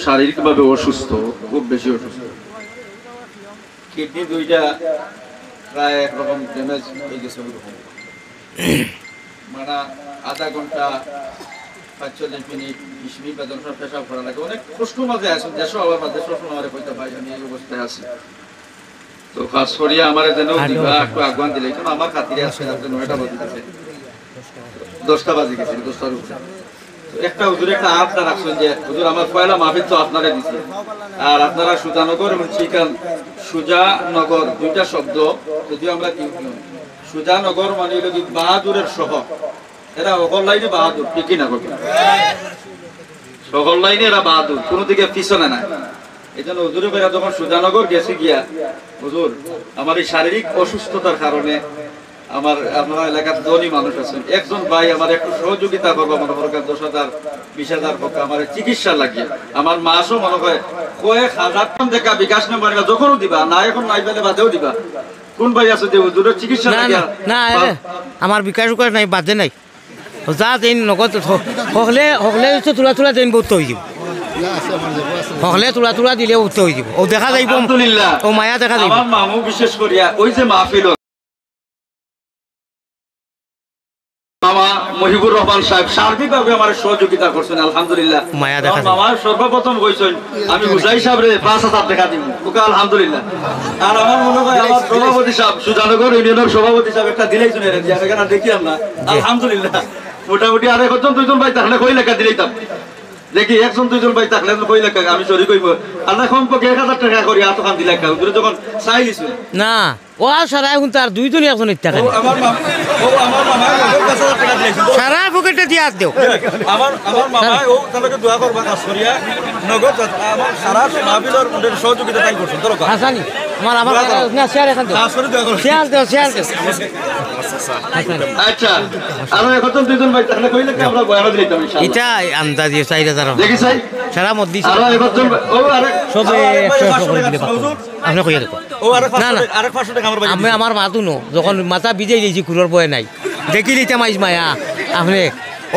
শারীরিকভাবে অসুস্থ, খুব বেশি অসুস্থ। কিডনি দুইটা প্রায় একরকম ড্যামেজ হয়ে গেছে, মানে আধা ঘন্টা ৪৫ মিনিট ২০ মিনিট বা যখন পেশাব করা লাগে, অনেক কষ্ট মাঝে আছে। দেশও আবার মাঝে সবসময় আমার কইতে ভাই আমি এই অবস্থায় আছি, তো খাস করিয়া আমার যেন দিবা একটু আহ্বান দিলে, কারণ আমার খাতিরে আসছে যাতে ৯টা বাজে গেছে, 10টা বাজে গেছে, 10টার উপরে। একটা হুজুর একটা আবদার রাখছেন যে হুজুর আমার পয়লা মাহফিল তো আপনারা দিচ্ছে, আর আপনারা সুজানগর এবং চিকান, সুজানগর দুইটা শব্দ যদিও আমরা কি সুজানগর মানে হলো বাহাদুরের শহর, এরা অকল লাইনে বাহাদুর, ঠিকই না করবে সকল লাইনে এরা বাহাদুর, কোনো দিকে পিছনে নাই। এই জন্য হুজুরে ভাইরা যখন সুজানগর গেছে গিয়া, হুজুর আমার এই শারীরিক অসুস্থতার কারণে আমার আপনার এলাকার ধনী মানুষ আছেন, একজন ভাই আমার একটু সহযোগিতা করবো, মনে করেন ১০,০০০ ২০,০০০ পক্ষে আমার চিকিৎসা লাগিয়ে, আমার মাসও মনে হয় কয়েক হাজার টাকা বিকাশ নাম্বার যখনও দিবা না, এখন নাই পেলে বাদেও দিবা। কোন ভাই আছে যে হুজুরের চিকিৎসা না আমার বিকাশ নাই, বাদে নাই, যা দিন নগদ হকলে হকলে তোলা তোলা দিন বহুত হয়ে যাব, হকলে তোলা তোলা দিলে উঠতে হয়ে যাব। ও দেখা যাইব, আলহামদুলিল্লাহ, ও মায়া দেখা যাইব। আমার মামু বিশেষ করিয়া ওই যে মাহফিল মামা মহিবুর রহমান সাহেব সার্বিকভাবে আমার সহযোগিতা করছেন, আলহামদুলিল্লাহ। মামা সর্বপ্রথম কইছেন আমি হুজাই সাহেবরে ৫,০০০ টাকা দিব, ওকে আলহামদুলিল্লাহ। আর আমার মনে হয় আমার সভাপতি সাহেব, সুজানগর ইউনিয়নের সভাপতি সাহেব একটা দিলেই শুনে এখানে দেখিলাম না, আলহামদুলিল্লাহ। মোটামুটি আর একজন দুইজন ভাই তাহলে কই লেখা দিলেইতাম, দেখি একজন দুইজন ভাই থাকলে কই লেখা আমি সরি কইব, আমরা কমপক্ষে ১,০০০ টাকা করি এতখান দিলে যখন চাই দিছো না, ও সারা এখন তার দুইজনই একজন টাকা সারা পকেটে দিয়া দেও, আমার মামা ও তাদেরকে দোয়া করবা কাজ করিয়া নগদ আমার সারা মাহফিলের মধ্যে সহযোগিতা তাই করছেন দরকার হাসানি আমার না শেয়ার এখান দেও, শেয়ার দেও, শেয়ার দেও। আচ্ছা আর একজন দুইজন ভাই তাহলে কই লেখা আমরা বয়ান দিতাম ইনশাআল্লাহ, এটা আন্দাজি ৪,০০০ দেখি চাই সারা মধ্যে আর একজন ও আরে সবে ১০০ করে দিলে আপনি কইয়া দেখো। ও আরে না না ৫০০ টাকা আমার ভাই আমি আমার মাতু নো যখন মাথা ভিজে দিয়েছি কুলোর বয়ে নাই দেখি লিতে মাইজ মায়া আপনি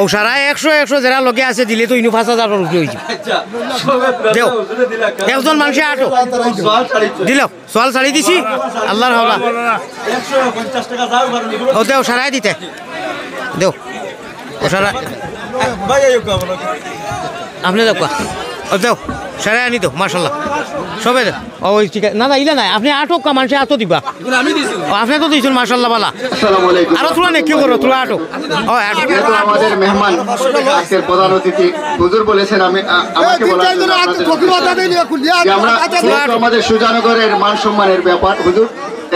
ও সারা ১০০ যারা লগে আছে দিলে তো ইনু ৫,০০০ রুপি হয়েছে। দেও একজন মানুষে আটো দিল সোয়াল ছাড়ি দিছি আল্লাহর হওয়া ও দেও সারাই দিতে দেও ও সারা আপনি দেখো ও দেও সারাই আনি তো মার্শাল্লাহ সবে ওই ঠিক আছে। না না ইলা নাই আপনি আটক মানুষে আটো দিবা, আপনি তো দিয়েছেন মার্শাল্লাহ বালা। আরো তোলা নেই কেউ করো তোলা আটক আমাদের মেহমান আজকের প্রধান অতিথি হুজুর বলেছেন আমি আমাকে আমাদের সুজানগরের মান সম্মানের ব্যাপার, হুজুর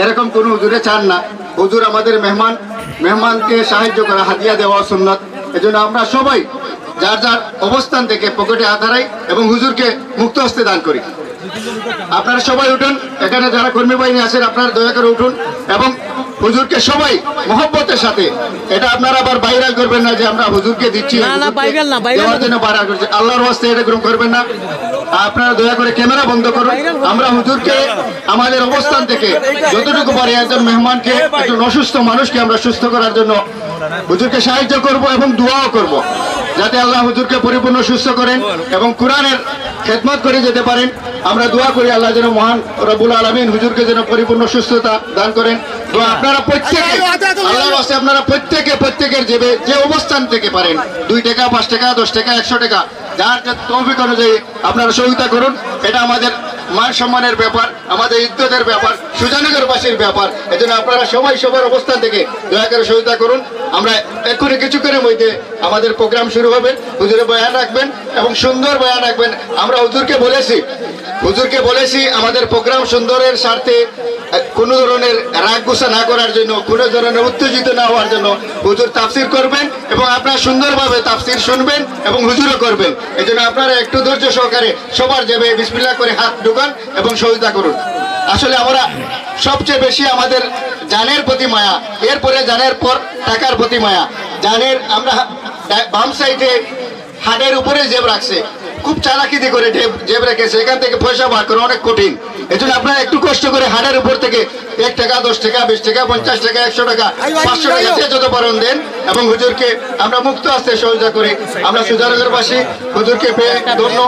এরকম কোন হুজুরে চান না, হুজুর আমাদের মেহমানকে সাহায্য করা, হাদিয়া দেওয়া সুন্নাত। এজন্য আমরা সবাই যার যার অবস্থান থেকে পকেটে হাত হারাই এবং হুজুরকে মুক্ত হস্তে দান করি। আপনারা সবাই উঠুন, এখানে যারা কর্মী বাহিনী আছেন আপনারা দয়া করে উঠুন এবং হুজুরকে সবাই মহব্বতের সাথে, এটা আপনারা আবার ভাইরাল করবেন না যে আমরা হুজুরকে দিচ্ছি আল্লাহর ওয়াস্তে এটা গ্রহণ করবেন না। আপনারা দয়া করে ক্যামেরা বন্ধ করুন। আমরা হুজুরকে আমাদের অবস্থান থেকে যতটুকু পারি একজন মেহমানকে, একজন অসুস্থ মানুষকে আমরা সুস্থ করার জন্য হুজুরকে সাহায্য করব এবং দোয়াও করব যাতে আল্লাহ হুজুরকে পরিপূর্ণ সুস্থ করেন এবং কোরআনের খেদমত করে যেতে পারেন। আমরা দোয়া করি আল্লাহ যেন মহান রব্বুল আলামিন হুজুরকে যেন পরিপূর্ণ সুস্থতা দান করেন। তো আপনারা প্রত্যেকে আল্লাহর ওয়াস্তে আপনারা প্রত্যেকের যে অবস্থান থেকে পারেন 2 টাকা 5 টাকা 10 টাকা 100 টাকা যার তৌফিক অনুযায়ী আপনারা সহযোগিতা করুন। এটা আমাদের মান সম্মানের ব্যাপার, আমাদের ইজ্জতের ব্যাপার, সুজানগরবাসীর ব্যাপার। এজন্য আপনারা সবাই সবার অবস্থান থেকে দয়া করে সহযোগিতা করুন। আমরা এক্ষুনি কিছুক্ষণের মধ্যে আমাদের প্রোগ্রাম শুরু হবে, হুজুরে বয়ান রাখবেন এবং সুন্দর বয়ান রাখবেন। আমরা হুজুরকে বলেছি আমাদের প্রোগ্রাম সুন্দরের স্বার্থে কোনো ধরনের রাগ গুসা না করার জন্য, কোনো ধরনের উত্তেজিত না হওয়ার জন্য হুজুর তাফসির করবেন এবং আপনারা সুন্দরভাবে তাফসির শুনবেন এবং হুজুরও করবেন। এই জন্য আপনারা একটু ধৈর্য সহকারে সবার যাবে বিসমিল্লাহ করে হাত ঢুকান এবং সহযোগিতা করুন। আসলে আমরা সবচেয়ে বেশি আমাদের জানের প্রতি মায়া, এরপরে জানের পর টাকার প্রতি মায়া। জানের আমরা বাম সাইডে হাড়ের উপরে জেব রাখছে, খুব চালাকিতি করে জেব রেখেছে, এখান থেকে পয়সা বার করা অনেক কঠিন। এজন্য আপনারা একটু কষ্ট করে হাটের উপর থেকে 1 টাকা 10 টাকা 20 টাকা 50 টাকা 100 টাকা 500 টাকা যে যত পারেন দেন এবং হুজুরকে আমরা মুক্ত হস্তে সহযোগিতা করি। আমরা সুজানগরবাসী হুজুরকে পেয়ে ধন্য,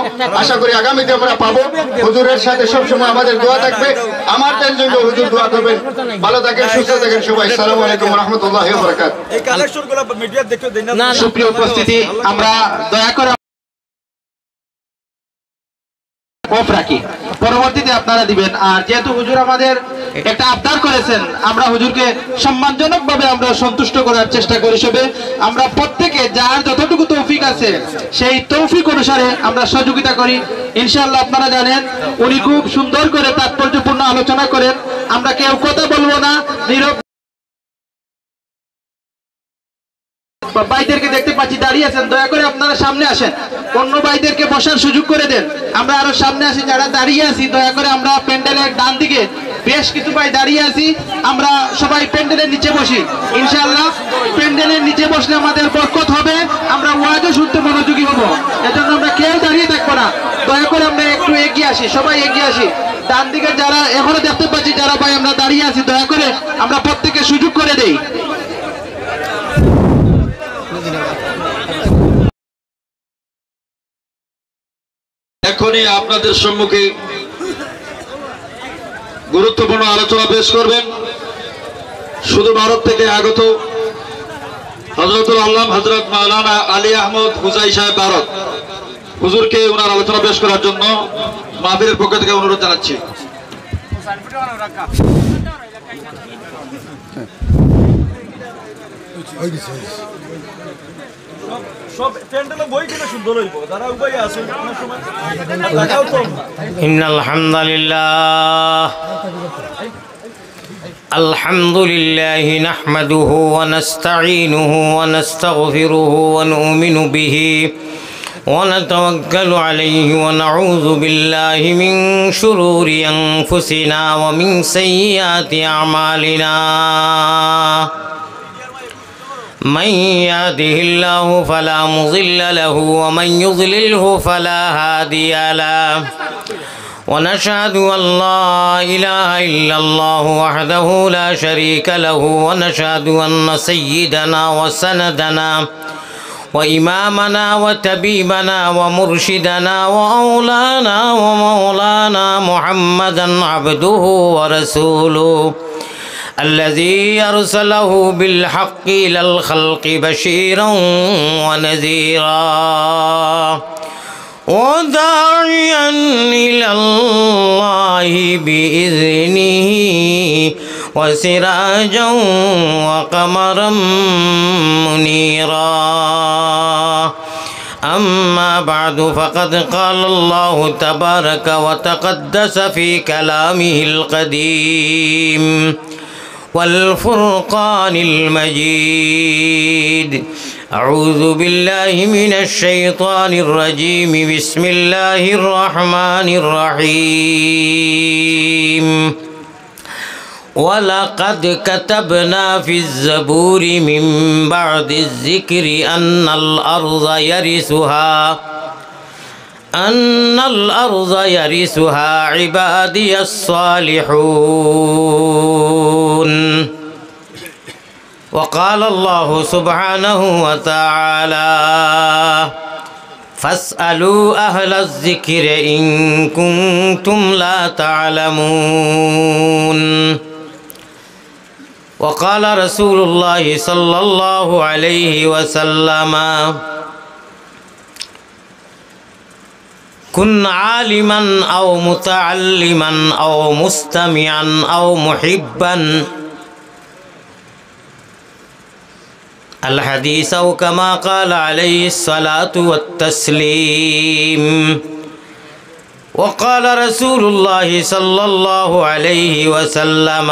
আশা করি আগামীতে আমরা পাবো। হুজুরের সাথে সবসময় আমাদের দোয়া থাকবে, আমাদের জন্য হুজুর দোয়া করবেন। ভালো থাকেন, সুস্থ থাকেন সবাই। আসসালামু আলাইকুম ওয়া রাহমাতুল্লাহি ওয়া বারাকাতুহু। এই কালেকশনগুলো মিডিয়া দেখে দেন না। সুপ্রিয় উপস্থিতি, আমরা দয়া করে অফ রাখি, পরবর্তীতে আপনারা দিবেন। আর যেহেতু হুজুর আমাদের একটা আবদার করেছেন, আমরা হুজুরকে সম্মানজনক ভাবে আমরা সন্তুষ্ট করার চেষ্টা করি। সবে আমরা প্রত্যেকে যার যতটুকু তৌফিক আছে সেই তৌফিক অনুসারে আমরা সহযোগিতা করি। ইনশাআল্লাহ আপনারা জানেন উনি খুব সুন্দর করে তাৎপর্যপূর্ণ আলোচনা করেন। আমরা কেউ কথা বলবো না, নীরব ভাইদেরকে দেখতে পাচ্ছি দাঁড়িয়ে আছেন, দয়া করে আপনারা সামনে আসেন, অন্য ভাইদেরকে বসার সুযোগ করে দেন। আমরা আরো সামনে আসি, যারা দাঁড়িয়ে আছি দয়া করে আমরা প্যান্ডেলের ডান দিকে বেশ কিছু ভাই দাঁড়িয়ে আছি, আমরা সবাই প্যান্ডেলের নিচে বসি। ইনশাআল্লাহ প্যান্ডেলের নিচে বসলে আমাদের বরকত হবে, আমরা ওয়াজও শুনতে মনোযোগী হব। এজন্য আমরা কেউ দাঁড়িয়ে থাকবো না, দয়া করে আমরা একটু এগিয়ে আসি, সবাই এগিয়ে আসি। ডান দিকে যারা এখনো দেখতে পাচ্ছি যারা ভাই আমরা দাঁড়িয়ে আছি, দয়া করে আমরা প্রত্যেককে সুযোগ করে দেই। এখনই আপনাদের সম্মুখে গুরুত্বপূর্ণ আলোচনা পেশ করবেন শুধু ভারত থেকে আগত হযরতুল আল্লাম হযরত মাওলানা আলী আহমদ হুজাই সাহেব ভারত। হুজুরকে ওনার আলোচনা পেশ করার জন্য মাহফিলের পক্ষ থেকে অনুরোধ জানাচ্ছি। সব প্যান্ডেলে বই কিনা সুন্দর হইব, যারা উপায় আছে অনেক সময় লাগাও তো। ইন্নাল হামদুলিল্লাহ আলহামদুলিল্লাহি নাহমাদুহু ওয়া নাস্তাঈনুহু ওয়া নাস্তাগফিরুহু ওয়া নু'মিনু বিহি ওয়া নাতাওয়াক্কালু আলাইহি ওয়া নাউযু বিল্লাহি মিন শুরুরি আনফুসিনা ওয়া মিন সাইয়্যাতি আমালিনা। من يهده الله فلا مضل له ومن يضلله فلا هادي له ونشهد أن لا إله إلا الله وحده لا شريك له ونشهد أن سيدنا وسندنا وإمامنا وطبيبنا ومرشدنا وأولانا ومولانا محمدا عبده ورسوله الذي أرسله بالحق إلى الخلق بشيرا ونذيرا وداعيا إلى الله بإذنه وسراجا وقمرا منيرا. أما بعد فقد قال الله تبارك وتقدس في كلامه القديم والفرقان المجيد. أعوذ بالله من الشيطان الرجيم. بسم الله الرحمن الرحيم. ولقد كتبنا في الزبور من بعد الذكر أن الأرض يرثها عبادي الصالحون. وقال الله سبحانه وتعالى فاسألوا أهل الذكر إن كنتم لا تعلمون. وقال رسول الله صلى الله عليه وسلم كن عالما أو متعلما أو مستمعا أو محبا الحديث أو كما قال عليه الصلاة والتسليم. وقال رسول الله صلى الله عليه وسلم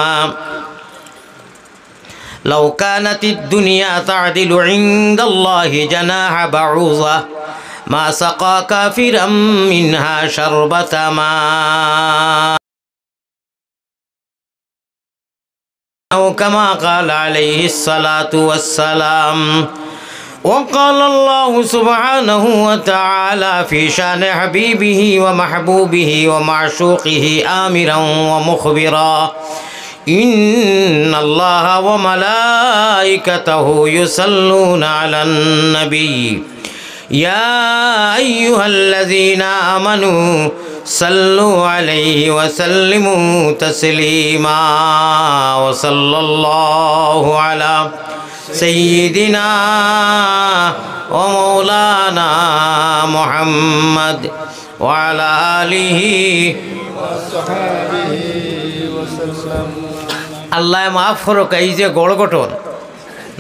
لو كانت الدنيا تعدل عند الله جناح بعوضة ما سقى كافرا منها شربة ماء أو كما قال عليه الصلاة والسلام. وقال الله سبحانه وتعالى في شان حبيبه ومحبوبه ومعشوقه آمرا ومخبرا إن الله وملائكته يصلون على النبي يا أيها الذين آمنوا صلوا عليه وسلموا تسليما وصلى الله على سيدنا ومولانا محمد وعلى آله وصحبه وسلم আল্লাহ মাফ করুক। এই যে গড় গঠন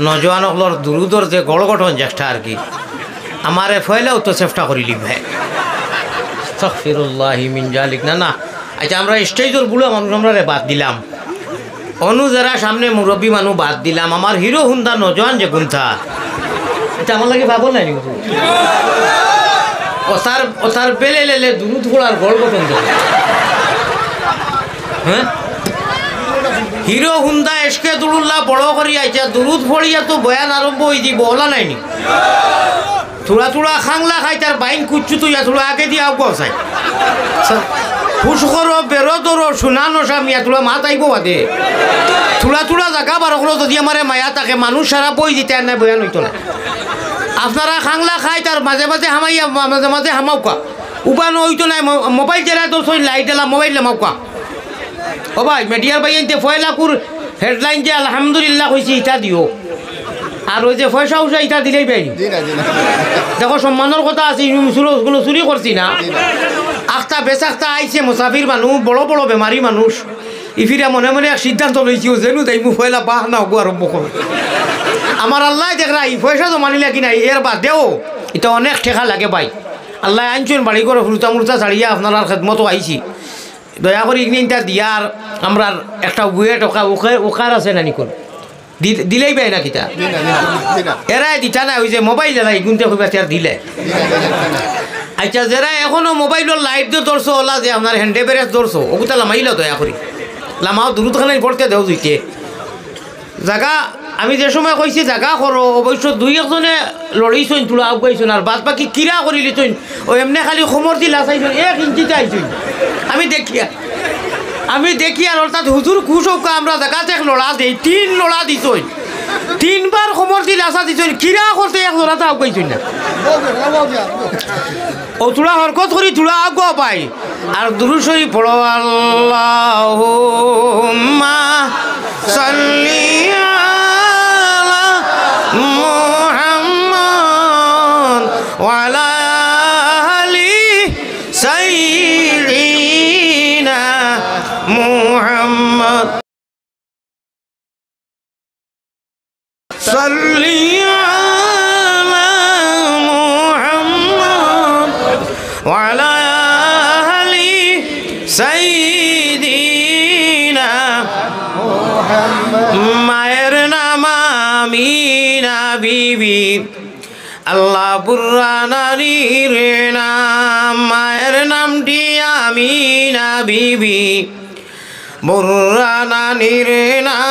নজওয়ান হলর দুরুদর যে গড় গঠন চেষ্টা আর কি আমারে ফয়লাও তো চেষ্টা করিলি ভাই আস্তাগফিরুল্লাহি মিন জালিক। না না আচ্ছা আমরা স্টেজের বুড়ো মানুষ আমরা বাদ দিলাম, অনু যারা সামনে মুরব্বী মানুষ বাদ দিলাম, আমার হিরো হুন্দা নজওয়ান যে গুন্থা এটা আমার লাগে ভাবল নাই ওসার বেলে লেলে দুরুদ পড়ার গড় গঠন হ্যাঁ হিরো হুন্দা এসকে দুরুল্লাহ বড় করি আইছা দুরুদ পড়িয়া তো বয়ান আরম্ভ হয়ে দিব ওলা নাইনি থোড়া থোড়া খাংলা খাই তার বাইন কুচ্ছু তুই থোড়া আগে দিয়ে আগ চাই ফুস করো বেরো ধরো শুনানো সামিয়া তোরা মাত আইব বাদে থোড়া থোড়া জায়গা বার করো যদি আমার মায়া থাকে মানুষ সারা বই দিতে আর নাই বয়ান হইতো না। আপনারা খাংলা খাই তার মাঝে মাঝে হামাইয়া মাঝে মাঝে হামাউকা উপানো হইতো নাই মোবাইল জেলা তো লাইট এলা মোবাইল লামাউকা ও ভাই মিডিয়ার ভাই আনতে ফয়লাকুর হেডলাইন যে আলহামদুলিল্লাহ কইছি ইটা দিও আর ওই যে পয়সা উসা ইটা দিলেই পাই দেখো সম্মানের কথা আছে কোনো চুরি করছি না আখতা বেচাখতা আইছে মুসাফির মানুষ বড় বড় বেমারি মানুষ ইফিরা মনে মনে এক সিদ্ধান্ত লইছিও যেন তাই মু পয়লা বাহ না গো আরম্ভ করো আমার আল্লাহ দেখরা এই পয়সা তো মানিলে কি নাই এর বাদ দেও এটা অনেক ঠেকা লাগে ভাই আল্লাহ আনছেন বাড়ি করে ফুরুতা মুরুতা ছাড়িয়া আপনার খেদমতো আইছি দয়া করে ইগনিনটা দিয়ার আমরা একটা বুয়ে টকা ওখার আছে না নিকন দিলেই পাই না কিতা এরাই দিতা না ওই যে মোবাইল এলাই গুনতে হইবা তার দিলে আচ্ছা যারা এখনো মোবাইলের লাইট দিয়ে ধরছো ওলা যে আপনার হ্যান্ডে ব্রেস ধরছো ওগুতা লামাইল দয়া করি লামাও দূরখানে পড়তে দেও দুইতে জায়গা আমি যে সময় কইছি জায়গা করো অবশ্য দুই একজনে লড়াইছইন তোলা আগাইছুন আর বাদ বাকি কিরা করিলিছইন ও এমনি খালি খমর দিলা চাইছুন 1 ইঞ্চিতে আইছুন আমি দেখি আর অর্থাৎ হুজুর খুশ হোক আমরা জায়গাতে এক লড়া দিই 3 লড়া দিছইন 3 বার খমর দিলা আসা দিছইন কিরা করতে এক লড়াতে আগাইছুন না ও তোলা হরকত করি তোলা আগো পাই আর দুরূদ শরীফ পড়ো আল্লাহুম্মা সাল্লি আলা মুহাম্মদ ওয়া আলা আলি সাইয়্যিদিনা মুহাম্মদ সাল্লি وعلى آل سيدنا محمد মায়ের নাম আমিনা বিবি আল্লাহ বুররানানির নাম মায়ের নামটি আমিনা বিবি বুররানানির নাম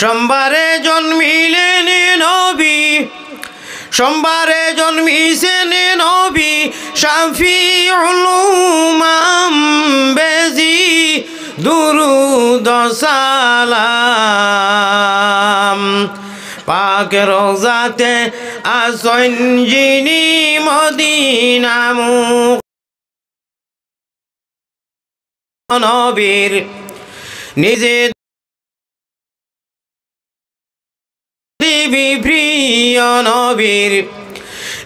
সোমবারে জন্মিলেন নবী সোমবারে জন্মিছেন নবী শাফিউল উম্মাম বেজি দুরুদ সালাম পাক রওজাতে আসন যিনি মদিনা নবীর নিজে প্রিয় নবীর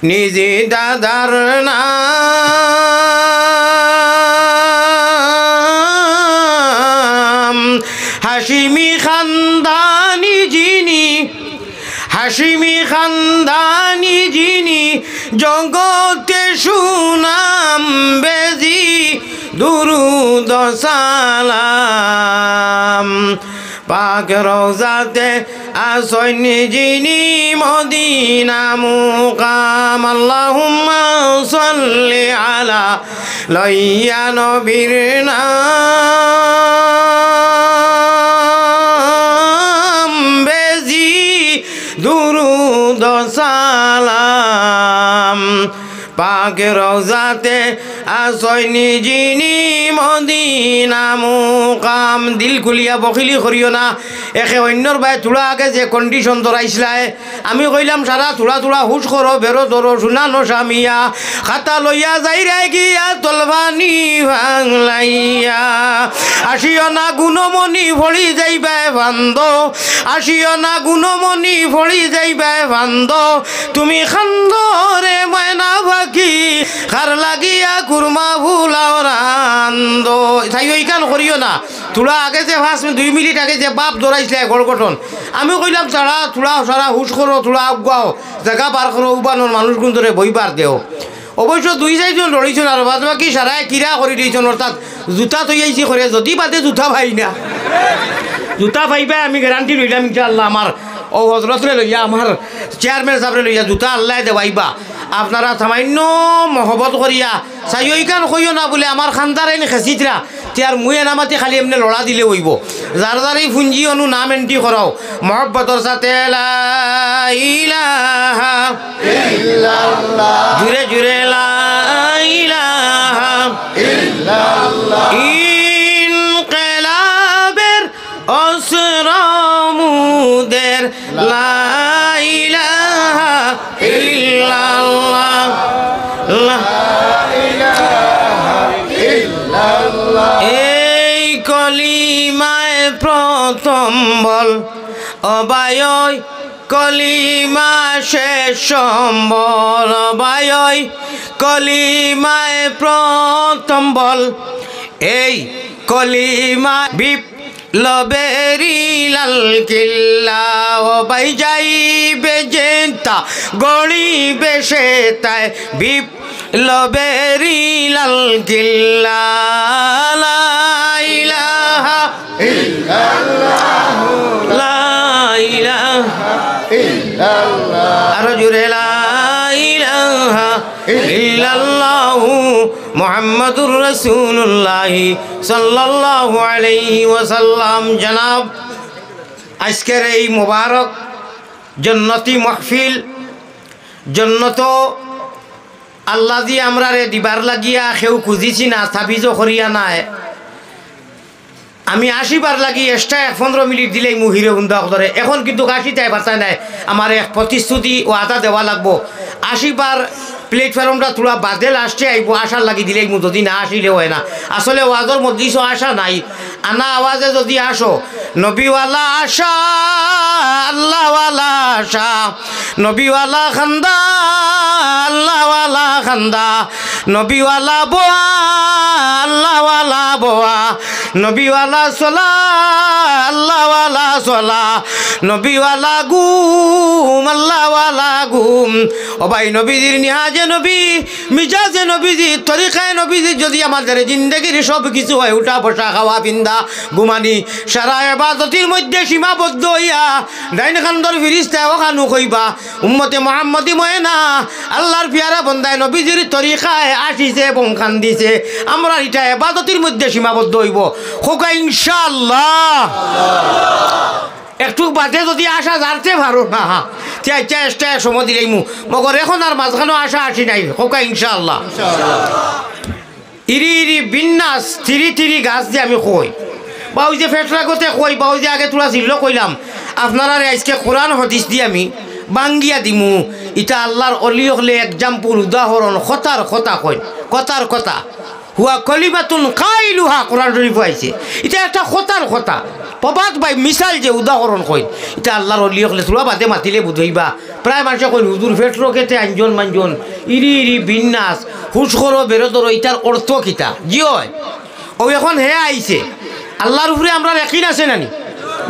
নিজে দাদার নাম হাশিমি খানদানি যিনি হাশিমি খানদানি যিনি জগতে সুনাম বেজি দুরুদ সালাম পাক রওজাতে আসন যিনি মদিনা মুকাম আল্লাহুম্মা সাল্লি আলা লইয়া নবীর নাম দুরুদ সালাম পাক রওজাতে আসয়নি যিনি মদিনা মুকাম। দিল খুলিয়া বখিলি করিও না, একে অন্যর বাই তোলা আগে যে কন্ডিশন ধরাইছিলায় আমি কইলাম সারা তোলা তোলা হুশ করো বেরো ধরো শুনানো স্বামীয়া খাতা লইয়া যাই রে গিয়া তলবানি ভাঙলাইয়া আসিও না গুণমণি ভরি যাইবে বান্ধ, আসিও না গুণমণি ভরি যাইবে বান্ধ, তুমি খান্দরে ময়না ভাকি খার লাগিয়া কুরমা ভুলাও রান্দ। তাই ওই কান করিও না, তোলা আগে যে 2 মিনিট আগে যে বাপ ধরাইছিলে গড় গঠন আমি কইলাম তারা তোলা সারা হুশ করো তোলা আগাও জায়গা বার করো উবানোর মানুষগুন ধরে বইবার দেও। অবশ্য 2-4 জন লড়িছেন আর বাদ বাকি সারাই কিরা করে দিয়েছেন, অর্থাৎ জুতা তৈয়াইছি করে যদি বাদে জুতা ভাই না জুতা ভাইবা আমি গ্যারান্টি লইলাম ইনশাআল্লাহ আমার ও হজরতরে লইয়া আমার চেয়ারম্যান সাহেবরে লইয়া জুতা আল্লাহ দেওয়াইবা। আপনারা সামান্য মহব্বত করিয়া চাই ওই কান কইও না বলে আমার খান্দার এনে খেঁচিতরা তার মুয়ে নামাতে খালি এমনি লড়া দিলে হইব। যার যারই ফুঞ্জি অনু নাম এন্ট্রি করাও মহব্বতর সাথে লা ইলাহা ইল্লাল্লাহ, জুড়ে জুড়ে লা ইলাহা ইল্লাল্লাহ, ইনকিলাবের অসরমুদের লা ইলাহা ইল্লাল্লাহ, লা ইলাহা ইল্লাল্লাহ। এই কলিমায় প্রথম বল অবায়য় কলিমা শেষ সম্বল, অবায়য় কলিমায় প্রথম বল এই কলিমা বিপ্লবেরি লাল কিল্লা অবাই যাইবে যেতা গড়িবে সে তাই বিপ্লবেরি লাল কিল্লা লা ইলাহা ইল্লাল্লাহ, লা ইলাহা ইল্লাল্লাহ, আর জুড়ে লা ইলাহা ইল্লাল্লাহ মুহাম্মাদুর রাসূলুল্লাহ সাল্লাল্লাহু আলাইহি ওয়াসাল্লাম। জনাব আজকের এই মোবারক জন্নতি মাহফিল জন্নত আল্লাহ দিয়ে আমরা রে দিবার লাগিয়া কেউ খুঁজিছি না সাবিজও করিয়া নাই। আমি 80 বার লাগি এক্সট্রা 15 মিনিট দিলেই মুহিরে হুন্দা ধরে। এখন কিন্তু 80 তাই বাঁচায় নাই, আমার এক প্রতিশ্রুতি ও আদা দেওয়া লাগবো। 80 বার প্ল্যাটফর্মটা তোলা বাদে লাস্টে আইব আশার লাগি দিলেই মু যদি না আসিলে হয় না। আসলে ওয়াজর মধ্যে আশা নাই, আনা আওয়াজে যদি আসো নবীওয়ালা আশা আল্লাহওয়ালা আশা, নবীওয়ালা খান্দা আল্লাহওয়ালা খান্দা, নবীওয়ালা বোয়া আল্লাহওয়ালা বোয়া, নবীওয়ালা সোলা আল্লাহওয়ালা সোলা, নবীওয়ালা গুম আল্লাহওয়ালা গুম। ও ভাই নবীজির নিহাজে নবী মিজাজে নবীজি তরিকায় নবীজি যদি আমাদের জিন্দগির সব কিছু হয় উঠা বসা খাওয়া পিন্দা ঘুমানি সারা ইবাদতের মধ্যে সীমাবদ্ধ হইয়া ডাইন খান্দর ফিরিস্তা ওখানু কইবা উম্মতে মুহাম্মদি ময়না আল্লাহর পিয়ারা বন্দায় নবীজির তরিকায় আসিছে এবং কান্দিছে, আমরা এটা ইবাদতের মধ্যে সীমাবদ্ধ হইব খোকা ইনশাআল্লাহ। একটু বাদে যদি আসা যাচ্ছে ভালো না চেষ্টা সময় দিলেই মগর এখন আর মাঝখানেও আসা আসি নাই খোকা ইনশাআল্লাহ। ইরি ইরি বিন্যাস তিরি গাছ দিয়ে আমি কই বা ওই যে ফেসরা করতে কই বা ওই যে আগে তোলা ছিল কইলাম আপনারা আজকে কোরআন হাদিস দিয়ে আমি বাঙ্গিয়া দিমু। এটা আল্লাহর অলি হলে এক্সাম্পল উদাহরণ কথার কথা কই কথার কথা হুয়া কলিমাতুন কাইলুহা কোরআন শরীফ আইছে। এটা একটা কথার কথা প্রবাদ ভাই মিসাল যে উদাহরণ কই এটা আল্লাহর অলি হলে তোলা বাদে মাতিলে বুঝইবা। প্রায় মানুষে কই হুজুর ফেটরো খেতে আঞ্জন মাঞ্জন ইরি ইরি বিন্যাস হুশ করো বেরোদরো এটার অর্থ কিতা জি হয় ও এখন হে আইছে আল্লাহর উপরে আমরা ইয়াকিন আছে নানি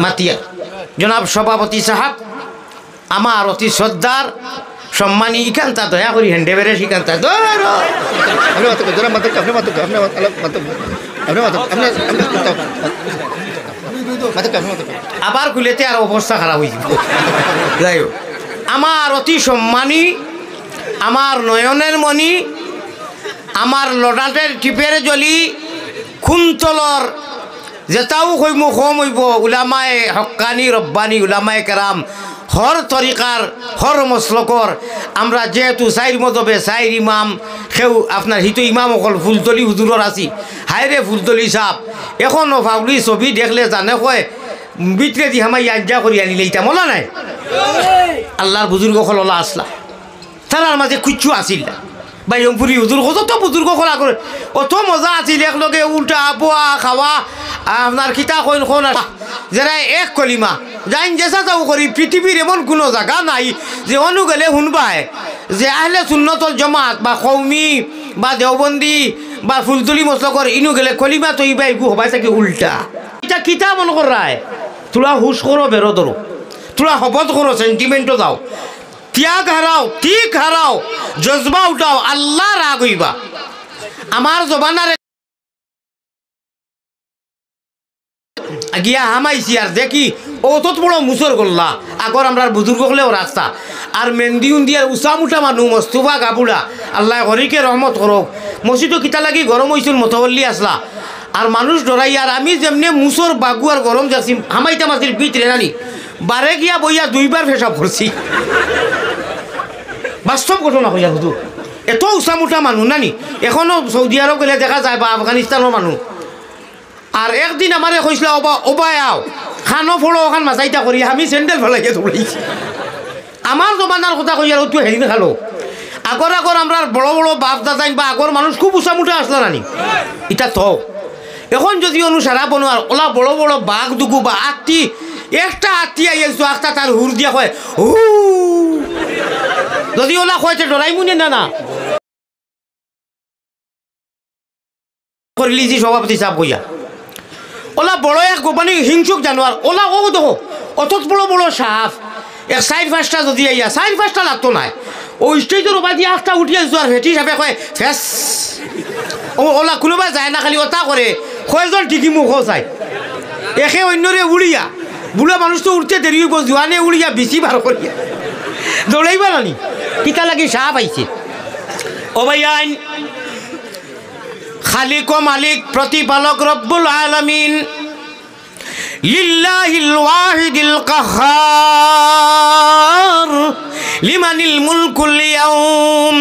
মাতিয়া। জনাব সভাপতি সাহেব আমার অতি শ্রদ্ধার সম্মানী ইকান্তা দয়া করি হেন্ডে বেড়ে শিকান্তা আবার খুলেতে আর অবস্থা খারাপ হয়ে যাব। যাই হোক আমার অতি সম্মানী আমার নয়নের মণি আমার লডাটের টিপের জলি খুনতলর যেটাও কইমু কম হইব উলামায়ে হক্কানি রব্বানি উলামায়ে কেরাম হর তরিকার হর মসলকর আমরা যেহেতু চাইর মদবে চাইর ইমাম সেও আপনার হিতো ইমাম অকল ফুলতলি হুজুরর আছি হায়রে ফুলতলি সাপ এখনও ফাউলি ছবি দেখলে জানে কয় বিতরে দি হামাই আজ্ঞা করি আনিলে ইটা মলা নাই আল্লাহর বুজুর্গ হলা আসলা তার মাঝে কুচ্ছু আসিল না বাইরমপুরি হুজুর কত বুজুর্গ খোলা করে অত মজা আছিল একলগে উল্টা বোয়া খাওয়া আপনার খিতা কইন কোন যারা এক কলিমা যাইন জেসা যাও করি পৃথিবীর এমন কোনো জায়গা নাই যে অনুগেলে শুনবায় যে আহলে সুন্নতল জমাত বা কৌমি বা দেওবন্দি বা ফুলতুলি মসলকর ইনু গেলে কলিমা তৈবা এগু হবাই থাকে উল্টা এটা কিতা মন করায় তোরা হুশ করো বেরো ধরো তোরা শপথ করো সেন্টিমেন্টও যাও ত্যাগ হারাও ঠিক হারাও জজবা উঠাও আল্লাহ রাগ হইবা আমার জবানারে গিয়া হামাইছি আর দেখি অত বড় মুসর করলা আগর আমরা বুজুর্গ হলেও রাস্তা আর মেহেন্দি উন্দিয়ার উষা মানুষ মস্তুফা গাবুড়া আল্লাহ হরিকে রহমত করক মসজিদও কিতা লাগি গরম হয়েছিল মতবল্লি আসলা আর মানুষ ডরাই আর আমি যেমনি মুসর বাগু আর গরম যাচ্ছি হামাইতাম আসছিল পিঠ রেনানি বারে গিয়া বইয়া দুইবার পেশাব করছি বাস্তব ঘটনা হইয়া শুধু এত উষা মানুষ নানি এখনো সৌদি আরব গেলে দেখা যায় বা আফগানিস্তানের মানুষ আর একদিন আমারে কইছিল ওবাই আও খানো ফলো ওখান মাছাইটা করি আমি স্যান্ডেল ফেলাইকে দৌড়াইছি আমার জমানার কথা কই আর তুই হেরি খালো আগর আমরা বড় বড় বাপ দাদাইন বা আগর মানুষ খুব উষা আসলো নানি এটা তো এখন যদি অনুসারা বনোয়ার ওলা বড় বড় বাঘ দুগু বা আত্মি একটা আত্মি আইছো একটা তার হুর দিয়া কয় হু যদি ওলা কয়তে ডরাই মুনে না করলি যে সভাপতি সাহেব কইয়া ওলা বড় এক গোপানি হিংসুক জানোয়ার ওলা ও দেখো অত বড় বড় সাপ এক 4-5টা যদি আইয়া 4-5টা লাগতো নাই ও স্টেজের ওপর দিয়ে একটা উঠি আইছো আর ভেটি সাপে কয় ফেস ওলা কোনোবা যায় না খালি ওটা করে কয়জন ঠিকই মুখও চাই একে অন্যরে উড়িয়া বুড়া মানুষ তো উঠতে দেরি হইব জোয়ানে উড়িয়া বেশি বার করিয়া দৌড়াইবা নানি কিতা লাগি সাপ আইছে ও ভাই আইন খালিক ও মালিক প্রতিপালক রব্বুল আলামিন লিল্লাহিল ওয়াহিদিল কাহ্হার লিমানিল মুলকুল ইয়াউম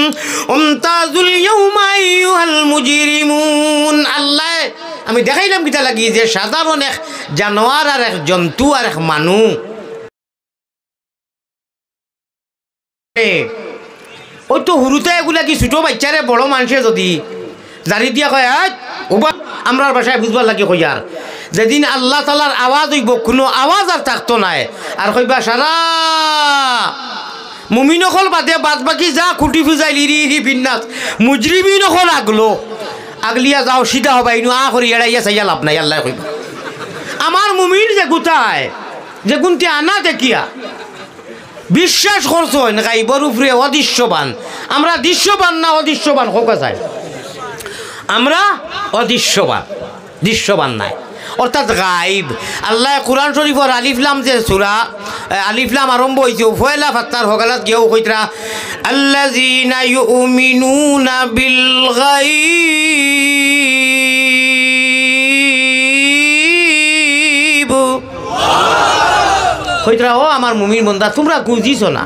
উমতাজুল ইয়াউমা আইয়ুহাল মুজরিমুন আল্লাহ আমি দেখাইলাম কিতা লাগি যে সাধারণ এক জানোয়ার আর এক জন্তু আর এক মানুষ ওই তো হুরুতে এগুলা কি ছোট বাচ্চারে বড় মানুষে যদি জারি দিয়া কয় ওবা আমরা বাসায় বুঝবার লাগে কইয়ার যেদিন আল্লাহ তালার আওয়াজ হইব কোনো আওয়াজ আর থাকতো নাই আর কইবা সারা মুমিনকল বাদে বাদ বাকি যা খুঁটি ফুজাই লিরি বিন্যাস মুজরিমিনকল আগলো আগলিয়া যাও সিধা হবা ইনু করি এড়াইয়া চাইয়া লাভ নাই আল্লাহ কইবা আমার মুমিন যে গুতায় যে গুনতে আনা দেখিয়া বিশ্বাস করছো গাইবর উপরে অদৃশ্যবান আমরা দৃশ্যবান না অদৃশ্যবান হোকা চাই আমরা দৃশ্যবান নাই অর্থাৎ গাইব আল্লাহ কুরআন শরীফর আলিফলাম যে সূরা আলিফলাম আরম্ভ হইছে ফয়লা ফাত্তার হগালাত গেও কইতরা আল্লাযিনা ইউমিনুনা বিল গায়ব কইতরা ও আমার মুমিন বান্দা তোমরা বুঝিছো না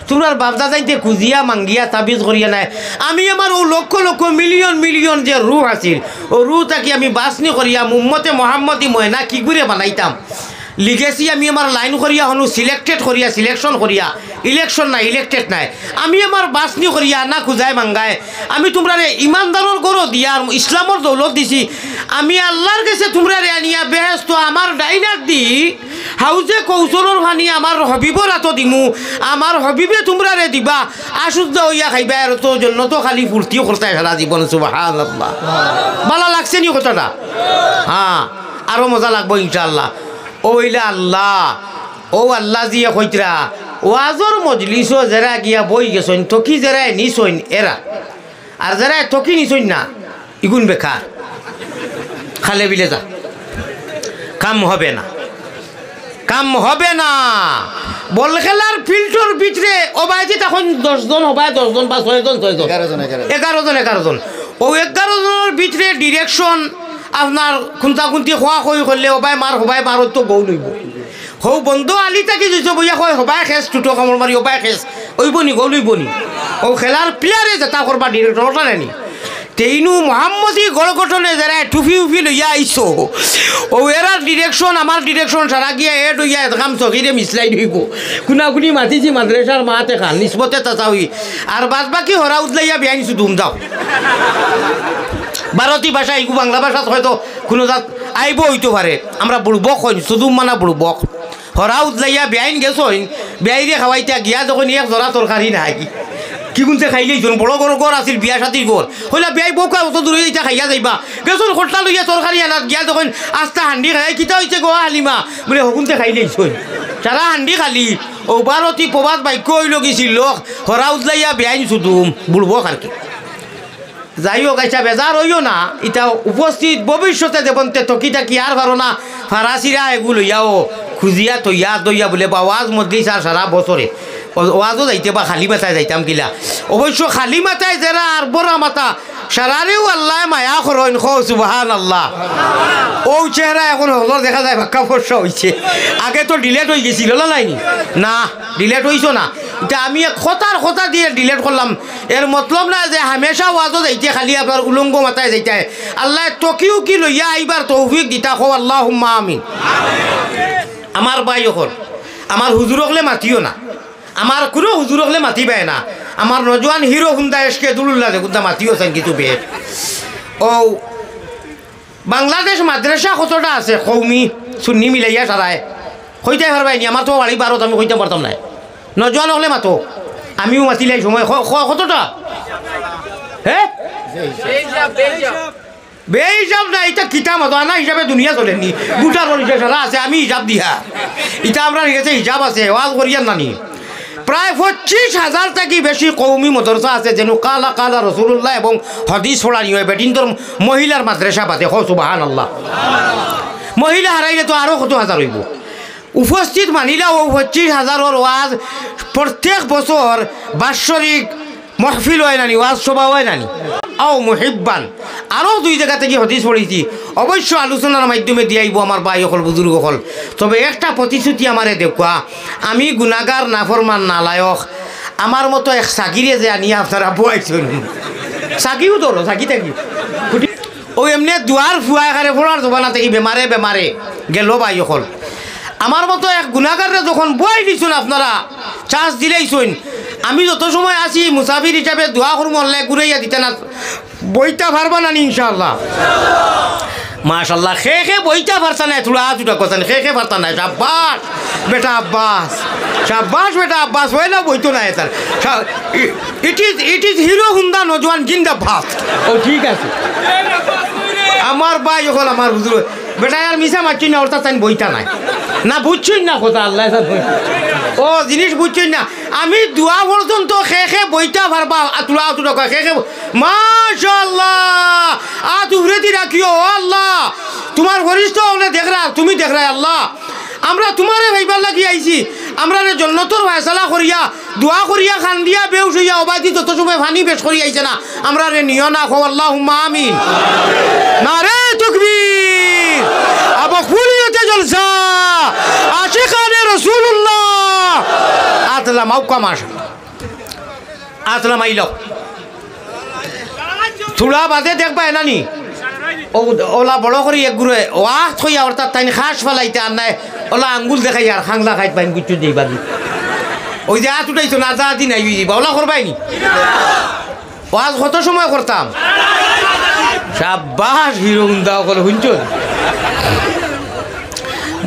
তোমরা বাপদা যাইতে খুঁজিয়া মাঙ্গিয়া তাবিজ করিয়া নাই আমি আমার ও লক্ষ লক্ষ মিলিয়ন যে রুহ আছিল ও রুহ তাকে আমি বাসনি করিয়া উম্মতে মোহাম্মদী ময়না কি করে বানাইতাম লিখেছি আমি আমার লাইন করিয়া হনু সিলেকশন করিয়া ইলেকশন নাই ইলেক্টেড নাই আমি আমার বাসনি করিয়া না খুঁজাই মাঙ্গায় আমি তোমরা ইমানদারর গরো দিয়া ইসলামর দৌলত দিছি আমি আল্লাহর কাছে তোমরা আনিয়া বেহেস্ত আমার ডাইনার দি হাউজে কৌশলর ভানি আমার হবিবর হাত দিমু আমার হবিবে তোমরা দিবা আশুদ্ধ হইয়া খাইবা আর তো জন্য তো খালি ফুর্তিও করতে সারা জীবন সুবহানাল্লাহ ভালো লাগছে নি কথাটা হ্যাঁ আরো মজা লাগবো ইনশাআল্লাহ ওইলা আল্লাহ ও আল্লাহ জিয়া কইতরা ওয়াজর মজলিসও যারা গিয়া বই গেছইন তকি যারা নিছইন এরা আর যারা তকি নিছইন না ইগুন বেকার খালে বিলে যা কাম হবে না বল খেলার ফিল্ডর ভিতরে ওবাইতে তখন 10 জন হবায় 10 জন বা 6 জন 11 জন ও 11 জনের ভিতরে ডিরেকশন আপনার খুন্তা খুন্তি খোয়া খই করলে ওবাই মার হবাই মারত তো বউ লইব হৌ বন্ধ আলি থাকি দিছ বইয়া কয় হবাই খেস টুটো কামড় মারি হবাই খেস ওইবনি গলইবনি ও খেলার প্লেয়ারে যেটা করবা ডিরেক্টরটা নেনি তেইনু মোহাম্মদী গড়গঠনে যারা টুফি উফি লইয়া আইছো ও এরা ডিরেকশন আমার ডিরেকশন সারা গিয়া এড হইয়া কাম চকিরে মিসলাই ধইব কুনাকুনি মাতিছি মাদ্রাসার মাতে খান নিসবতে তাচাউই আর বাদ বাকি হরা উদলাইয়া বিয়াইছো ধুম যাও ভারতী ভাষা ইগু বাংলা ভাষা হয়তো কোনো জাত আইব হইতে পারে আমরা বুড়বক হইন সুদুম মানা বুড়বক হরা উদলাইয়া বেআইন গেছ হইন বেআইরে খাওয়াইতা গিয়া যখন এক জরা তরকারি নাই কি গুনছে খাইলেই বড় বড় গড় আছিল বিয়া সাথীর গড় হইলা বিয়াই বউকা অত দূরে যাইতা খাইয়া যাইবা গেছুন খটলা লইয়া তরকারি আনাত গিয়া যখন আস্তা হান্ডি খাই কিতা হইছে গোয়া হালিমা বলে হকুনতে খাইলেই হইন সারা হান্ডি খালি ও ভারতী প্রবাদ বাক্য হইল গেছিল লোক হরা উদলাইয়া বেআইন সুদুম বুড়বক আর কি যাই হোক আচ্ছা বেজার হইও না এটা উপস্থিত ভবিষ্যতে দেবন্তে তকিটা কি আর পারো না ফারাসিরা এগুলো লইয়াও খুঁজিয়া তৈয়া দইয়া বলে বা ওয়াজ মধ্যেই সারা বছরে ওয়াজও যাইতে বা খালি মাথায় যাইতাম কিলা অবশ্য খালি মাথায় যারা আর বড় মাথা সারারেও আল্লাহ মায়া করেন খো সুবহান আল্লাহ ও চেহারা এখন হলর দেখা যায় ভাক্কা ফর্সা হয়েছে আগে তো ডিলেট হয়ে গেছিল নাইনি না ডিলেট হইছো না এটা আমি কথা দিয়ে ডিলেট করলাম এর মতলব না যে হামেশা ওয়াজও যাইতে খালি আপনার উলঙ্গ মাথায় যাইতে আল্লাহ তকিও কি লইয়া এইবার তৌফিক দিতা খো আল্লাহুম্মা আমিন আমার ভাই এখন আমার হুজুরকলে মাতিও না আমার কোনো হুজুরকলে মাতিবে না আমার নজওয়ান হিরো হুন্দা এসকে দুলুল্লাহ গুন্দা মাতিও চান কিছু বে ও বাংলাদেশ মাদ্রাসা কতটা আছে কৌমি সুন্নি মিলাইয়া সারায় হইতে পারবাইনি আমার তো বাড়ি বারত আমি হইতে পারতাম না নজওয়ান হলে মাতো আমিও মাতিলাই সময় কতটা হ্যাঁ বে হিসাব না এটা কিতা মতো আনা হিসাবে দুনিয়া চলেনি গোটা সারা আছে আমি হিসাব দিয়া এটা আমরা গেছে হিসাব আছে ওয়াজ করিয়ার নানি প্রায় 25,000 থেকে বেশি কৌমি মাদ্রাসা আছে যেন কালা কালা রসুল্লাহ এবং হদিস পড়ানি হয় বেটিনতর মহিলার মাদ্রাসা পাতে হো সুবহানাল্লাহ মহিলা হারাইলে তো আরও কত হাজার হইব উপস্থিত মানিলা ও 25,000 ওয়াজ প্রত্যেক বছর বাৎসরিক মহফিল হয় নানি ওয়াজ সভা হয় নানি আও মুহিব্বান আরও 2 জায়গা থেকে হদিস পড়েছি অবশ্য আলোচনার মাধ্যমে দিয়াইব আমার ভাই হল বুজুর্গ হল তবে একটা প্রতিশ্রুতি আমারে দেখুয়া আমি গুনাগার নাফরমান নালায়ক আমার মতো এক সাকিরে যে আনিয়ে আপনারা বয়াইছেন সাকিও ধরো সাকি থাকি ও এমনি দুয়ার ফুয়া এখানে ফোড়ার জবানা থেকে বেমারে গেল ভাই হল আমার মতো এক গুনাগারে যখন বয়াই দিছেন আপনারা চান্স দিলেইছেন আমি যত সময় আছি মুসাফির হিসাবে দোয়া করব আল্লাহ ঘুরাইয়া দিতে না বইটা পারবা না ইনশাআল্লাহ মাশাআল্লাহ খে বইটা পারতা না তুলা কথা খে পারতা না শাবাশ বেটা আব্বাস হয় না বইতো না এটার ইট ইজ হিরো হুন্দা নজওয়ান জিন্দাবাদ ও ঠিক আছে আমার ভাই হল আমার হুজুর বেটা আর মিশা মারছি না ওর তাই বইটা নাই না বুঝছেন না কথা আল্লাহ ও জিনিস বুঝছেন না আমি দোয়া পর্যন্ত খে বইটা পারবা তুলা খে মাশাআল্লাহ উভরেতি রাখিও আল্লাহ তোমার বরিষ্ঠ হলে দেখরা তুমি দেখরা আল্লাহ আমরা তোমারে ভাইবার লাগি আইছি আমরা জন্নতর ফয়সালা করিয়া দোয়া করিয়া খান দিয়া বেউস হইয়া অবাদি যত সময় ফানি বেশ করি আইছে না আমরা রে নিও না খো আল্লাহুম্মা আমিন নারে তাকবীর আবা খুলিয়াতে জলসা আশিকানে রাসূলুল্লাহ আতলা মাউকা মাস আতলা মাইল থোড়া বাদে দেখবা এনানি ওলা বড় করে এক গুড়ে ওয়া থইয়া ওর তার তাই খাস ফেলাইতে আর নাই ওলা আঙ্গুল দেখাই আর খাংলা খাইতে পাইন গুচ্ছু দিই বাদি ওই যে হাত উঠাইছো না যা দিন আইবি ওলা করবাইনি ওয়াজ কত সময় করতাম সাব্বাস হিরুন্দা করে শুনছো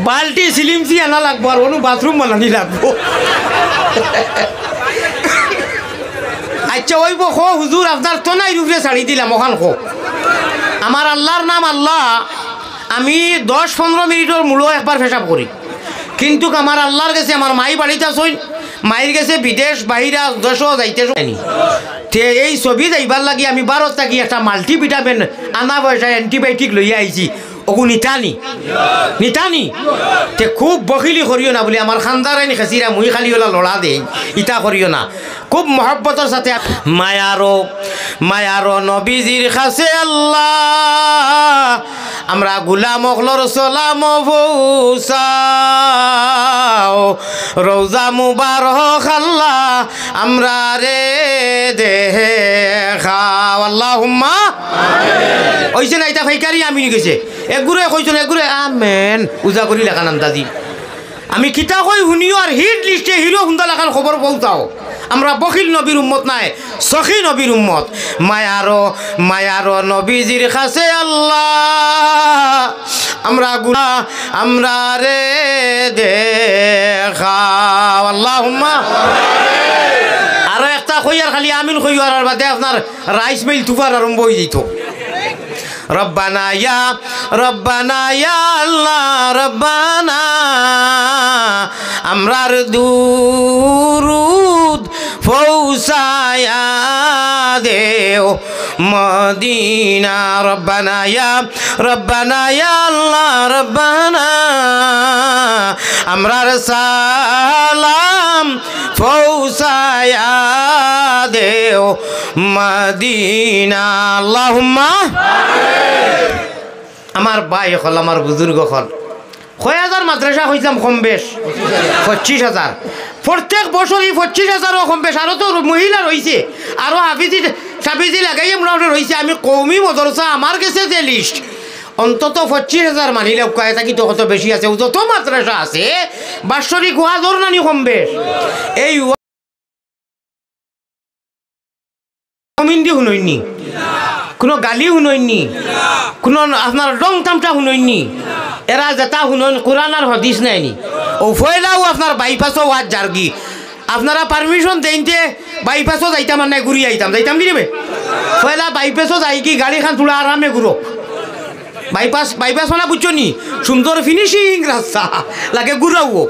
বালটি সিলিমসি আনা লাগবো আর অনু বাথরুম বানানি লাগবো আচ্ছা ওইব খো হুজুর আপনার তো নাই রূপে ছাড়ি দিলাম ওখান খো আমার আল্লাহর নাম আল্লাহ আমি 10-15 মিনিটের মূল্য একবার পেশাব করি কিন্তু আমার আল্লাহর কাছে আমার মাই বাড়িতে আসই মায়ের কাছে বিদেশ বাহিরা দেশও যাইতে তে এই ছবি যাইবার লাগি আমি 12 থাকি একটা মাল্টিভিটামিন আনা পয়সা অ্যান্টিবায়োটিক লইয়া আইছি ওগু নিতানি তে খুব বখিলি করিও না বলে আমার খানদারাইনি খাসিরা মুই খালি ওলা লড়া দেই ইটা করিও না খুব মহব্বতের সাথে মায়ারো নবীজির কাছে আল্লাহ আমরা গুলাম অখলর সালাম পৌঁছাও রওজা মুবারক আল্লাহ আমরা রে দেখাও আল্লাহুম্মা আমিন। ওইছে না এটা ফাইকারি আমি গেছে একগুরে কইছেন একগুরে আমেন পূজা করি লেখান আন্দাজি আমি কিতা কই শুনিও আর হিট লিস্টে হিরো সুন্দর লেখান খবর পৌঁছাও আমরা বখিল নবীর উম্মত নাই সখী নবীর উম্মত মায়ারো নবীজির কাছে আল্লাহ আমরা গুনা আমরা রে দেখাও আল্লাহুম্মা আরো একটা কইয়ার খালি আমিন কইয়ার আর বাদে আপনার রাইস মিল তুফার আরম্ভ হয়ে যেত রব্বানা ইয়া আল্লাহ রব্বানা আমরার দুরুদ পৌঁছায়া দেও মদিনা রব্বানা ইয়া আল্লাহ রব্বানা আমরার সালাম পৌঁছায়া দেও মদিনা আল্লাহুম্মা আমার ভাই হল আমার বুজুর্গ হল ৬,০০০ মাদ্রাসা হইতাম কম বেশ ২৫,০০০ প্রত্যেক বছরই ২৫,০০০ কম বেশ আরও তো মহিলা রয়েছে আরও সাবিজি লাগাই মোটামুটি রয়েছে আমি কৌমি মদরসা আমার কাছে যে লিস্ট অন্তত ২৫,০০০ মানিলে উকায় থাকি তো কত বেশি আছে যত মাদ্রাসা আছে বাৎসরিক ওয়াজর নানি কম বেশ এই কমিন্দি শুনইনি কোনো গালি শুনইনি কোনো আপনার রং তামটা শুনইনি এরা যেটা শুনন কোরআন আর হদিস নাইনি ও ফয়লাও আপনার বাইপাসও ওয়াজ জার্গি আপনারা পারমিশন দেইতে বাইপাসও যাইতাম আর নাই ঘুরি যাইতাম কি নেবে ফয়লা বাইপাসও যাই কি গাড়িখান তোলা আরামে ঘুরো বাইপাস মানে বুঝছো নি সুন্দর ফিনিশিং রাস্তা লাগে ঘুরাও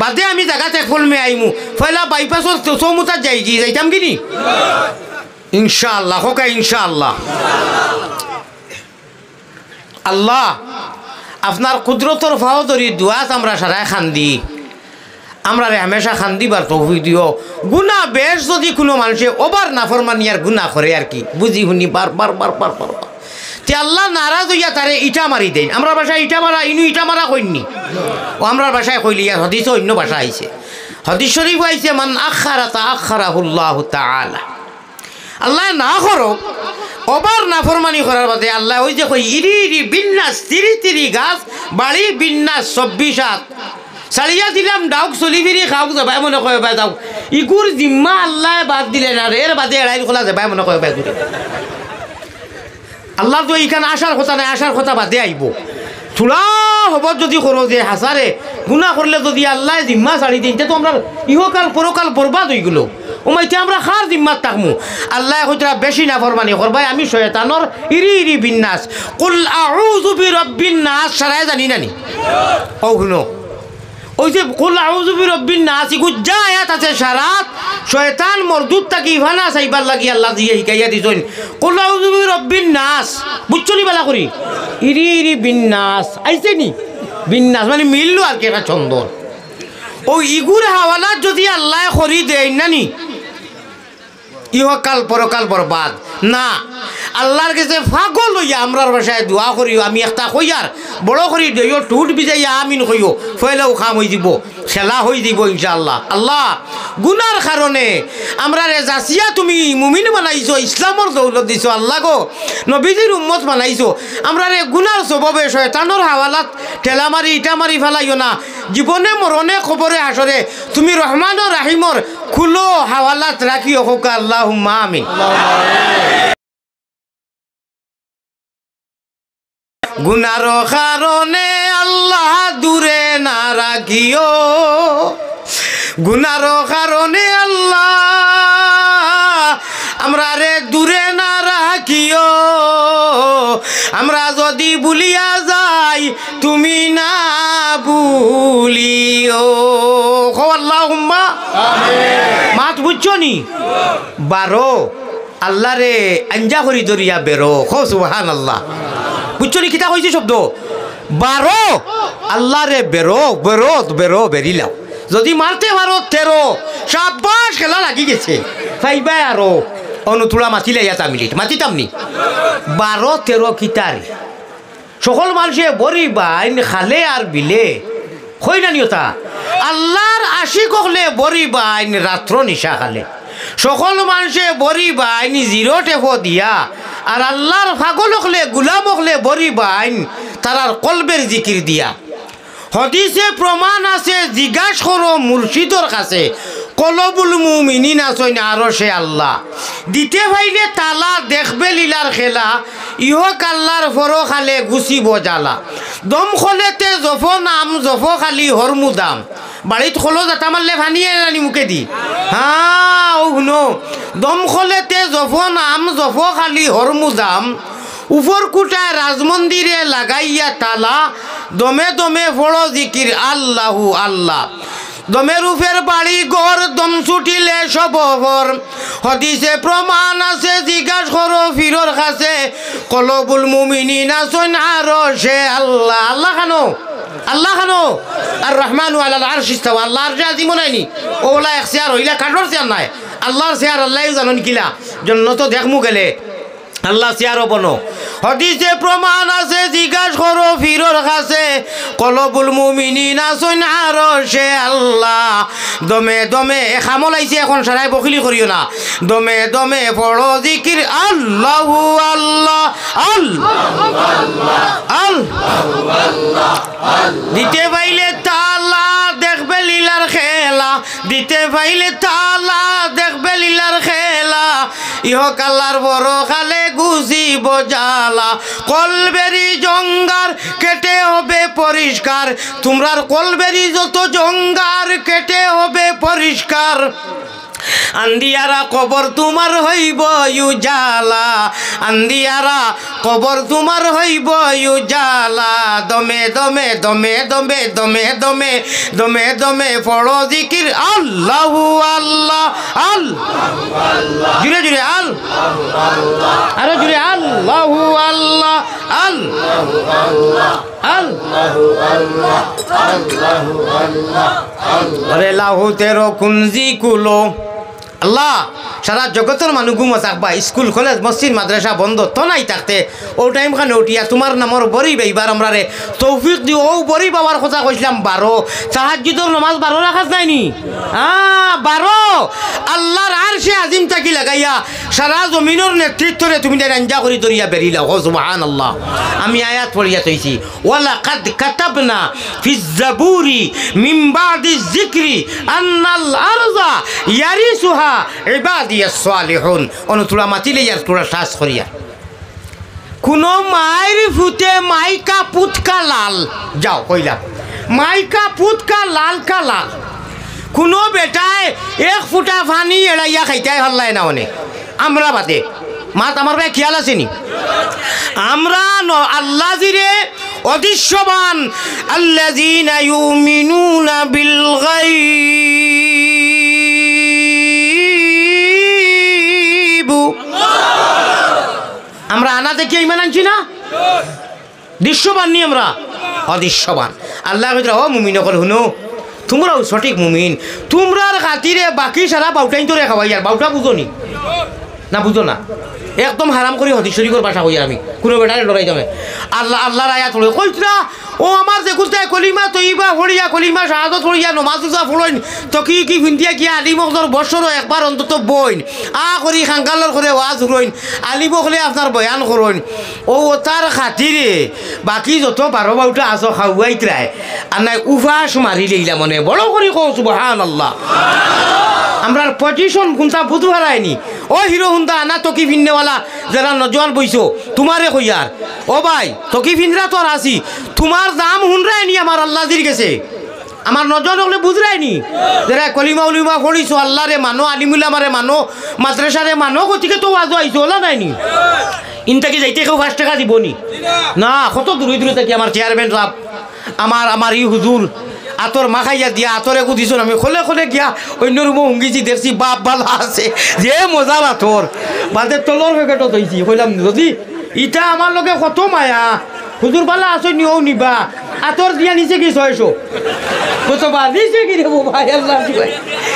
বাদে আমি জায়গাতে ফলমে আইমু ফয়লা বাইপাসও চৌমুতার যাইতাম কি নি ইনশাআল্লাহ হোক ইনশাআল্লাহ আল্লাহ আপনার কুদরতর ফাও ধরি দুয়াত আমরা সারাই খান্দি আমরা রে হামেশা খান্দিবার তৌফিক দিও গুনাহ বেশ যদি কোনো মানুষে ওবার নাফরমানিয়ার গুনাহ করে আর কি বুঝি শুনি বার তে আল্লাহ নারাজ হইয়া তারে ইটা মারি দেন আমরা ভাষায় ইটা মারা ইটা মারা কইনি ও আমরা ভাষায় কইলি আর হদিস অন্য ভাষা আইছে হদিস শরীফ আইছে মান আখারা তাআখারাহুল্লাহু তাআলা আল্লাহ না করো ওবার নাফরমানি করার বাদে আল্লাহ ওই যে কই ইরি বিন্যাস তিরি গাছ বাড়ি বিন্যাস ২৪ হাত সারিয়া দিলাম ডাউক চলি ফিরি খাওক যাবাই মনে কয় বাই যাও ইগুর জিম্মা আল্লাহ বাদ দিলেন আর এর বাদে এড়াই খোলা যাবাই মনে কয় বাই ঘুরে আল্লাহ তো এইখানে আসার কথা নাই আসার কথা বাদে আইব থোড়া খবর যদি করো যে হাসারে গুনাহ করলে যদি আল্লাহ জিম্মা ছাড়ি দিন তো আমরা ইহকাল পরকাল বরবাদ হয়ে গেল ওমাইতে আমরা খার জিম্মাত থাকমু আল্লাহ কইরা বেশি নাফরমানি করবাই আমি শয়তানর ইরি বিন্যাস কুল আউযু বিরাব্বিন নাস সারাই জানি নানি ও শুনো ওই যে কুল আউযু বিরাব্বিন নাস ইগু যা আয়াত আছে সারাত শয়তান মরদুদ তাকি ইভানা সাইবার লাগি আল্লাহ দিয়ে হিকাইয়া দিছেন কুল আউযু বিরাব্বিন নাস বুঝছনি বালা করি ইরি বিন্যাস আইছে নি বিন্যাস মানে মিললো আর কি একটা ছন্দ ও ইগুর হাওয়ালাত যদি আল্লাহ করি দেয় নানি ইহকাল পরকাল বরবাদ না আল্লাহর কাছে পাগল হইয়া আমরার ভাষায় দোয়া করিও আমি একটা কইয়ার বড় করি দিও টুট বিজাইয়া আমিন কইও ফয়লাও খাম হয়ে দিব খেলা হয়ে দিব ইনশাআল্লাহ আল্লাহ গুনার কারণে আমরা রে জাসিয়া তুমি মুমিন বানাইছো ইসলামর দৌলত দিছো আল্লাহ গো নবীজির উম্মত বানাইছো আমরা রে গুনার স্বভাবে শয়তানের হাওয়ালাত ঠেলা মারি ইটা মারি ফেলাইও না জীবনে মরণে খবরে হাসরে তুমি রহমান ও রাহিমর খুলো হাওয়ালাত রাখিও হোক আল্লাহুম্মা আমিন গুনার কারণে আল্লাহ দূরে না রাখিও গুনার কারণে আল্লাহ আমরা রে দূরে না রাখিও আমরা যদি ভুলিয়া যাই তুমি না ভুলিও আল্লাহুম্মা আমিন মাত বুঝছো নি 12 আল্লাহ রে আঞ্জা করি দরিয়া বেরো খো সুবহানাল্লাহ বুঝছো নি কিতা কইছে শব্দ 12 আল্লাহ রে বেরো বেরিলাও যদি মারতে পারো 13 শাবাশ খেলা লাগি গেছে ফাইবাই আরো অনুতুলা মাতিলে ইয়াত মিলিট মাতিতাম নি 12-13 কিতারি সকল মানুষে বরি বাইন খালে আর বিলে কই না নিয়তা আল্লাহর আশিক হলে বরি বাইন রাত্র নিশা খালে সকল মানুষে বরি বাইন 0 টেফো দিয়া আর আল্লাহর পাগল হলে গুলাম হলে বরি বাইন তারার কলবের জিকির দিয়া হদিসে প্রমাণ আছে জিজ্ঞাসা করো মুর্শিদর কাছে কলবুল মুমিনিন আছেন আরো সে আল্লাহ দিতে ভাইলে তালা দেখবে লীলার খেলা ইহক আল্লাহর ফরো খালে গুছি বজালা দম খলেতে জফ নাম জফ খালি হরমুদাম বাড়িত খোলো যাতা মারলে ভানিয়ে রানি মুখে দি হ্যাঁ ও শুনো দম খলেতে জফ নাম জফ খালি হরমুদাম উপর কুটায় রাজমন্দিরে লাগাইয়া তালা দমে দমে ফড়ো জিকির আল্লাহু আল্লাহ দমের উপের বাড়ি ঘর দম ছুটিলে সবর হদিসে প্রমাণ আছে জিজ্ঞাসা করো ফিরর কাছে কলবুল মুমিনিন আছেন আরো সে আল্লাহ আল্লাহ খানো আর রহমানু আলাল আরশ ইস্তাওয়া আল্লাহর যে আজি মনাইনি ওলা এক চেয়ার হইলা কাঠর চেয়ার নাই আল্লাহর চেয়ার আল্লাহই জানেন কিলা জন্নত দেখমু গেলে আল্লাহ চেয়ারও বনো হদিসে প্রমাণ আছে জিজ্ঞাসা করো ফিরর কাছে কলবুল মুমিনিন আছেন আরো সে আল্লাহ দমে দমে খামলাইছে এখন সারাই বকিলি করিও না দমে দমে পড়ো জিকির আল্লাহু আল্লাহ আল্লাহ দিতে পাইলে তালা দেখবে লীলার খেলা দিতে পাইলে তালা দেখবে লীলার খেলা ইহক আল্লাহর বড় খালে গুছি বজালা কলবেরি জঙ্গার কেটে হবে পরিষ্কার তোমরার কলবেরি যত জঙ্গার কেটে হবে পরিষ্কার আন্দিয়ারা কবর তোমার হইব উজালা আন্দিয়ারা কবর তোমার হইব উজালা দমে দমে দমে দমে দমে দমে দমে দমে পড়ো জিকির আল্লাহু আল্লাহ আল্লাহ জুড়ে জুড়ে আরো জুড়ে আল্লাহু আল্লাহ আরে লাহু তেরো কুঞ্জি কুলো আল্লাহ সারা জগতের মানুষ ঘুমো থাকবা স্কুল কলেজ মসজিদ মাদ্রাসা বন্ধ তো নাই থাকতে ও টাইম খানে উঠিয়া তোমার নামর বরি এইবার আমরা রে তৌফিক দিও ও বরি বাবার কথা কইছিলাম 12 তাহাজ্জুদের নামাজ 12 রাখাস নাইনি 12 আল্লাহর আরশে আজিম তাকি লাগাইয়া সারা জমিনের নেতৃত্বরে তুমি রাঞ্জা করি দরিয়া বেরিলা ও সুবহানাল্লাহ আমি আয়াত পড়িয়া তৈছি ওয়ালা কাদ কাতাবনা ফিজ জাবুরি মিন বাদিজ যিকরি আন্নাল আরযা ইয়ারিসুহা ইবাদিয়াস সালিহুন অনুতুলা মাতিলে ইয়ার তোরা শ্বাস করিয়া কোনো মায়ের ফুটে মাইকা পুতকা লাল যাও কইলাম মাইকা পুতকা লাল কা লাল কোনো বেটায় 1 ফুটা পানি এড়াইয়া খাইতে হল্লায় না অনেক আমরা বাদে মাত আমার ভাই খেয়াল আসেনি আমরা আল্লাহ জিরে অদৃশ্যবান আল্লাযীনা ইউমিনুনা বিল গায়ব আমরা আনা দেখে ইমান আনছি না দৃশ্যবান নি আমরা অদৃশ্যবান আল্লাহ কইরা ও মুমিন করে শুনো তোমরাও সঠিক মুমিন তোমরার খাতিরে বাকি সারা বাউটাইন তোরে খাওয়াই আর বাউটা বুঝো নি না বুঝো না একদম হারাম করি হদি শরীফের ভাষা হই আমি কোনো বেটারে লড়াই যাবে আল্লাহর আয়াত পড়ে কইরা ও আমার যে কুস্তায় কলিমা তৈবা পড়িয়া কলিমা শাহাদত পড়িয়া নমাজ রোজা পড়ইন তো কি ভিন্দিয়া কি আলিমকর বছর একবার অন্তত বইন করি খাঙ্গালর করে ওয়াজ হইন আলিম হলে আপনার বয়ান করইন ও তার খাতিরে বাকি যত 12-12টা আছো খাওয়াইতরায় আর নাই উফাস মারি লইলা মনে বড় করি কও সুবহানাল্লাহ আমরার পজিশন কোনটা বুঝু হারায়নি ও হিরো হুন্দা না তকি ভিন্নেওয়ালা যারা নজওয়ান বইছো তোমারে কইয়ার ও ভাই তকি ভিনরা তো আর আসি তোমার দাম হুনরায়নি আমার আল্লাহজির গেছে আমার নজওয়ান হলে বুঝরায়নি যারা কলিমা উলিমা পড়িছো আল্লাহরে মানো আলিমুল্লামারে মানো মাদ্রাসারে মানো গতিকে তো ওয়াজ আইছো ওলা নাইনি ইনতাকে যাইতে কেউ 5 টাকা দিবনি না কত দূরে দূরে থাকি আমার চেয়ারম্যান সাহেব আমার ই হুজুর আতর মাখাইয়া দিয়া আতরে কুদিছ আমি খোলে খোলে গিয়া অন্য রুমো হুঙ্গিছি দেখছি বাপ বালা আছে যে মজা আতর বাদে তলর প্যাকেটত হয়েছি কইলাম যদি ইটা আমার লগে কত মায়া হুজুর বালা আছো নিও নিবা আতর দিয়া নিচে কি 600 কতবা দিছে কি রে ভাই আল্লাহ ভাই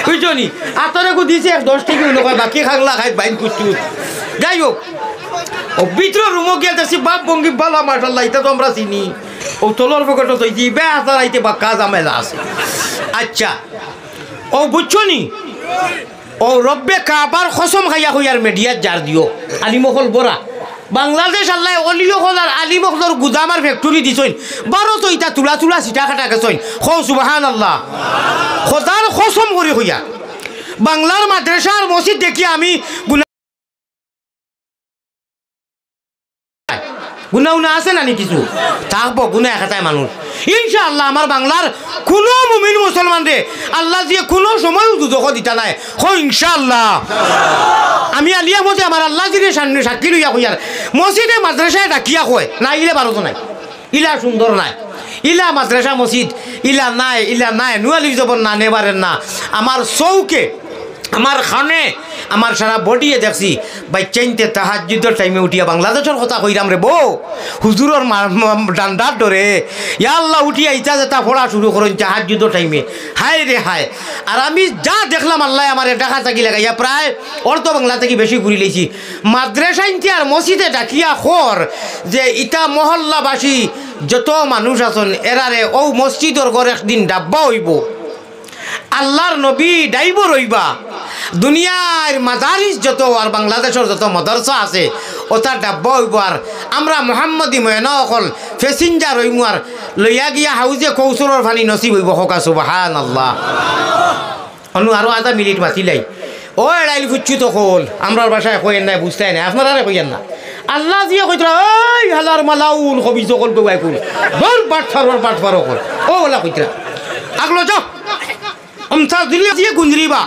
বুঝছো নি আতরে কো দিছে 10 টাকা নকয় বাকি খাগলা খাই বাইন কুচু যাই হোক ও ভিতর রুমো গিয়ে দেখছি বাপ বঙ্গি বালা মাশাআল্লাহ এটা তো আমরা চিনি ও তলর পকেটে তো দিবে আতর আইতে বা কাজ আমেলা আছে আচ্ছা ও বুঝছো নি ও রব্বে কাবার কসম খাইয়া হইয়ার মিডিয়াত জার দিও আলিমখল বড়া বাংলাদেশ আল্লাহ অলিও হল আর আলিমখলর গুদামার ফ্যাক্টরি দিছইন 12 তো ইটা তুলা তুলা সিটা কাটা গেছইন খো সুবহানাল্লাহ খোদার কসম করি হইয়া বাংলার মাদ্রাসা আর মসজিদ দেখি আমি গুনাহ না আছে না কিছু থাকবো গুনাহ একাটাই মানুষ ইনশাআল্লাহ আমার বাংলার কোনো মুমিন মুসলমান রে আল্লাহ দিয়ে কোনো সময় দুদক দিতা নাই হ ইনশাআল্লাহ আমি আলিয়া মতে আমার আল্লাহ দিয়ে সাক্ষী লইয়া কইয়ার মসজিদে মাদ্রাসায় ডাকিয়া কয় না ইলে বারো নাই ইলা সুন্দর নাই ইলা মাদ্রাসা মসজিদ ইলা নাই নুয়ালি জবর না নেবারেন না আমার চৌকে আমার খানে আমার সারা বডিয়ে দেখছি বাচ্চাইনতে তাহাজ্জুদের টাইমে উঠিয়া বাংলাদেশের কথা কইরাম রে বউ হুজুরের ডান্ডার ডরে ইয়া আল্লাহ উঠিয়া ইচ্ছা যেটা পড়া শুরু করেন তাহাজ্জুদের টাইমে হায় রে হায় আর আমি যা দেখলাম আল্লাহ আমার দেখা থাকি লাগাইয়া প্রায় অর্থ বাংলা থেকে বেশি ঘুরি লেছি মাদ্রাসাইনতে আর মসজিদে ডাকিয়া খর যে ইটা মহল্লাবাসী যত মানুষ আছেন এরারে ও মসজিদর ঘর একদিন ডাব্বা হইব আল্লাহর নবী ডাইব রইবা দুনিয়ার মাদারিস যত আর বাংলাদেশের যত মাদ্রাসা আছে ওটা ডাব্বা হইব আর আমরা মোহাম্মদী ময়না অকল প্যাসেঞ্জার হইব আর লইয়া গিয়া হাউজে কৌশলের ফানি নসিব হইব হকা সুবহানাল্লাহ অনু আরো আধা মিনিট মাতিলাই ও এড়াইল ফুচ্ছু তো কল আমরার বাসায় কইেন নাই বুঝতেই নাই আপনারা কইেন না আল্লাহ দিয়ে কইতো ওই হালার মালাউল কবি সকল কই কল বল পাঠ ফারো কল ও ওলা কইতরা আগলো যাও আমসা দিলে দিয়ে গুঞ্জরিবা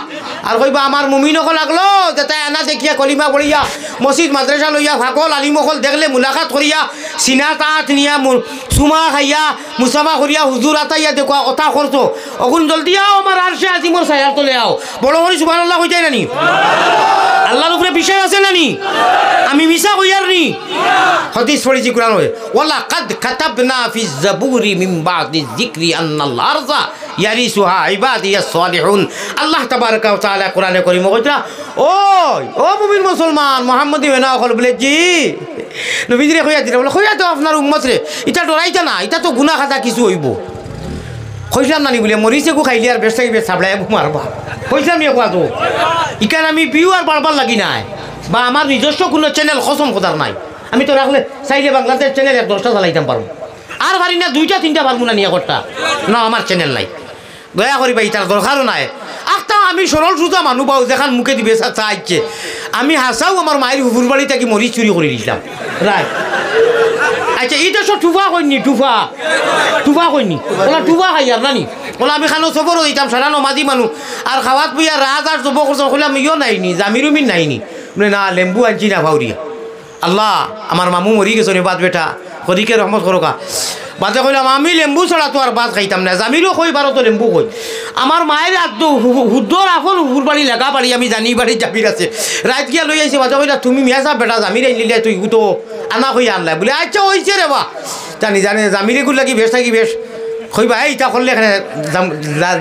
আর কইবা আমার মুমিন হল লাগলো যেটা আনা দেখিয়া কলিমা পড়িয়া মসজিদ মাদ্রাসা লইয়া ভাগল আলিমকল দেখলে মুলাকাত করিয়া সিনা তাঁত নিয়া সুমা খাইয়া মুসামা করিয়া হুজুর আতাইয়া দেখুয়া কথা করছো অগুন জলদি আও আমার আরশে আজিমর ছায়ার তলে আও বড় করে সুবহানাল্লাহ কইতাই নানি আল্লাহর উপরে বিশ্বাস আছে নানি আমি মিছা কইয়ার নি হাদিস পড়েছি কোরআন হয়ে ওয়ালা কাদ কাতাবনা ফিজ জাবুরি মিন বাদি যিকরি আন্নাল আরযা ইয়ারিসুহা ইবাদিয়াস সালিহুন আল্লাহ তাবারক ওয়া তাআলা কোরআনে কারীমে কইতা ও মুমিন মুসলমান মুহাম্মদী ওনা হল বলে জি নবীজিরে কইয়া দিরা বলে কইয়া তো আপনার উম্মত রে এটা ডরাইতা না এটা তো গুনাহ খাতা কিছু হইব কইলাম নানি বলে মরিছে গো খাইলি আর বেশাই বে সাবলাই মারবা কইলাম নিয়ে কোয়া তো ইকান আমি বিউ আর বারবার লাগি নাই বা আমার নিজস্ব কোনো চ্যানেল কসম খোদার নাই আমি তো রাখলে চাইলে বাংলাদেশ চ্যানেল 10টা চালাইতাম পারবো আর পারি না 2টা 3টা পারবো না নিয়ে করতা না আমার চ্যানেল নাই দয়া করি ভাই তার দরকারও নাই আখতা আমি সরল সুতা মানুষ পাও যেখান মুখে দিবে চাইছে আমি হাসাও আমার মায়ের হুবুর বাড়ি থেকে মরিচ চুরি করে দিলাম রায় আচ্ছা এইটা সব টুফা কইনি টুফা কইনি ওলা টুফা খাই আর নানি ওলা আমি খানো সবরও দিতাম সারা নমাজি মানুষ আর খাওয়াত পুইয়া রাজ আর জব করছো কইলাম ইও নাইনি জামিরুমিন নাইনি বলে না লেম্বু আনছি না ভাউরিয়া আল্লাহ আমার মামু মরি গেছো রে বাদ বেটা হরিকে রহমত করোকা বাদে কইলাম আমি লেম্বু ছাড়া তো আর বাদ খাইতাম না জামিরও কই বারো তো লেম্বু কই আমার মায়ের আদু হুদ্দর আফল হুর বাড়ি লেগা বাড়ি আমি জানি বাড়ি জামির আছে রাত গিয়া লই আইছে বাদে কইলা তুমি মিয়া সাহেব বেটা জামির আইলিলে তুই তো আনা কই আনলা বলে আচ্ছা হইছে রে বা জানি জামিরে গুলা কি বেশ থাকি বেশ কইবা এইটা করলে এখানে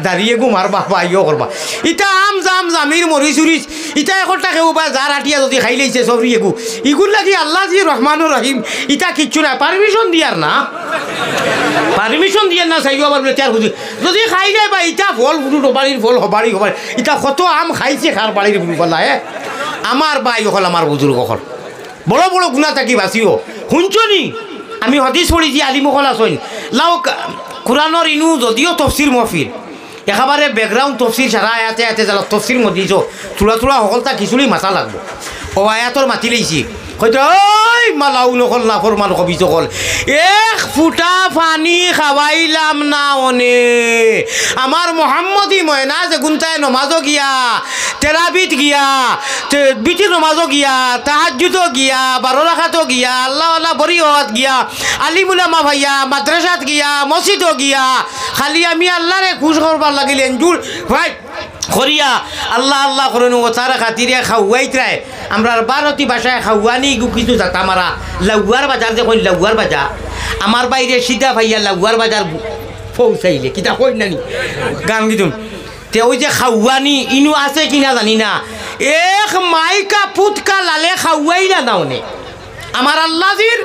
দাঁড়িয়ে গো মারবা বা ইয়ে করবা ইটা আম জাম জামির মরিচ উরিচ ইটা একটা কেউ বা যার আটিয়া যদি খাই লাইছে সবরি এগু ইগুর লাগি আল্লাহ জি রহমানুর রহিম ইটা কিচ্ছু না পারমিশন দিয়ার না চাইব আমার বলে তার বুঝি যদি খাই যায় বা ইটা ফল ফুটো বাড়ির ফল হবাড়ি হবার ইটা কত আম খাইছে খার বাড়ির ফুটো বলা আমার বাই হল আমার বুজুর্গ হল বড় বড় গুণা থাকি বাঁচিও শুনছনি আমি হদিস পড়িছি আলিমকল আসইন লাও কোরআনের ইনু যদিও তফসির মহফিল একেবারে ব্যাকগ্রাউন্ড তফসির সারা আয়াতে আয়াতে যারা তফসির মধ্যে থোড়া সকলটা খিচুড়ি মাথা লাগবো ও আয়াতর মাতি লাইছি হয়তো ওই মালাউ নকল না ফরমান কবি সকল এক ফুটা পানি খাওয়াইলাম না অনে আমার মোহাম্মদী ময়না যে গুনতায় নমাজও গিয়া তেরাবিত গিয়া বিটির নমাজও গিয়া তাহাজ্জুদও গিয়া 12 রাকাতও গিয়া আল্লাহ আল্লাহ বরিয়ত গিয়া আলিমুলামা ভাইয়া মাদ্রাসাত গিয়া মসজিদও গিয়া খালি আমি আল্লাহরে খুশ করবার লাগিলেন জুর ভাই করিয়া আল্লাহ আল্লাহ করেন ও তারা খাতিরে খাওয়াইতরায় আমরা বারতি ভাষায় খাওয়ানি কিছু যাতা মারা লাগুয়ার বাজার যে কই লাগুয়ার বাজার আমার বাইরে সিধা ভাইয়া লাগুয়ার বাজার পৌঁছাইলে কিতা কই নানি গান গীতুন তে ওই যে খাওয়ানি ইনু আছে কিনা জানি না এক মাইকা পুতকা লালে খাওয়াইলা নাওনে আমার আল্লাহজির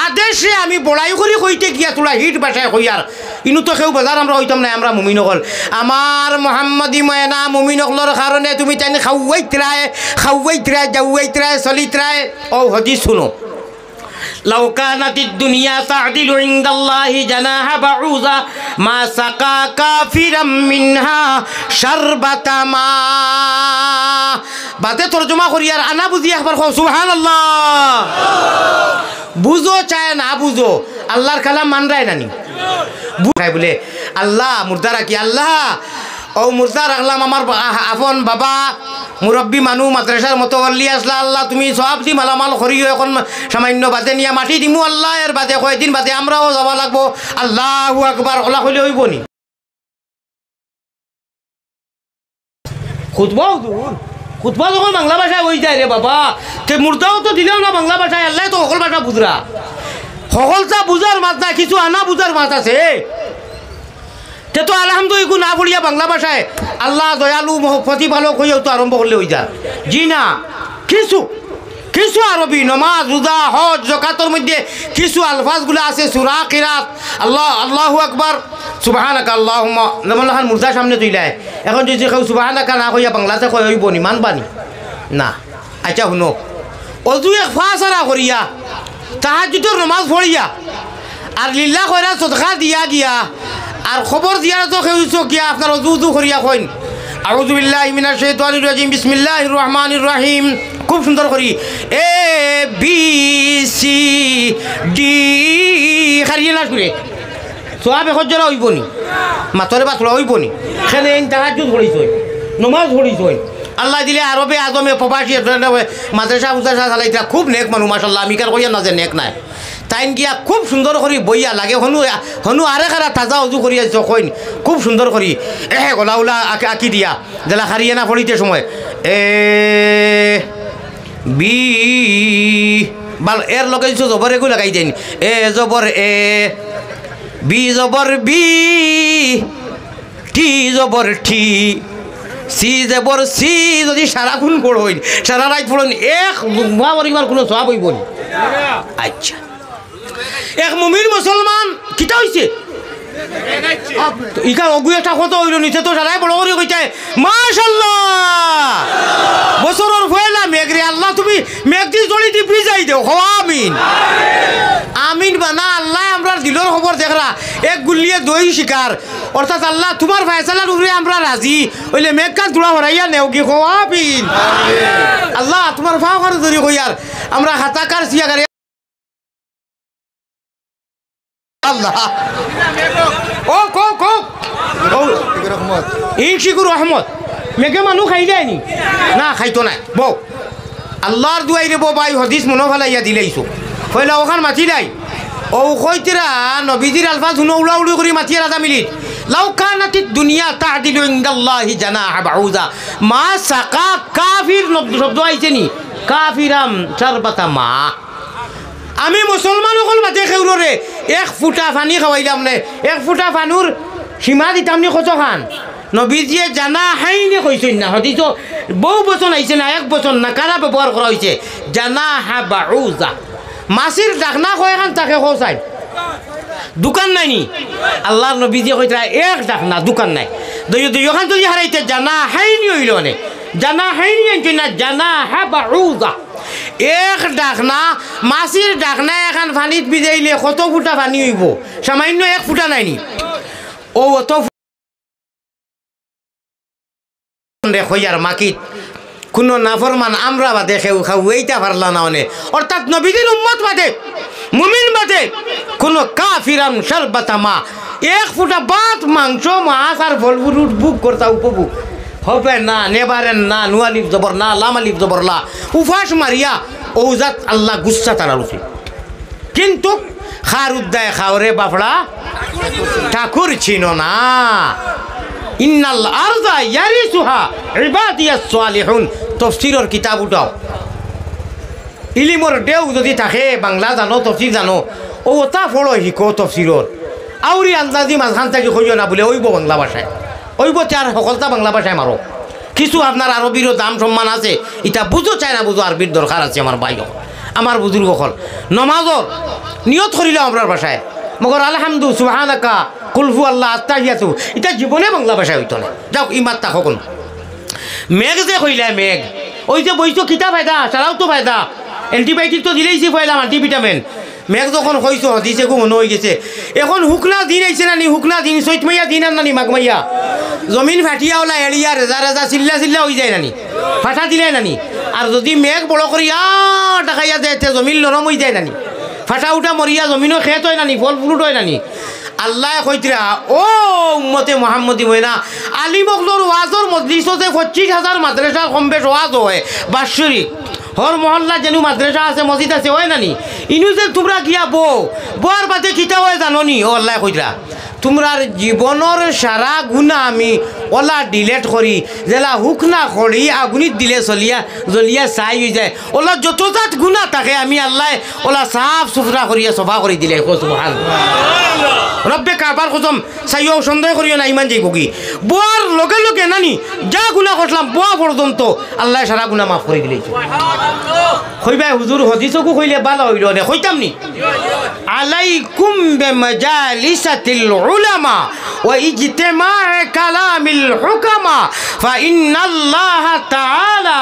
আদেশে আমি বড়াই করি কইতে গিয়া তোলা হিট বাসায় কইয়ার ইনু তো কেউ বাজার আমরা হইতাম না আমরা মুমিন হল আমার মোহাম্মদী ময়না মুমিন হলর কারণে তুমি তাই খাওয়াইতরায় যাওয়াইতরায় চলিতরায় ও হদিস শুনো لو كانت الدنيا تعدل عند الله جناح بعوضة ما سقى كافرا منها شربة ماء বাতে তরজমা করি আর আনা বুঝি একবার কও সুবহানাল্লাহ বুঝো চায় না বুঝো আল্লাহর কালাম মান রায় নানি বুঝাই বলে আল্লাহ মুর্দা রাখি আল্লাহ ও মুর্দা রাখলাম আমার আপন বাবা মুরব্বী মানুষ মাদ্রাসার মতো অল্লি আসলা আল্লাহ তুমি সব দি মালামাল করিও এখন সামান্য বাদে নিয়ে মাটি দিমু আল্লাহ এর বাদে কয়েকদিন বাদে আমরাও যাওয়া লাগবো আল্লাহু আকবার ওলা হইলে হইব নি খুতবাও দূর খুতবা যখন বাংলা ভাষায় হয়ে যায় রে বাবা তে মুর্দাও তো দিলেও না বাংলা ভাষায় আল্লাহ তো সকল ভাষা বুঝরা সকলটা বুঝার মাছ না কিছু আনা বুঝার মাছ আছে তে তো আলহামদুলিল্লাহ না বলিয়া বাংলা ভাষায় আল্লাহ দয়ালু প্রতিপালক হইয়াও তো আরম্ভ করলে হয়ে যায় জি না কিছু কিছু আরবি নমাজ রোজা হজ যাকাতের মধ্যে কিছু আলফাজগুলো আছে সূরা কিরাত আল্লাহ আল্লাহু আকবার সুবহানাকা আল্লাহুম্মা নমলাহান মুর্দা সামনে তুইলায় এখন যদি কেউ সুবহানাকা না কইয়া বাংলাতে কই হইব নি মানবানি না আচ্ছা শুনো অজু এক ফাসারা করিয়া তাহাজ্জুদের নামাজ পড়িয়া আর লিল্লাহ কইরা সদকা দিয়া গিয়া আর খবর দিয়া তো কেউ গিয়া আপনার অজু করিয়া কইন আউযু বিল্লাহি মিনাশ শাইতানির রাজিম বিসমিল্লাহির রহমানির রহিম খুব সুন্দর করি এ বি সি ডি খারিয়ে না শুনে সব এখন যারা হইব নি মাতরে বাতরা হইব নি সেখানে তাহাজ্জুদ পড়িছ নমাজ পড়িছ আল্লাহ দিলে আরবে আজমে প্রবাসী মাদ্রাসা উদ্রাসা চালাইতা খুব নেক মানুষ মাশাল্লাহ আমি কার কইয়া না যে নেক নাই তাইন গিয়া খুব সুন্দর করি বইয়া লাগে হনু হনু আরে খারা তাজা উজু করিয়া যখন খুব সুন্দর করি গলা উলা আঁকি দিয়া জেলা হারিয়ে না পড়িতে সময় এ বি বাল এর লগে জবর এগুলো লাগাই দেন এ জবর এ বি জবর বি টি জবর টি সি জবর সি যদি সারাক্ষণ পড়ইন সারা রাত পড়েন এক পরিবার কোনো সব হইব না আচ্ছা এক মুমিন মুসলমান কিতা হইছে ইকা অগু একটা কত হইল নিচে তো সারাই বড় করে কইতে মাশাআল্লাহ বছরের পয়লা মেঘরে আল্লাহ তুমি মেঘদি জড়ি দি ভিজাই দেও হো আমিন আমিন বানা আল্লাহ আমরা দিলর খবর দেখরা এক গুলিয়ে দই শিকার অর্থাৎ আল্লাহ তোমার ফয়সালার উপরে আমরা রাজি হইলে মেঘকান তুলা হরাইয়া নেও কি হো আমিন আল্লাহ তোমার ফাও করে ধরি কইয়ার আমরা হাতাকার সিয়াগারে আল্লাহ ও কো শিকুর রহমত মেঘে মানুষ খাই যায়নি না খাইতো নাই বউ আল্লাহর দুয়াই রে বাই হদিস মনো ফেলাইয়া দিলাইছো হইলা ওখান মাতি নাই ও কইতেরা নবীজির আলফাজ শুনো উড়া উড়ি করে মাতিয়ে রাজা মিলিত লাউ কানাতিদ দুনিয়া তা'দিলু ইনদাল্লাহি জানাহা বাউযা মা সাকা কাফির শব্দ আইছে নি কাফিরাম শারবাতা মা আমি মুসলমান সকল মাতে খেউরে এক ফুটা পানি খাওয়াইলাম নে এক ফুটা পানুর সীমা দিতাম নি কত খান নবীজিয়ে জানা হাইনে কইছেন না হদিস বহু বচন আইছে না এক বচন না কারা ব্যবহার করা হয়েছে জানা হা বাউজা মাছির ডাকনা কয় খান তাকে খোঁচাই দোকান নাই নি আল্লাহর নবীজিয়ে কইতা এক ডাকনা দোকান নাই দুইখান যদি হারাইতে জানা হাইনি হইল নে জানা হাইনি আনছে না জানা হা বাউজা এক ডাকনা মাছির ডাকনা এখন পানিত ভিজাইলে কত ফুটা পানি হইব সামান্য এক ফুটা নাইনি ও অত হইয়ার মাকিত কোনো নাফরমান আমরা বাদে খেউ খাওয়াইতে পারলা না অনে অর্থাৎ নবীদের উম্মত বাদে মুমিন বাদে কোনো কাফিরাম শারবাতা মা এক ফুটা ভাত মাংস মাছ আর ফল ফ্রুট বুক করতা উপভোগ হবে না নেবারেন না নুয়ালিফ জবর না লামালিফ জবর লা উফাস মারিয়া ঔজাত আল্লাহ গুচ্ছা তারার উঠে কিন্তু খার উদ্দায় খাওরে বাফড়া ঠাকুর ছিল না ইন্নাল আরযা ইয়ারিসুহা ইবাদিয়াস সালিহুন তাফসীরের কিতাব উঠাও ইলিমর দেও যদি থাকে বাংলা জানো তফসির জানো ও ওটা ফলো শিখো তফসিরর আউরি আন্দাজি মাঝখান থেকে কইও না বলে ওইব বাংলা ভাষায় ওইব চার সকলটা বাংলা ভাষায় মারো কিছু আপনার আরবিরও দাম সম্মান আছে এটা বুঝো চায় না বুঝো আরবির দরকার আছে আমার ভাই আমার বুজুর্গ হল নমাজর নিয়ত করিল আপনার ভাষায় মগর আলহামদু সুবহানাকা কুলহু আল্লাহ আস্তাহিয়াতু এটা জীবনে বাংলা ভাষায় হইতো না যাও ইমাত তা কখন মেঘ যে কইলা মেঘ ওই যে বইছো কিতা ফায়দা সারাও তো ফায়দা অ্যান্টিবায়োটিক তো দিলেইছি পয়লা মাল্টিভিটামিন মেঘ যখন হইছো দিছে গো মনে হয়ে গেছে এখন হুকনা দিন আইছে না নি হুকনা দিন চৈত মাইয়া দিন আর নানি মাঘ মাইয়া জমিন ফাটিয়া ওলা এড়িয়া রেজা রেজা চিল্লা চিল্লা হয়ে যায় নানি ফাটা দিলে নানি আর যদি মেঘ বড় করিয়া টাকাইয়া যায় জমিন নরম হয়ে যায় নানি ফাটা উঠা মরিয়া জমিনও খেত হয় নানি ফল ফ্রুট হয় নানি আল্লাহ কইতরা ও উম্মতে মুহাম্মদি ময়না আলিমকলর ওয়াজর মজলিসতে 25,000 মাদ্রাসার কম বেশ ওয়াজ হয় বাৎসরিক হর মহল্লা যেন মাদ্রাসা আছে মসজিদ আছে হয় নানি ইনু যে তোমরা গিয়া বোয়ার বাদে কিতা হয় জাননি ও আল্লাহ কইতরা তোমরার জীবনের সারা গুণা আমি ওলা ডিলেট করি জেলা হুক না করি আগুনিত দিলে জ্বলিয়া চাই হয়ে যায় ওলা যত জাত গুণা থাকে আমি আল্লাহ ওলা সাফ সুফরা করিয়া সফা করে দিলে সুবহান রব্বে কাবার কসম চাইও সন্দেহ করিও না ইমান যাইব কি বোয়ার লগে লগে নানি যা গুণা করলাম বোয়া পর্যন্ত আল্লাহ সারা গুণা মাফ করে দিলে কইবাই হুজুর হদিসকু কইলে ভালো হইল নে কইতাম নি আলাইকুম বিমাজালিসাতিল উলামা ওয়া ইজতিমাউ কালামিল হুকামা ফাইন্নাল্লাহা তাআলা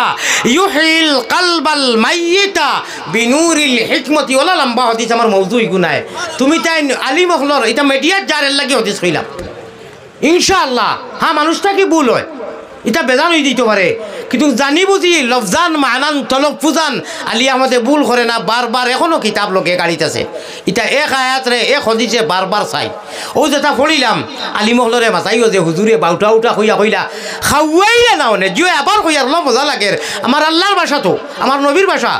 ইউহিল কলবাল মাইয়িতা বিনুরিল হিকমতি ওয়ালা লম্বা হদিস আমার মওজুই গুনায় তুমি তাই আলিম হলর এটা মিডিয়ার জারের লাগি হদিস কইলাম ইনশাআল্লাহ হ্যাঁ মানুষটা কি ভুল হয় এটা বেজান হয়ে দিতে পারে কিন্তু জানি বুঝি লফজান মানান তলফুজান আলী আমাদের ভুল করে না বারবার এখনো কিতাব লোকে গাড়িতেছে এটা এক আয়াতরে এক হদিসে বারবার চাই ও যেটা পড়িলাম আলী মহলরে মাথাইও যে হুজুরে বাউটা উঠা হইয়া হইলা খাওয়াইলে না অনে যে আবার হইয়ার ল মজা লাগে আমার আল্লাহর ভাষা তো আমার নবীর ভাষা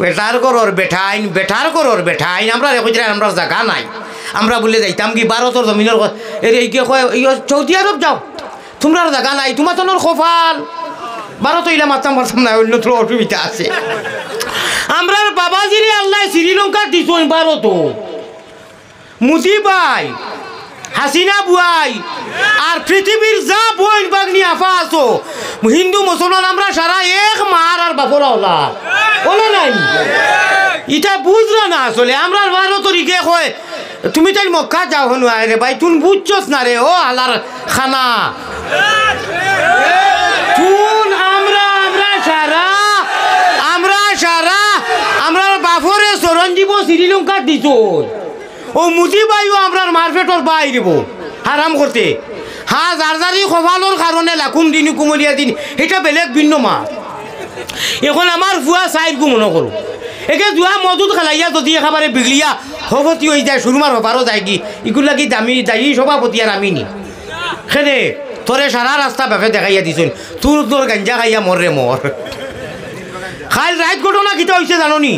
বেটার করর বেঠাইন বেঠার করর বেঠাইন আমরা আমরা জায়গা নাই আমরা বলে যাইতাম কি ভারতের জমিনের সৌদি আরব যাও তোমরা জায়গা নাই তোমার তো কপাল ভারত ইলা মারতাম পারতাম না অন্য তো অসুবিধা আছে আমরা বাবাজিরে আল্লাহ শ্রীলঙ্কা দিছ ভারত মুজি ভাই হাসিনা বুয়াই আর পৃথিবীর যা বই বাগনি আফা আছো হিন্দু মুসলমান আমরা সারা এক মার আর বাপরা ওলা ওলা নাই এটা বুঝলো না আসলে আমরা ভারতের ইকে কয় তুমি তাই মক্কা যাও হনু রে ভাই তুমি বুঝছস না রে ও আলার খানা তুন আমরা সারা আমরা বাপরে সরঞ্জীব শ্রীলঙ্কা দিছ ও মুজি ভাইও আমরা মার্কেটর বাইরেব হারাম করতে হ্যাঁ যার কপালর কারণে লাকুম দিন কুমলিয়া দিন এটা বেলেগ ভিন্ন মা এখন আমার ভুয়া সাইড মনে করো একে জুয়া মজুদ খেলাইয়া যদি একেবারে বিগলিয়া সভাপতি হয়ে যায় সুরমার হবারও যায় কি এগুলা কি দামি দায়ী সভাপতি আর আমি নি সেনে তোরে সারা রাস্তা ব্যাপে দেখাইয়া দিছেন তোর গাঞ্জা খাইয়া মরে মর খাইল রাইট ঘটনা কিতা হয়েছে জাননি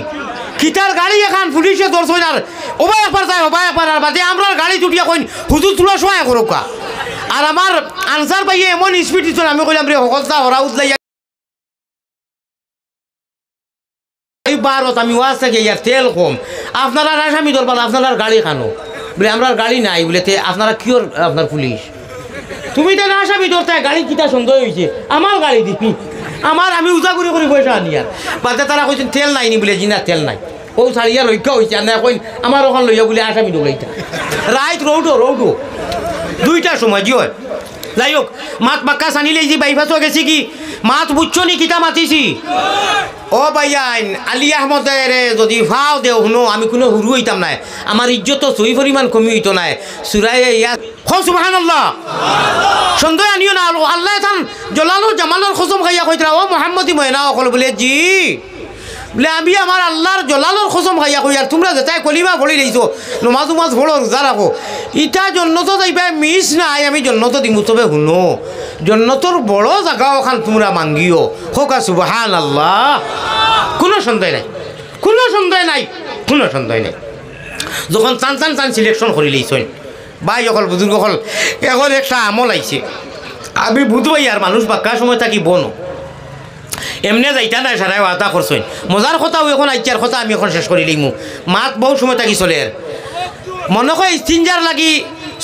কিতার গাড়ি এখন পুলিশে ধরছেন আর ওবাই একবার যায় ওবাই একবার আর বাদে আমরা গাড়ি ছুটিয়া কইন হুজুর তুলা সহায় করুকা আর আমার আনসার পাইয়ে এমন স্পিড দিচ্ছেন আমি কইলাম রে সকলটা হরা উতলাইয়া ভারত আমি ওয়াজ থেকে ইয়ার তেল কম আপনারা আসামি ধরবার আপনার গাড়ি খানো বলে আমরা গাড়ি নাই বলে আপনারা কিওর আপনার পুলিশ তুমি তো আসামি ধরতে গাড়ি কিতা সন্দেহ হয়েছে আমার গাড়ি দিবি আমার আমি উজা করে পয়সা আনিয়া বাদে তারা কইছেন তেল নাই নি বলে জি না তেল নাই ও ছাড়িয়া লক্ষ্য হয়েছে আর না কইন আমার ওখান লইয়া বলে আসামি দৌড়াইতা রাইট রৌডো দুইটার সময় জি হয় যাই হোক মাত বাক্কা সানিলে যে বাইফাসও গেছি কি মাত বুঝছো নি কিতা মাতিছি ও ভাইয়াইন আলী আহমদের যদি ভাও দেও শুনো আমি কোনো হুরু হইতাম নাই আমার ইজ্জত সই পরিমাণ কমি হইতো নাই সুরাই ইয়াত সুবহানাল্লাহ সন্দেহ আনিও না আল্লাহ থান জলালুর জামালুর কসম খাইয়া কইতরা ও মুহাম্মদি ময়না অকল বলে জি বলে আমি আমার আল্লাহর জলালুর কসম খাইয়া কই আর তোমরা যেটাই কলিমা পড়ি রইছো নমাজ পড়ো রোজা রাখো ইটা জন্নত যাইবা মিস নাই আমি জন্নত দিমু তবে শুনো জন্নতর বড় জায়গা ওখান তোমরা মাঙ্গিও হোক সুবহানাল্লাহ কোনো সন্দেহ নাই যখন চান সিলেকশন করে লইছেন ভাই অকল বুজুর্গ হল এখন একটা আমল আইছে আমি বুধবাই আর মানুষ বাক্কা সময় থাকি বনো এমনি যাইতা নাই সারাই আদা করছেন মজার কথাও এখন আইচার কথা আমি এখন শেষ করে দিমু মাত বহু সময় থাকি চলে আর মনে হয় স্টিঞ্জার লাগি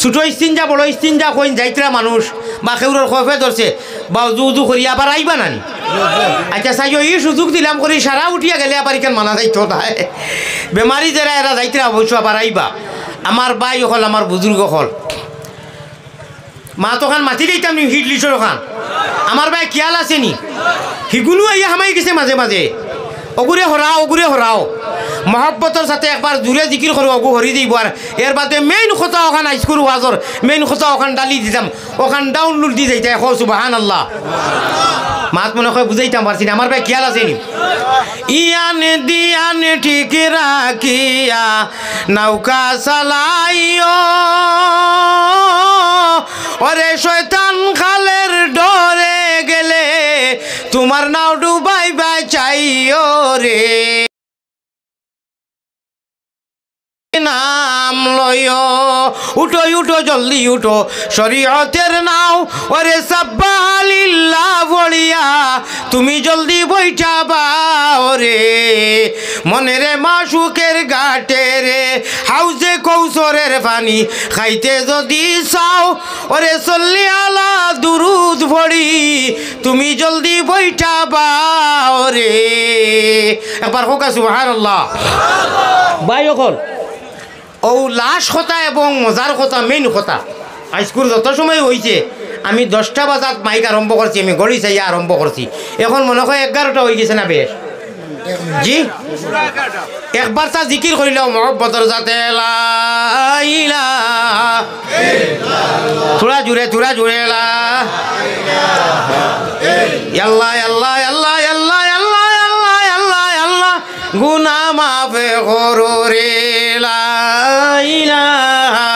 ছোটো স্টিঞ্জা বড় স্টিঞ্জা কইন যাইতরা মানুষ বা খেউরের খফে ধরছে বা উজু করি আবার আইবা নানি আচ্ছা চাইও এই সুযোগ দিলাম করি সারা উঠিয়া গেলে আবার এখান মানা যাইতো না বেমারি যারা এরা যাইতরা অবশ্য আবার আইবা আমার বাই হল আমার বুজুর্গ হল মা তখন মাতি দিতাম নি হিট লিচর খান আমার ভাই খেয়াল আছে নি হিগুলো আইয়া হামাই গেছে মাঝে মাঝে অগুরে হরাও মহব্বতর সাথে একবার জুড়ে জিকির করো অগু হরি দিব আর এর বাদে মেইন কথা ওখান আইসকুর ওয়াজর মেইন কথা ওখান ডালি দিতাম ওখান ডাউনলোড দি যাইতে এখন সুবহানাল্লাহ মাত মনে হয় বুঝাইতাম পারছি না আমার ভাই খেয়াল আছে নি ইয়ানে দিয়ানে ঠিক রাখিয়া নৌকা চালাইও ওরে শয়তান খালের ডরে গেলে তোমার নাও ডুবাই বাঁচাইও রে নাম লয় উঠো জলদি উঠো শরীয়তের নাও ওরে সাব্বাহালিল্লাহ বলিয়া তুমি জলদি বইটা বাও রে মনে রে মাসুকের ঘাটে রে হাউজে কৌশরের পানি খাইতে যদি চাও ওরে চল্লি আলা দুরুদ ভরি তুমি জলদি বইটা বাও রে একবার হোক সুবহানাল্লাহ ভাই অকল ও লাশ কথা এবং মজার কথা মেইন কথা আইসকুর যত সময় হয়েছে আমি 10টা বাজাত মাইক আরম্ভ করছি আমি গড়ি চাইয়া আরম্ভ করছি এখন মনে হয় 11টা হয়ে গেছে না বেশ জি একবার তা জিকির করিলাম মহব্বতর যাতে থোড়া জুড়ে লা আল্লাহ আল্লাহ আল্লাহ আল্লাহ আল্লাহ আল্লাহ আল্লাহ আল্লাহ গুনাহ মাফ করো রে লা ইলাহা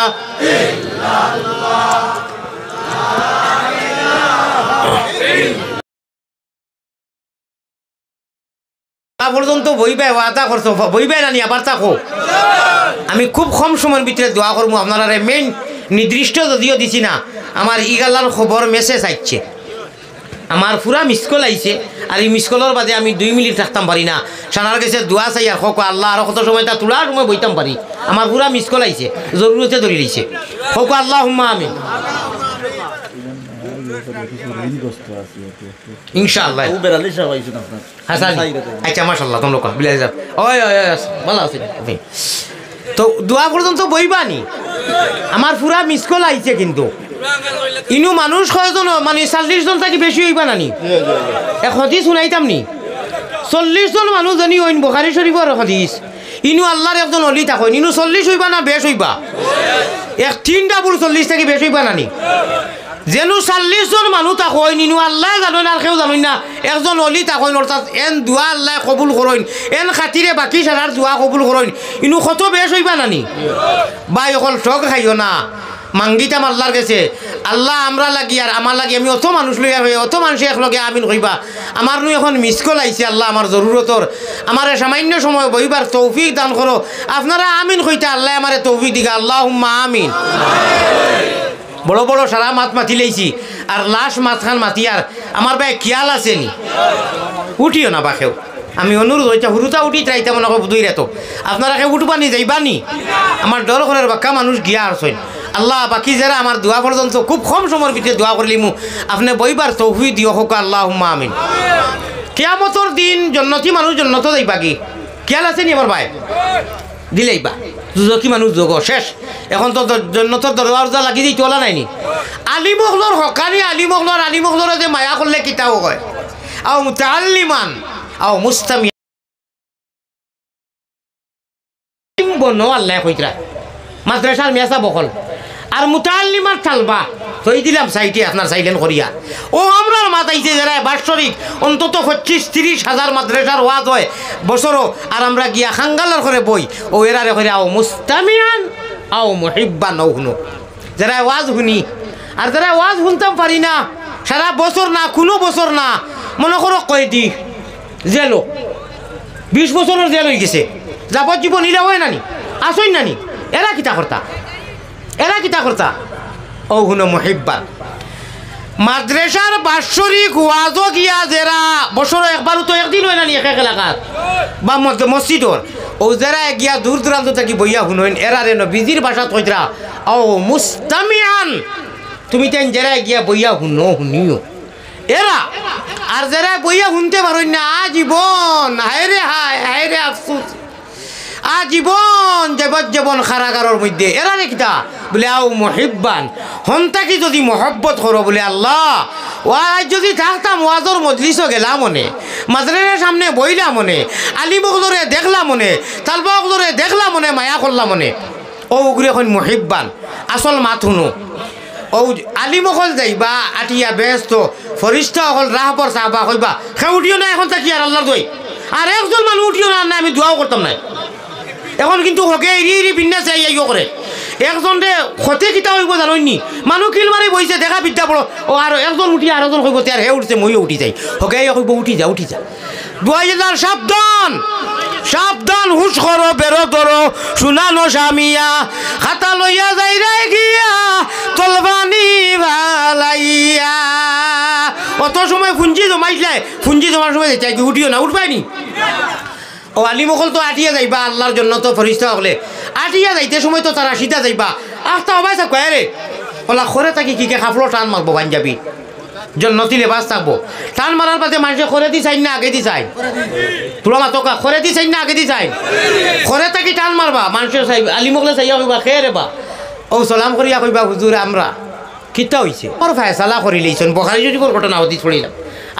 ইল্লাল্লাহ পর্যন্ত বইবে ওয়াদা করছো বইবে নানি আবার থাকো আমি খুব কম সময়ের ভিতরে দোয়া করবো আপনারা মেইন নির্দিষ্ট যদিও দিছি না আমার ইগালার খবর মেসেজ আইছে আমার পুরা মিসকল আইছে আর এই মিসকলের বাদে আমি 2 মিনিট থাকতাম পারি না সানার কাছে দোয়া চাই আর হোক আল্লাহ আর কত সময় তা তোলার সময় বইতাম পারি আমার পুরা মিসকল আইছে জরুরতে ধরে দিয়েছে হোক আল্লাহুম্মা আমিন ইনশাআল্লাহ ও বেরালি সব আইছেন আপনার হাসান আচ্ছা মাশাআল্লাহ তোমরা কো বিলাই যাব ওই ভালো আছে তো দোয়া পর্যন্ত বইবানি আমার পুরা মিসকল আইছে কিন্তু ইনু মানুষ কয়জন মানে 40 জন থাকি বেশি হইবা নানি এক হাদিস শুনাইতাম নি 40 জন মানুষ জানি হইন বুখারী শরীফের হাদিস ইনু আল্লাহর একজন ওলি থাকেন ইনু 40 হইবা না বেশ হইবা এক 3টা বুল 40 থাকি বেশ হইবা নানি যেন 40 জন মানুষ থাকেন ইনু আল্লাহ জানেন আর কেউ জানেন না একজন ওলি থাকেন অর্থাৎ এন দোয়া আল্লাহ কবুল করেন এন খাতিরে বাকি সারার দোয়া কবুল করেন ইনু কত বেশ হইবা নানি ভাই অকল ঠক খাইও না মাঙ্গিতাম আল্লাহর কাছে আল্লাহ আমরা লাগি আর আমার লাগি আমি অত মানুষ লইয়া হয়ে অত মানুষ একলগে আমিন কইবা আমার নু এখন মিসকল আইছে আল্লাহ আমার জরুরতর আমার সামান্য সময় বইবার তৌফিক দান করো আপনারা আমিন কইতে আল্লাহ আমারে তৌফিক দিগা আল্লাহুম্মা আমিন বড় বড় সারা মাত মাতি লাইছি আর লাশ মাতখান মাতি আর আমার ভাই খেয়াল আছে নি উঠিও না বাকেও আমি অনুরোধ হইতা হুরুতা উঠি চাইতে মনে হয় বুধই রেতো আপনারা কে উঠবানি যাইবানি আমার ডর ঘরের বাক্কা মানুষ গিয়া আসেন আল্লাহ বাকি যারা আমার দোয়া পর্যন্ত খুব কম সময়ের ভিতরে দোয়া করলিমু আপনি বইবার তৌফিক দিও হোক আল্লাহুম্মা আমিন কিয়ামতের দিন জন্নতি মানুষ জন্নত যাইবা কি খেয়াল আছে নি আমার ভাই দিলেইবা দুজকি মানুষ যোগ শেষ এখন তো জন্নতর দরজা লাগি দিই তোলা নাইনি আলিমগলর হকানি আলিমগলর যে মায়া করলে কিতাও কয় আও মুতাআল্লিমান আও মুস্তামি বনো আল্লাহ কইতরা মাদ্রাসার মেসা বকল আর মুতাআল্লিমার তালবা তৈ দিলাম সাইটে আপনার সাইলেন করিয়া ও আমরার মাথাইছে যারা বাৎসরিক অন্তত 25-30 হাজার মাদ্রাসার ওয়াজ হয় বছরও আর আমরা গিয়া খাঙ্গালার করে বই ও এরারে করে আও মুস্তামিয়ান আও মুহিব্বান হুনো যারা ওয়াজ শুনি আর যারা ওয়াজ শুনতাম পারি না সারা বছর না কোনো বছর না মনে করো কয়টি জেলো 20 বছরের জেল হয়ে গেছে যাবজ্জীবন ইলা হয় নানি আসই নানি এরা কিতা করতা এরা কিতা করতা ও হুনো মুহিব্বান মাদ্রাসার বাৎসরিক ওয়াজও গিয়া যারা বছর একবারও তো একদিন হয় না নি এক এলাকার বা মসজিদর ও যারা গিয়া দূর দূরান্ত থেকে বইয়া শুনইন এরা রে নবীজির ভাষা কইরা ও মুস্তামিআন তুমি তেন যারা গিয়া বইয়া শুনিও এরা আর যারা বইয়া শুনতে পারইন না আজীবন হায় রে আফসোস আজীবন জীবন কারাগারের মধ্যে এরা কিতা বলে আও মুহিব্বান হন্তাকি যদি মহব্বত করো বলে আল্লাহ ওয়াজ যদি থাকতাম ওয়াজর মজলিসও গেলাম মনে মাদ্রাসার সামনে বইলাম মনে আলিমগলরে দেখলাম মনে তালবাগলরে দেখলাম মনে মায়া করলাম মনে ও ওগুলো এখন মুহিব্বান আসল মাত শুনো ও আলিমকল যাইবা আটিয়া ব্যস্ত ফরিস্তা অকল রাহ পর চাহবা কইবা সে উঠিও না এখন থাকি আর আল্লাহর দই আর একজন মানুষ উঠিও না আমি দোয়াও করতাম না এখন কিন্তু হকে এরি বিন্যাস আইও করে একজনে ক্ষতি কিতা হইব জাননি মানুষ কিল মারি বইছে দেখা বিদ্যা পড়ো ও আর একজন উঠি আর একজন কইব তার হে উঠছে মইও উঠি যাই হকে কইব উঠি যা 2000 সাবধান সাবধান হুশ করো বেরো ধরো শুনানো স্বামীয়া খাতা লইয়া যাই রে গিয়া তলবানি ভালাইয়া অত সময় ফুঞ্জি জমাইছিলে ফুঞ্জি জমার সময় চাই কি উঠিও না উঠবাইনি ও আলিমকল তো আটিয়া যাইবা আল্লাহর জন্য তো ফরিস্তা হলে আটিয়া যাইতে সময় তো তারা সিধা যাইবা আস্তা হবাই থাক রে ওলা খরে থাকি কি খাফলো টান মারবো পাঞ্জাবি জন্নতি লেবাস থাকবো টান মারার পাশে মানুষে খরে দি চাই না আগে দি চাই তোলা মাতকা খরে দি চাই না আগে দি চাই খরে থাকি টান মারবা মানুষের চাই আলিমকলে চাইয়া কইবা খেয়ে রেবা ও সালাম করিয়া কইবা হুজুর আমরা কিতা হইছে ওর ফায়সালা করি লইছেন বখারি যদি ঘটনা হতি ছড়িলাম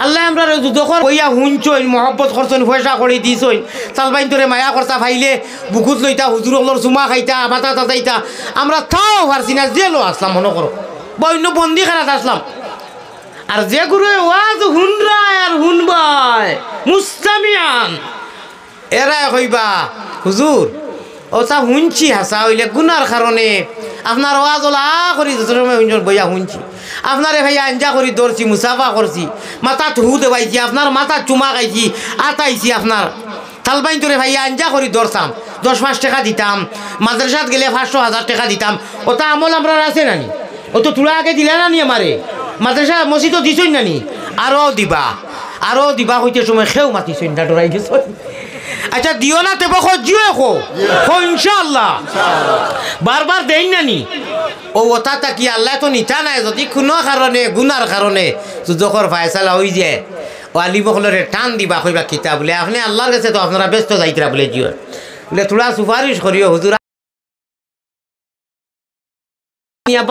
আল্লাহ আমরা যখন বইয়া শুনছইন মহব্বত করছেন পয়সা করে দিছইন তালবাইন তোরে মায়া করতা ভাইলে বুকুত লইতা হুজুর হলর চুমা খাইতা মাথা তাতাইতা আমরা তাও পারছি না জেলও আসলাম মনে করো বা অন্য বন্দি খানাত আসলাম আর যে গুরু ওয়াজ হুনরায় আর হুনবাই মুস্তামিয়ান এরা কইবা হুজুর ও তা শুনছি হাসা হইলে গুনার কারণে আপনার ওয়াজ ওলা করি বইয়া শুনছি আপনারে ভাইয়া আঞ্জা করি ধরছি মুসাফা করছি মাথা ধু দেবাইছি আপনার মাথা চুমা খাইছি আতাইছি আপনার তালবাইন তোরে ভাইয়া আঞ্জা করি ধরতাম 10-5 টাকা দিতাম মাদ্রাসাত গেলে 500-1000 টাকা দিতাম ওটা আমল আমরা আছে নানি ও তো তুলা আগে দিলে না নি আমারে মাদ্রাসা মসজিদও দিছই নানি আরও দিবা হইতে সময় খেউ মাতিছই না ডরাই গেছ আচ্ছা দিও না তেব জিও খো ইনশাআল্লাহ বারবার দেই নানি ও ওটা কি আল্লাহ তো নিতা নাই যদি কোনো কারণে গুনার কারণে যুজকর ফায়সালা হই যায় ও আলিমকলরে টান দিবা কইবা কিতা বলে আপনি আল্লাহর কাছে তো আপনারা ব্যস্ত যাইতরা বলে জিও বলে তোরা সুপারিশ করিও হুজুর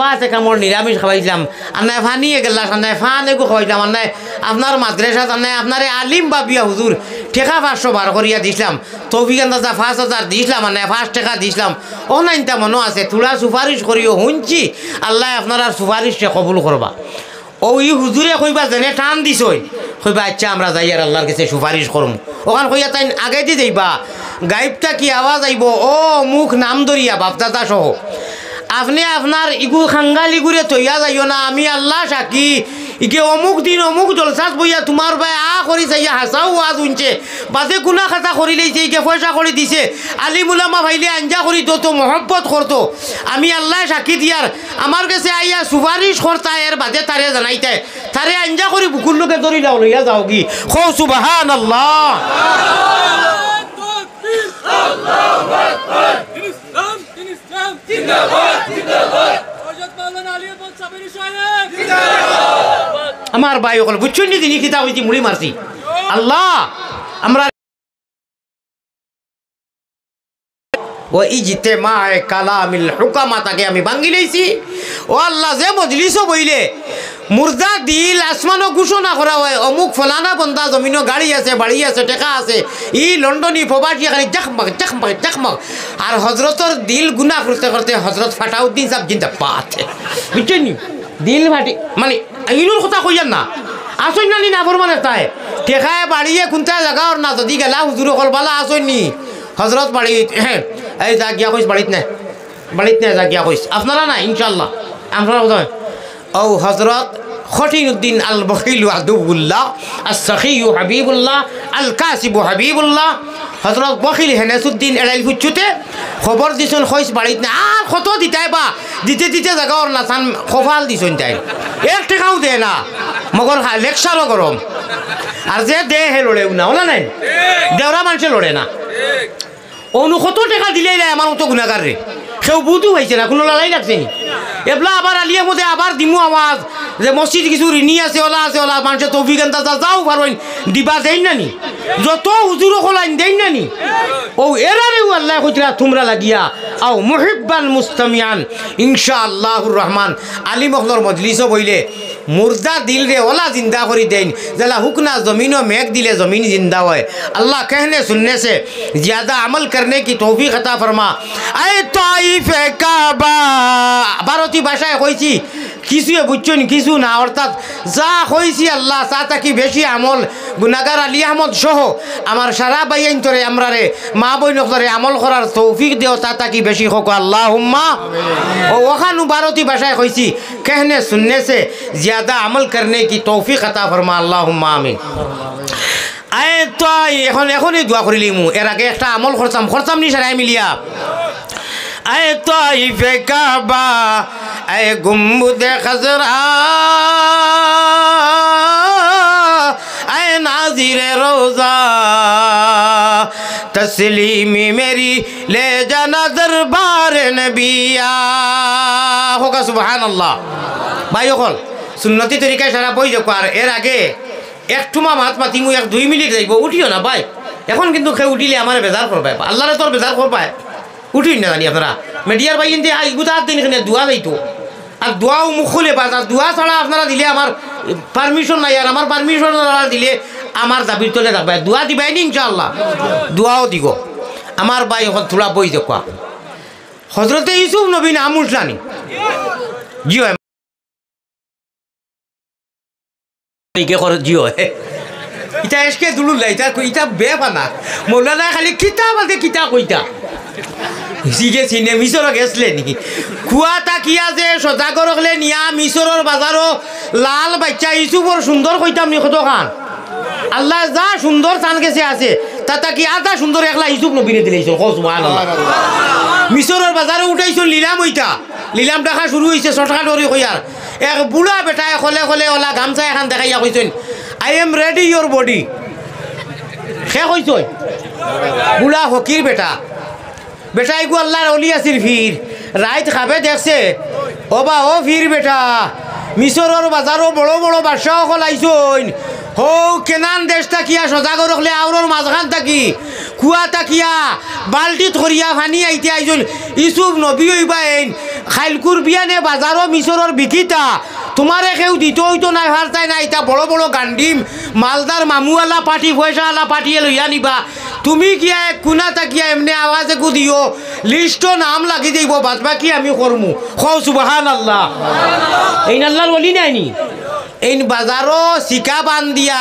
বাসে কামড় নিরামিষ খাওয়াইছিলাম আন্নায় ফানিয়ে গেলাম আন্নায় ফানেগু খাওয়াইলাম আন্নায় আপনার মাদ্রাসাত আন্নায় আপনারে আলিম বাবিয়া হুজুর ঠেকা 500 বার করিয়া দিছিলাম তৌফিক আন্দাজা 5000 দিছিলাম আন্নায় 5 টাকা দিছিলাম ও নাইনটা মনে আছে তোরা সুপারিশ করিও শুনছি আল্লাহ আপনার আর সুপারিশে কবুল করবা ও ই হুজুরে কইবা যেনে টান দিছই কইবা আচ্ছা আমরা যাই আর আল্লাহর কাছে সুপারিশ করম ওখান কইয়া তাই আগে দি যাইবা গাইবটা কি আওয়াজ আইব ও মুখ নাম ধরিয়া বাপদাদা সহ আপনি আপনার ইগু খাঙ্গাল ইগুরে তৈয়া যাইও না আমি আল্লাহ সাক্ষী ইকে অমুক দিন অমুক জলসাত বইয়া তোমার ভাই করি চাইয়া হাসাও আজ উনছে বাদে গুনা খাতা করি লইছে ইকে পয়সা করে দিছে আলিমুলামা ভাইলে আঞ্জা করি তো মহব্বত করতো আমি আল্লাহ সাক্ষী দিয়ার আমার কাছে আইয়া সুপারিশ করতা এর বাদে তারে জানাইতে তারে আঞ্জা করি বুকুর লোকে ধরি লাও লইয়া যাও কি খো সুবহানাল্লাহ আল্লাহু আকবার আমার ভাই ওখানে বুঝছেন নি তিনি কিতাব হইতে মুড়ি মারছি আল্লাহ আমরা ও ইজতেমায়ে কালামিল হুকামাতাকে আমি ভাঙি লইছি ও আল্লাহ যে মজলিসও বইলে মুর্দা দিল আসমানও ঘোষণা করা হয় অমুক ফলানা বন্ধা জমিনও গাড়ি আছে বাড়ি আছে টেকা আছে ই লন্ডনী প্রবাসী খালি জাকমাক আর হজরতর দিল গুনা করতে করতে হজরত ফাটাউদ্দিন সাহেব জিন্দা পাতে বুঝছেন নি দিল ফাটি মানে ইনুর কথা কইয়ান না আসই না নি না ফরমানে তাই টেকায় বাড়িয়ে কোনটা জায়গা ওর না যদি গেলা হুজুর কলবালা আসই নি হজরত বাড়ি হ্যাঁ এই যা গিয়া কইস বাড়িত না যা গিয়া কইস আপনারা না ইনশাল্লাহ আপনারা ও হজরত খটিনুদ্দিন আল বখিলু আদুবুল্লাহ আস-সাখিয়ু হাবিবুল্লাহ আল কাসিবু হাবিবুল্লাহ হযরত বখিল হেনেসুদ্দিন এড়াইল ফুচুতে খবর দিছন খইস বাড়িত না আর কত দিতাই বা দিতে দিতে জায়গা ওর না চান খফাল দিছন তাই এক টাকাও দে না মগর লেকচারও গরম আর যে দে হে লড়েও না ওলা নাই দেওরা মানুষে লড়ে না অনু কত টাকা দিলেই আমার মতো গুণাগার রে সেও বুধু হয়েছে না কোনো লড়াই লাগছে নি এবলা আবার আলিয়া মধ্যে আবার দিমু আওয়াজ যে মসজিদ কিছু ঋণী আছে ওলা মানুষের তৌফিক আনতা যাও পারবেন দিবা দেন না নি যত হুজুর খোলাইন দেন না নি ও এরারেও আল্লাহ কইরা তোমরা লাগিয়া আও মুহিব্বান মুস্তামিয়ান ইনশাআল্লাহুর রহমান আলী মখলর মজলিসও বইলে মুর্দা দিল রে ওলা জিন্দা করি দেন জেলা হুকনা जमीनों मेघ दिले ज़मीन जिंदा हुए अल्लाह कहने सुनने से ज़्यादा अमल करने की तौफीक अता फरमा आए ताइफ काबा ভারতীয় ভাষায় কইছি কিছুয়ে বুঝছেন কিছু না অর্থাৎ যা কইছি আল্লাহ তা তাকি বেশি আমল গুনাহগার আলী আহমদ সহ আমার সারা বাইন তরে আমরা রে মা বইন করে আমল করার তৌফিক দেও তা তাকি বেশি হোক আল্লাহুম্মা ও ওখানু ভারতীয় ভাষায় কইছি कहने सुनने से ज़्यादा अमल करने की तौफीक अता फरमा अल्लाहुम्मा आमीन আয় তো এখনই দোয়া করিলি মু এর আগে একটা আমল খরচাম নি সারাই মিলিয়া আয় তাইফে কাবা আয় গুম্বুদে খজরা আয় নাজিরে রোজা तस्लीमी मेरी ले जाना दरबार नबिया होगा सुबहान अल्लाह भाई হল সুন্নতি তরিকায় সারা বই দেখো আর এর আগে একটুমা মাত মাতি মু 1-2 মিনিট যাইব উঠিও না ভাই এখন কিন্তু খেয়ে উঠিলে আমার বেজার করবে আল্লাহরে তোর বেজার করবে উঠিন না জানি আপনারা মিডিয়ার ভাই ইন্দি ইগুতা দিন এখানে দোয়া যাইতো আর দোয়াও মুখ খুলে পাস আর দোয়া ছাড়া আপনারা দিলে আমার পারমিশন নাই আর আমার পারমিশন দিলে আমার দাবির তলে থাকবে দোয়া দিবাই নি ইনশাআল্লাহ দোয়াও দিব আমার ভাই এখন থোড়া বই দেখো হজরতে ইউসুফ নবী নাম উঠলানি জিও জিও ইটা এসকে দুলুল্লা ইটা বেফানা মৌলানা খালি কিতা বাদে কিতা কইতা সিগে সিনে মিশরক গেছলে নাকি খুয়াটা কিয়া যে সদাগর হলে নিয়া মিশরের বাজারও লাল বাচ্চা ইউসুফর সুন্দর কইতাম নি কত খান আল্লাহ যা সুন্দর চান গেছে আছে তাতা কি আধা সুন্দর একলা ইউসুফ নবীরে দিলেইছো সুবহানাল্লাহ মিশরের বাজারে উঠাইছো লিলাম ওইটা লিলাম দেখা শুরু হইছে শর্টকাট করে কইয়ার এক বুড়া বেটায় খলে খলে ওলা গামছা এখন দেখাইয়া কইছেন I am ready your body সে কইছেন বুড়া ফকির বেটা এগু আল্লাহর অলি আসির ফির রাইত খাবে দেখছে ও ফির বেটা মিশরের বাজারও বড় বড় বাদশাহ সকল আইসইন হো কেনান দেশ তাকিয়া সজাগ রাখলে আউরর মাঝখান থাকি কুয়া তাকিয়া বাল্টিত করিয়া ফানি আইতে আইসইন ইউসুফ নবী হইবাইন খাইলকুর বিয়ানে বাজারও মিশরের বিকিতা তোমারে কেউ দিতে হইতো নাই হারতাই না এটা বড় বড় গান্ডিম মালদার মামুওয়ালা পার্টি পয়সাওয়ালা পাঠিয়ে লইয়া নিবা তুমি গিয়া কুনা তাকিয়া এমনি আওয়াজে দিও লিস্ট নাম লাগি দিব বাদ বাকি আমি করমু খৌ সুবহানাল্লাহ এই আল্লাহর ওলি নাইনি এই বাজারও শিকা বান দিয়া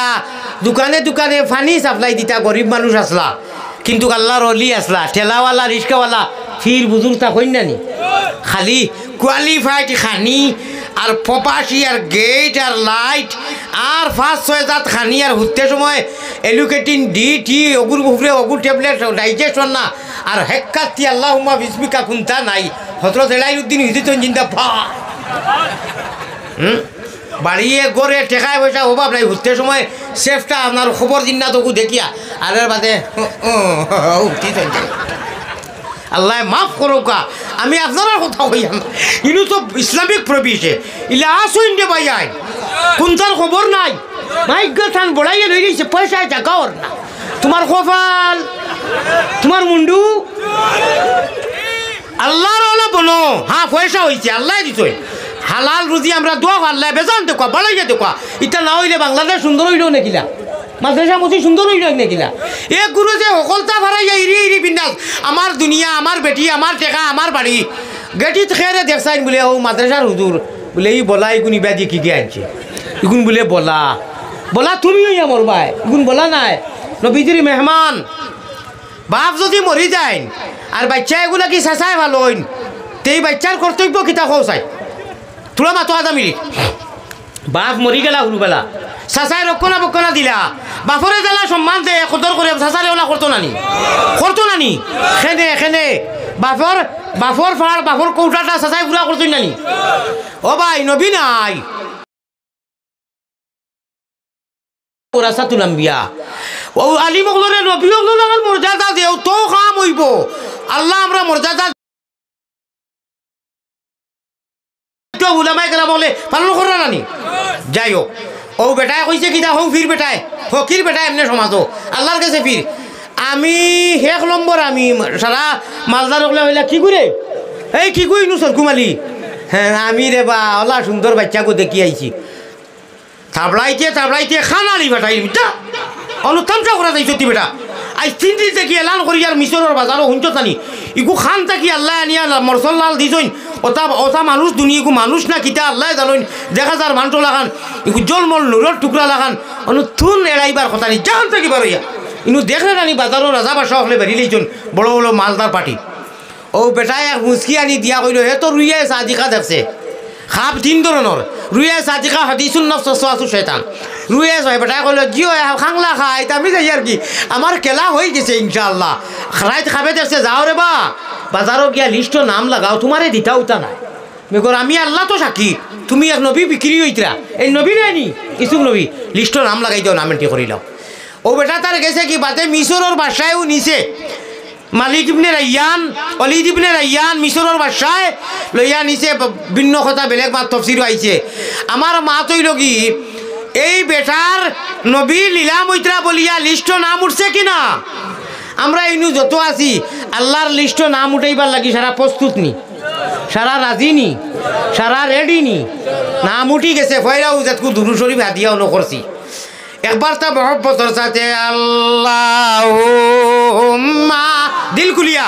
দোকানে দোকানে ফানি সাপ্লাই দিতা গরিব মানুষ আসলা কিন্তু আল্লাহর ওলি আসলা ঠেলাওয়ালা রিক্সাওয়ালা ফির বুজুর্গ তা হইন নানি খালি কোয়ালিফাইড খানি আর পপাশি আর গেট আর লাইট আর 5-6 জাত খানি আর হুতে সময় এলুকেটিন ডি অগুর উপরে অগুর ট্যাবলেট ডাইজেশন না আর হেক্কাতি আল্লাহুম্মা বিসমিকা কুনতা নাই হযরত এলাইউদ্দিন হিজিত জিন্দা ফা বাড়িয়ে গড়ে টেকায় পয়সা অভাব নাই হুতে সময় সেফটা আপনার খবর দিন না তবু দেখিয়া আর এর বাদে আল্লাহ মাফ করোকা আমি আপনার কথা কইয়াম ইনু তো ইসলামিক প্রবিশে ইলা আসুন দে ভাই কোনটার খবর নাই মাইগ্য থান বড়াইয়ে লই গেছে পয়সা জাগাওর না তোমার কপাল তোমার মুন্ডু আল্লাহর ওলা বলো হ্যাঁ পয়সা হইছে আল্লাহ দিছই হালাল রুজি আমরা দোয়া আল্লাহ বেজান দেখো বড়াইয়ে দেখো এটা না হইলে বাংলাদেশ সুন্দর হইল নাকিলা মাদ্রাসা মসজিদ সুন্দর হইল নাকিলা এ গুরু যে সকলতা ভাড়াইয়া ইরি বিন্দাস আমার দুনিয়া আমার বেটি আমার টেকা আমার বাড়ি গেটিত খেয়ে দেখছাইন বলে ও মাদ্রাসার হুজুর বলে এই বলা ইগুন ইবা দিয়ে কি আনছে ইগুন বলে বলা তুমি হইয়া মরবাই ইগুন বলা নাই নবীজির মেহমান বাপ যদি মরি যায় আর বাচ্চা এগুলা কি চেঁচাই ভাল হইন তেই বাচ্চার কর্তব্য কিতা কও চাই তোরা মাতো আধা মিনিট বাপ মরি গেলা হুরুবেলা চাচাই রক্ষণা বক্ষণা দিলা বাপরে জ্বালা সম্মান দে কদর করে চাচারে ওলা করতো নানি খেনে বাপর ফাড় বাপর কৌটাটা চাচাই পুরা করতো নানি ও ভাই নবী নাই রাসাতুল আম্বিয়া ও আলী মগলরে নবী মগলর মর্যাদা দেও তো কাম হইব আল্লাহ আমরা মর্যাদা উলামায়ে কেরাম বলে পালন করা নানি যাই হোক ও বেটায় কইছে কিনা হো ফির বেটায় ফকির বেটায় এমনি সমাজও আল্লাহর কাছে ফির আমি শেষ নম্বর আমি সারা মালদার ওগুলা হইলা কি করে এই কি কই নু সরকুমালি হ্যাঁ আমি রে বা ওলা সুন্দর বাচ্চাকে দেখি আইছি থাবলাইতে খানালি বেটাই যা অনুতামসা করা যাইছ তুই বেটা আজ 3 দিন থেকে এলান করি আর মিশরের বাজারও শুনছ জানি ইগু খান থাকি আল্লাহ আনিয়া মরসল্লাল দিছইন ওটা মানুষ দুনিয়াকু মানুষ না কিতা আল্লাহ জানোইন দেখা যার মানটো লাগান ইগু জলমল নুরর টুকরা লাগান অনুথুন এড়াইবার কথা নেই জান থাকি বারইয়া ইনু দেখলে জানি বাজারও রাজা বাসা হলে বেরি লইছন বড় বড় মালদার পার্টি ও বেটায় এক মুসকি আনি দিয়া কইল হে তো রুইয়া সাদিকা দেখছে খাপ 3 ধরনের রুইয়া সাদিকা হাদিসুন নফস ওয়াসু শয়তান রুইয়া হয় বেটায় কইল জিও খাংলা খাই আমি যাই আর কি আমার কেলা হয়ে গেছে ইনশাআল্লাহ রাইত খাবে দেখছে যাও রে বা বাজারও গিয়া লিস্ট নাম লাগাও তোমারে দিতা উতা নাই মেগর আমি আল্লাহ তো সাক্ষী তুমি এক নবী বিক্রি হইতরা এই নবী নাইনি ইসুক নবী লিস্ট নাম লাগাই দাও নাম এন্ট্রি করিলাও ও বেটা তার গেছে কি বাদে মিশরের বাসায়ও নিছে মালিক ইবনে রাইয়ান অলিদ ইবনে রাইয়ান মিশরের বাসায় লইয়া নিছে ভিন্ন কথা বেলেগ মাত তফসিরও আইছে আমার মা তৈল কি এই বেটার নবী লীলা মৈত্রা বলিয়া লিস্ট নাম উঠছে কিনা আমরা ইনু যত আছি আল্লাহর লিস্ট নাম উঠাইবার লাগি সারা প্রস্তুত নি সারা রাজি নি সারা রেডি নি নাম উঠি গেছে ফয়রাও যাতকু দুরু শরীফ হাদিয়াও ন করছি একবার তা মহব্বতের সাথে আল্লাহুম্মা দিল খুলিয়া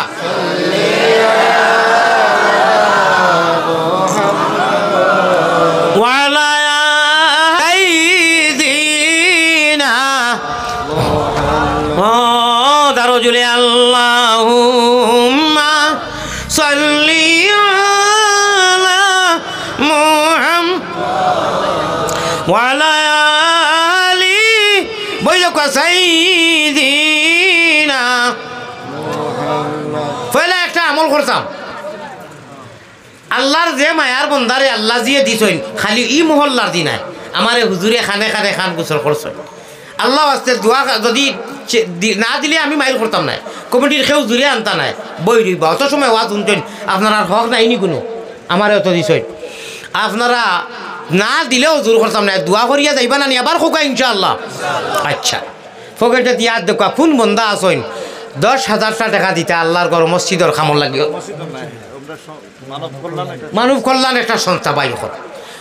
ওয়ালা আইদিনা ও দারো জুলে আল্লাহুম্মা সাল্লি আলা মুহাম্মাদ ওয়ালা সাইদিনা ফলে একটা আমল করতাম আল্লাহর যে মায়ার বন্দারে আল্লাহ জিয়ে দিছইন খালি ই মহল্লার দিন আমারে হুজুরে খানে খান গোসল করছেন আল্লাহ আস্তে দোয়া যদি না দিলে আমি মাইল করতাম না কমিটির কেউ জুড়ে আনতা নাই বই রইবা অত সময় ওয়াজ শুনছেন আপনার আর হক নাইনি কোনো আমারে অত দিছইন আপনারা না দিলেও জোর করতাম না দোয়া করিয়া যাইবা না নি আবার খোকা ইনশাআল্লাহ আচ্ছা ফকেটে ইয়াদ দেখা কোন বন্দা আসইন 10,000 টাকা দিতে আল্লাহর ঘর মসজিদর খামর লাগিও মানব কল্যাণ একটা সংস্থা বাই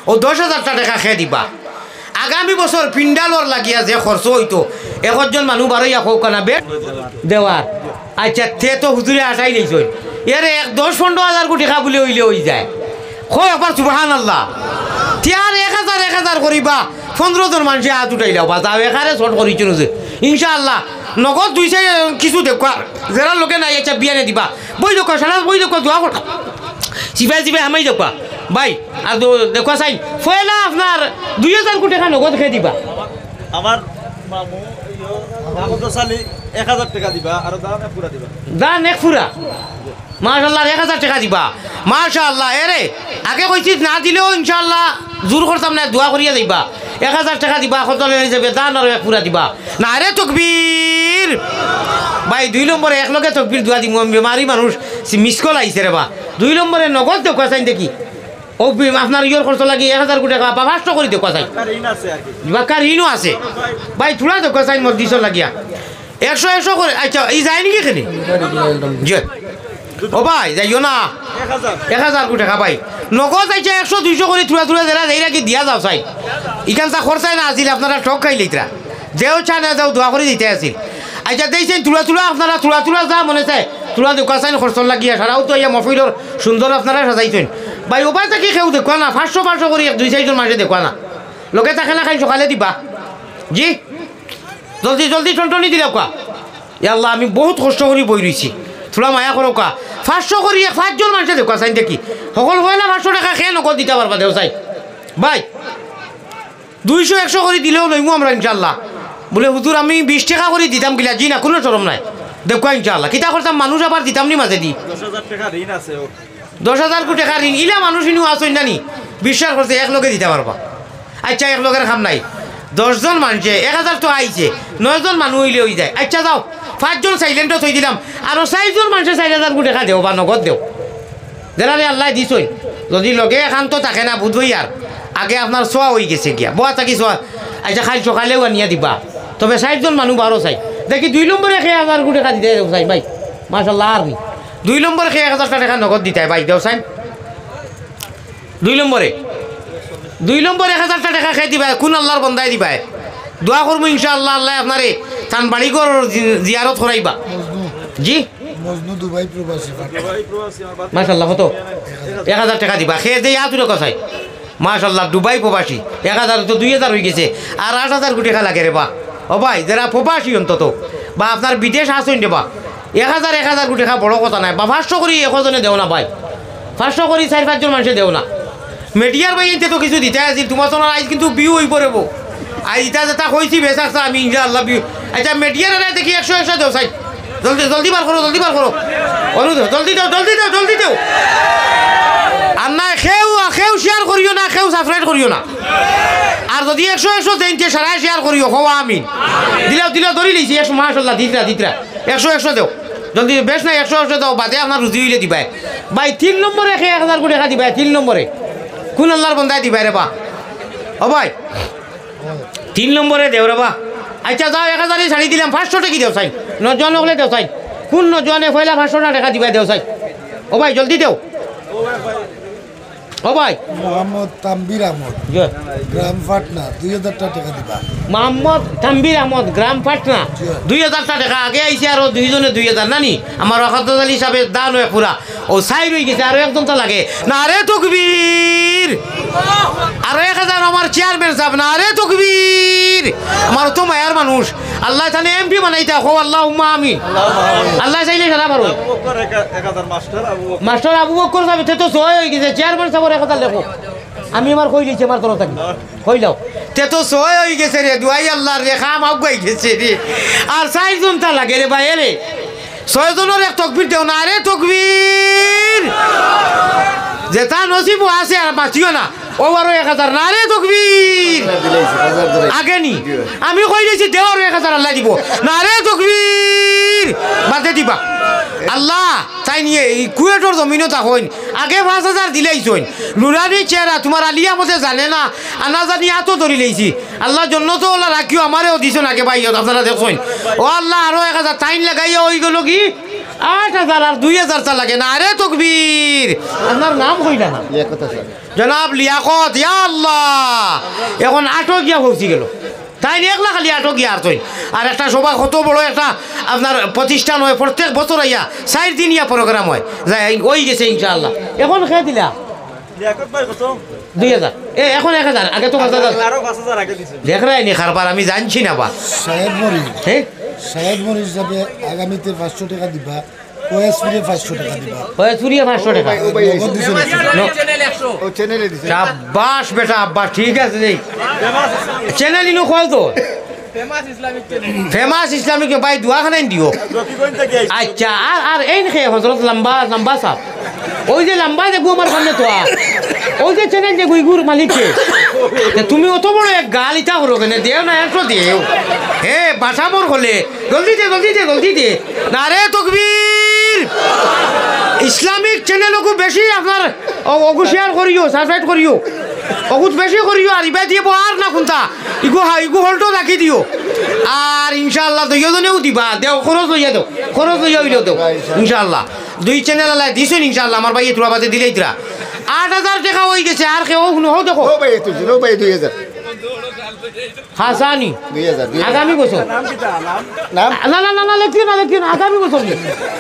ও 10,000 টাকা খেয়ে দিবা আগামী বছর পিন্ডালর লাগিয়া যে খরচ হইতো 1 জন মানুষ বারইয়া খোকা বেড দেওয়ার আচ্ছা তে তো হুজুরে আসাই দিয়েছইন এর 10-15 হাজার কোটি টাকা বলে হইলে হই যায় কয় একবার সুবহানাল্লাহ তিয়ার 1000 করিবা 15 জন মানুষে হাত উঠাইলাও বা যাও এখানে শর্ট করিছ যে ইনশাআল্লাহ নগদ 200 কিছু দেখবা যারা লোকে নাই আচ্ছা বিয়ানে দিবা বই দেখো সারা বই দেখো দোয়া কর সিবাই হামাই দেখবা ভাই আর দেখো চাই ফয়লা আপনার 2000 কোটি টাকা নগদ খেয়ে দিবা আমার মামু মামুদ সালি 1000 টাকা দিবা আর দান এক পুরা দিবা দান এক পুরা মাশাআল্লাহ 1000 টাকা দিবা মাশাআল্লাহ এরে আগে কইছি না দিলেও ইনশাআল্লাহ জোর করতাম না দোয়া করিয়া যাইবা 1000 টাকা দিবা কত লয়ে যাবে দান আর এক পুরা দিবা না রে তাকবীর ভাই 2 নম্বরে এক লগে তাকবীর দোয়া দিমু বেমারি মানুষ মিস কল আইছে রে বা 2 নম্বরে নগদ দেখো চাই দেখি ও আপনার ইয়র খরচ লাগি 1000 কোটি টাকা বা 500 করে দেখো চাই ঋণ আছে আর কি বাকার ঋণও আছে ভাই থোড়া দেখো চাই মোর 200 লাগিয়া 100 করে আচ্ছা এই যায় নাকি এখানে জি ও ভাই যাইও না 1000 কোটি টাকা ভাই নগদ আইছে 100-200 করে থুড়া যারা যাই রাখি দিয়া যাও চাই ইখানটা খরচাই না আসিল আপনারা ঠক খাই লইতরা যেও চা না যাও দোয়া করে দিতে আসিল আচ্ছা দিয়েছেন তুলা আপনারা তুলা যা মনে চায় তুলা দোকান খরচ লাগিয়া সারাও তো ইয়া মফিলর সুন্দর আপনারা সাজাইছেন ভাই ওপার থেকে কেউ দেখো না 500 করে 2-4 জন মাসে দেখো না লোকে তাকে না খাই সকালে দিবা জি জলদি টনটনি দিলে কোয়া আল্লাহ আমি বহুত কষ্ট করে বই রয়েছি থোড়া মায়া করো কা 500 করি 5 জন মানুষে দেখো চাই দেখি সকল হয় না 500 টাকা খেয়ে নগদ দিতে পারবা দেও চাই ভাই 200-100 করে দিলেও লইমু আমরা ইনশাল্লাহ। বলে হুজুর আমি 20 টাকা করে দিতাম কিলা, জি না কোনো শরম নাই, দেখো ইনশাল্লাহ কিতা করতাম, মানুষ আবার দিতাম নি মাঝে দি 10,000 টাকা ঋণ আছে 10,000 কোটি টাকা ঋণ, ইলা মানুষ ইনু আসই নানি বিশ্বাস করতে এক লগে দিতে পারবা। আচ্ছা এক লগের খাম নাই, 10 জন মানুষে 1000 তো আইছে, 9 জন মানুষ হইলে হয়ে যায়। আচ্ছা যাও 5 জন সাইলেন্টও থই দিলাম, আরো 4 জন মানুষে 4,000 কোটি টাকা দেও বা নগদ দেও, যেনারে আল্লাহ দিছই। যদি লগে এখান তো থাকে না বুধবই আর আগে আপনার সোয়া হয়ে গেছে গিয়া বোয়া থাকি সোয়া। আচ্ছা খালি সকালেও আনিয়া দিবা, তবে 4 জন মানুষ 12 চাই দেখি 2 নম্বরে 1000 কোটি টাকা দিতে চাই ভাই মাশাল্লাহ। আর নি 2 নম্বরে 1000 টাকা নগদ দিতে ভাই দেও চাই। 2 নম্বরে 1000 টাকা খাই দিবা, কোন আল্লাহর বন্দাই দিবা, দোয়া করবো ইনশাআল্লাহ আল্লাহ আপনারে তান বাড়ি ঘর জিয়ারত করাইবা। জি মজনু দুবাই প্রবাসী মাশাল্লাহ কত 1000 টাকা দিবা, খেয়ে দিয়ে আতুরে কথাই মাশাল্লাহ দুবাই প্রবাসী 1000 তো 2000 হয়ে গেছে, আর 8000 কোটি টাকা লাগে রে বা। ও ভাই যারা প্রবাসী অন্তত বা আপনার বিদেশ আসুন রে বা 1000 কোটি টাকা বড় কথা নাই বা 500 করি 1 জনে দেও না ভাই, 500 করি 4-5 জন মানুষে দেও না। মেডিয়ার ভাই এতে তো কিছু দিতে আসি তোমার তো আজ কিন্তু বিউ হয়ে পড়ব, আজ ইটা যেটা কইছি বেসাকসা আমি ইনশাআল্লাহ বিউ। আচ্ছা মেডিয়ার এনে দেখি 100 দেও সাই, জলদি জলদি বার করো অনুরোধ জলদি দেও। আর না খেউ শেয়ার করিও না, খেউ সাবস্ক্রাইব করিও না, আর যদি 100 দেন সারাই শেয়ার করিও হওয়া আমিন। দিলাও ধরি লিছি 100 মাশাআল্লাহ দিতরা 100 দেও জলদি, বেশ না 100 দাও বাদে আপনার রুজি হইলে দিবাই ভাই। 3 নম্বরে 1000 কোটি টাকা দিবাই, 3 নম্বরে কোন আল্লাহর বন্দায় দিবাই রে বা। ও ভাই 3 নম্বরে দেও রে বা। আচ্ছা যাও 1000 ছাড়ি দিলাম, 500 টাকা দেও চাই, 9 জন হলে দেও চাই, কোন 9 জনে পয়লা 500 টাকা দিবাই দেও চাই। ও ভাই জলদি দেও। ও ভাই মোহাম্মদ তাম্বির আহমদ গ্রাম পাটনা 2000 টাকা দিবা। মোহাম্মদ তাম্বির আহমদ গ্রাম পাটনা 2000 টাকা আগে আইছে, আরো 2 জনে 2000 নানি আমার ওয়াকাত আলী হিসাবে দান হয়ে পুরা ও সাই রয়ে গেছে, আরো একজন তো লাগে না রে তকবীর, আরো 1000 আমার চেয়ারম্যান সাহেব না রে তকবীর, আমার তো মায়ার মানুষ আল্লাহ তানে এমপি বানাইতা হো আল্লাহুম্মা আমিন। আল্লাহ চাইলে সারা পারো। 1000 মাস্টার আবু বকর সাহেব তে তো সয় হয়ে গেছে, চেয়ারম্যান সাহেব 1000 লেখো, আমি আমার কই দিয়েছি আমার তরফ থেকে কইলাও তে তো সয় হয়ে গেছে রে, দুয়াই আল্লাহর রেখা মাপ গাই গেছে রে, আর 4 জন তা লাগে রে ভাই রে, 6 জনের এক তকবীর দেও না রে তকবীর, যেটা নসিব আছে আর বাঁচিও না ও আরো 1000 না রে তকবীর আগে নি আমি কই দিয়েছি দেও আরো 1000 আল্লাহ দিব না রে তকবীর বাদে দিবা। আল্লাহ তাই নিয়ে কুয়েটর জমিনও তা হইন আগে 5000 দিলেইছইন, নুরানি চেহারা তোমার আলিয়া মতে জানে না আনা জানি এত ধরি লেইছি, আল্লাহ জন্য তো ওলা রাখিও আমারেও দিছো নাকি ভাই আপনারা দেখছেন। ও আল্লাহ আরো 1000 টাইম লাগাইয়া ওই গেল কি 8000 আর 2000 তা লাগে না রে তকবীর। আপনার নাম কইলা না জনাব লিয়াকত, ইয়া আল্লাহ এখন 8 গিয়া পৌঁছি গেল, তাই 1 লাখ খালি 8 গিয়া আর তৈন। আর একটা সভা কত বড় একটা আপনার প্রতিষ্ঠান হয়, প্রত্যেক বছর আইয়া 4 দিন ইয়া প্রোগ্রাম হয়, যাই ওই গেছে ইনশাআল্লাহ। এখন খেয়ে দিলা 2000 এখন 1000 আগে তো 5000 দেখ রাই নি খারবার আমি জানছি না বা সাহেব মরিস হিসাবে আগামীতে 500 টাকা দিবা, ওএসপিরে 500 টাকা দিবা, ওএসপিরে 500 টাকা শাবাশ বেটা আব্বা ঠিক আছে রে, চ্যানেল ইনো কল তো ফেমাস ইসলামিক ভাই দোয়াখানাই দিও। আচ্ছা আর এই নে হযরত লম্বা সাহেব ওই যে লম্বা দেখো আমার সামনে তো ওই যে চ্যানেল যে গুইগুর মালিককে তুমি অত বড় এক গাল ইটা করো কেন, দেও না একটু দেও হে বাসাবর হলে জলদি দে না রে তকবীর। ইসলামিক চ্যানেলকু বেশি আপনার অগু শেয়ার করিও, সাবস্ক্রাইব করিও, অগুত বেশি করিও, আর ইবা দিয়ে আর না কোনটা ইগু হলটো রাখি দিও, আর ইনশাআল্লাহ দুইজনেও দিবা দেও, খরচ লইয়া হইলেও দেও ইনশাআল্লাহ। 2 চ্যানেল আলাই দিছেন ইনশাআল্লাহ, আমার ভাই তোরা বাদে দিলেই তোরা 8000 টাকা হয়ে গেছে, আর কেউ হো দেখো ভাই 2000 হাসানি 2000 আগামী বছর নাম না লেখিও না আগামী বছর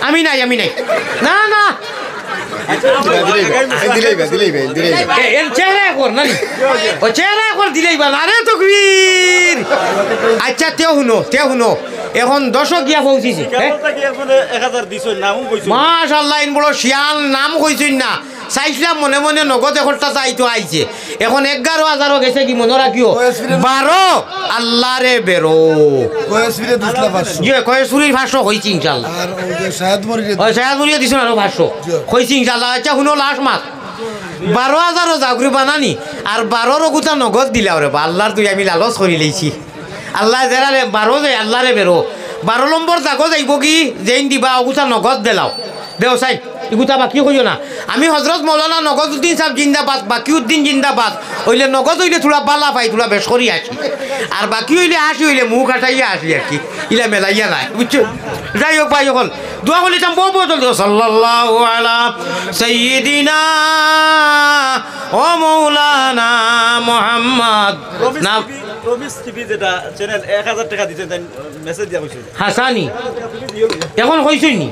আমি নাই না চেহারা কর না ও চেহারা কর দিলেই বা না রে তকবীর। আচ্ছা তেও শুনো এখন 10 গিয়া পৌঁছিছি মাশাআল্লাহ, ইন বড় শিয়াল নাম কইছেন না চাইছিলাম মনে মনে নগদ এখনটা চাইতো আইছে এখন 11,000 গেছে কি মনে রাখিও 12 আল্লাহরে বেরো কয়েসফিরে দিছলা 500 যে কয়েসুরির 500 হইছে ইনশাআল্লাহ আর ওই যে শাহাদ মরিরে ওই সায়াদ মরিয়া দিছেন আরো 500 হইছে ইনশাআল্লাহ আচ্ছা শুনো লাস্ট মাস 12,000 জাগরি বানানি আর 12 গুতা নগদ দিলা রে আল্লাহর তুই আমি লালচ করি লইছি আল্লাহ জেরালে 12 যায় আল্লাহরে বেরো 12 নম্বর জাগো যাইব কি যেইন দিবা ওগুতা নগদ দেলাও দেও সাই এগুতা বাকি কইও না আমি হযরত মাওলানা নগদউদ্দিন সাহেব জিন্দাবাদ বাকিউদ্দিন জিন্দাবাদ হইলে নগদ হইলে থোড়া বালা পাই থোড়া বেশ করি আসি আর বাকি হইলে আসি হইলে মুখ কাটাইয়া আসি আর কি ইলা মেলাইয়া নাই বুঝছো যাই হোক ভাই হল দোয়া করিতাম বহু বদল সাল্লাল্লাহু আলা সাইয়্যিদিনা ও মাওলানা মুহাম্মদ নাম প্রমিস টিভি যেটা চ্যানেল 1000 টাকা দিতে দেন মেসেজ দিয়া কইছে হাসানি এখন কইছই নি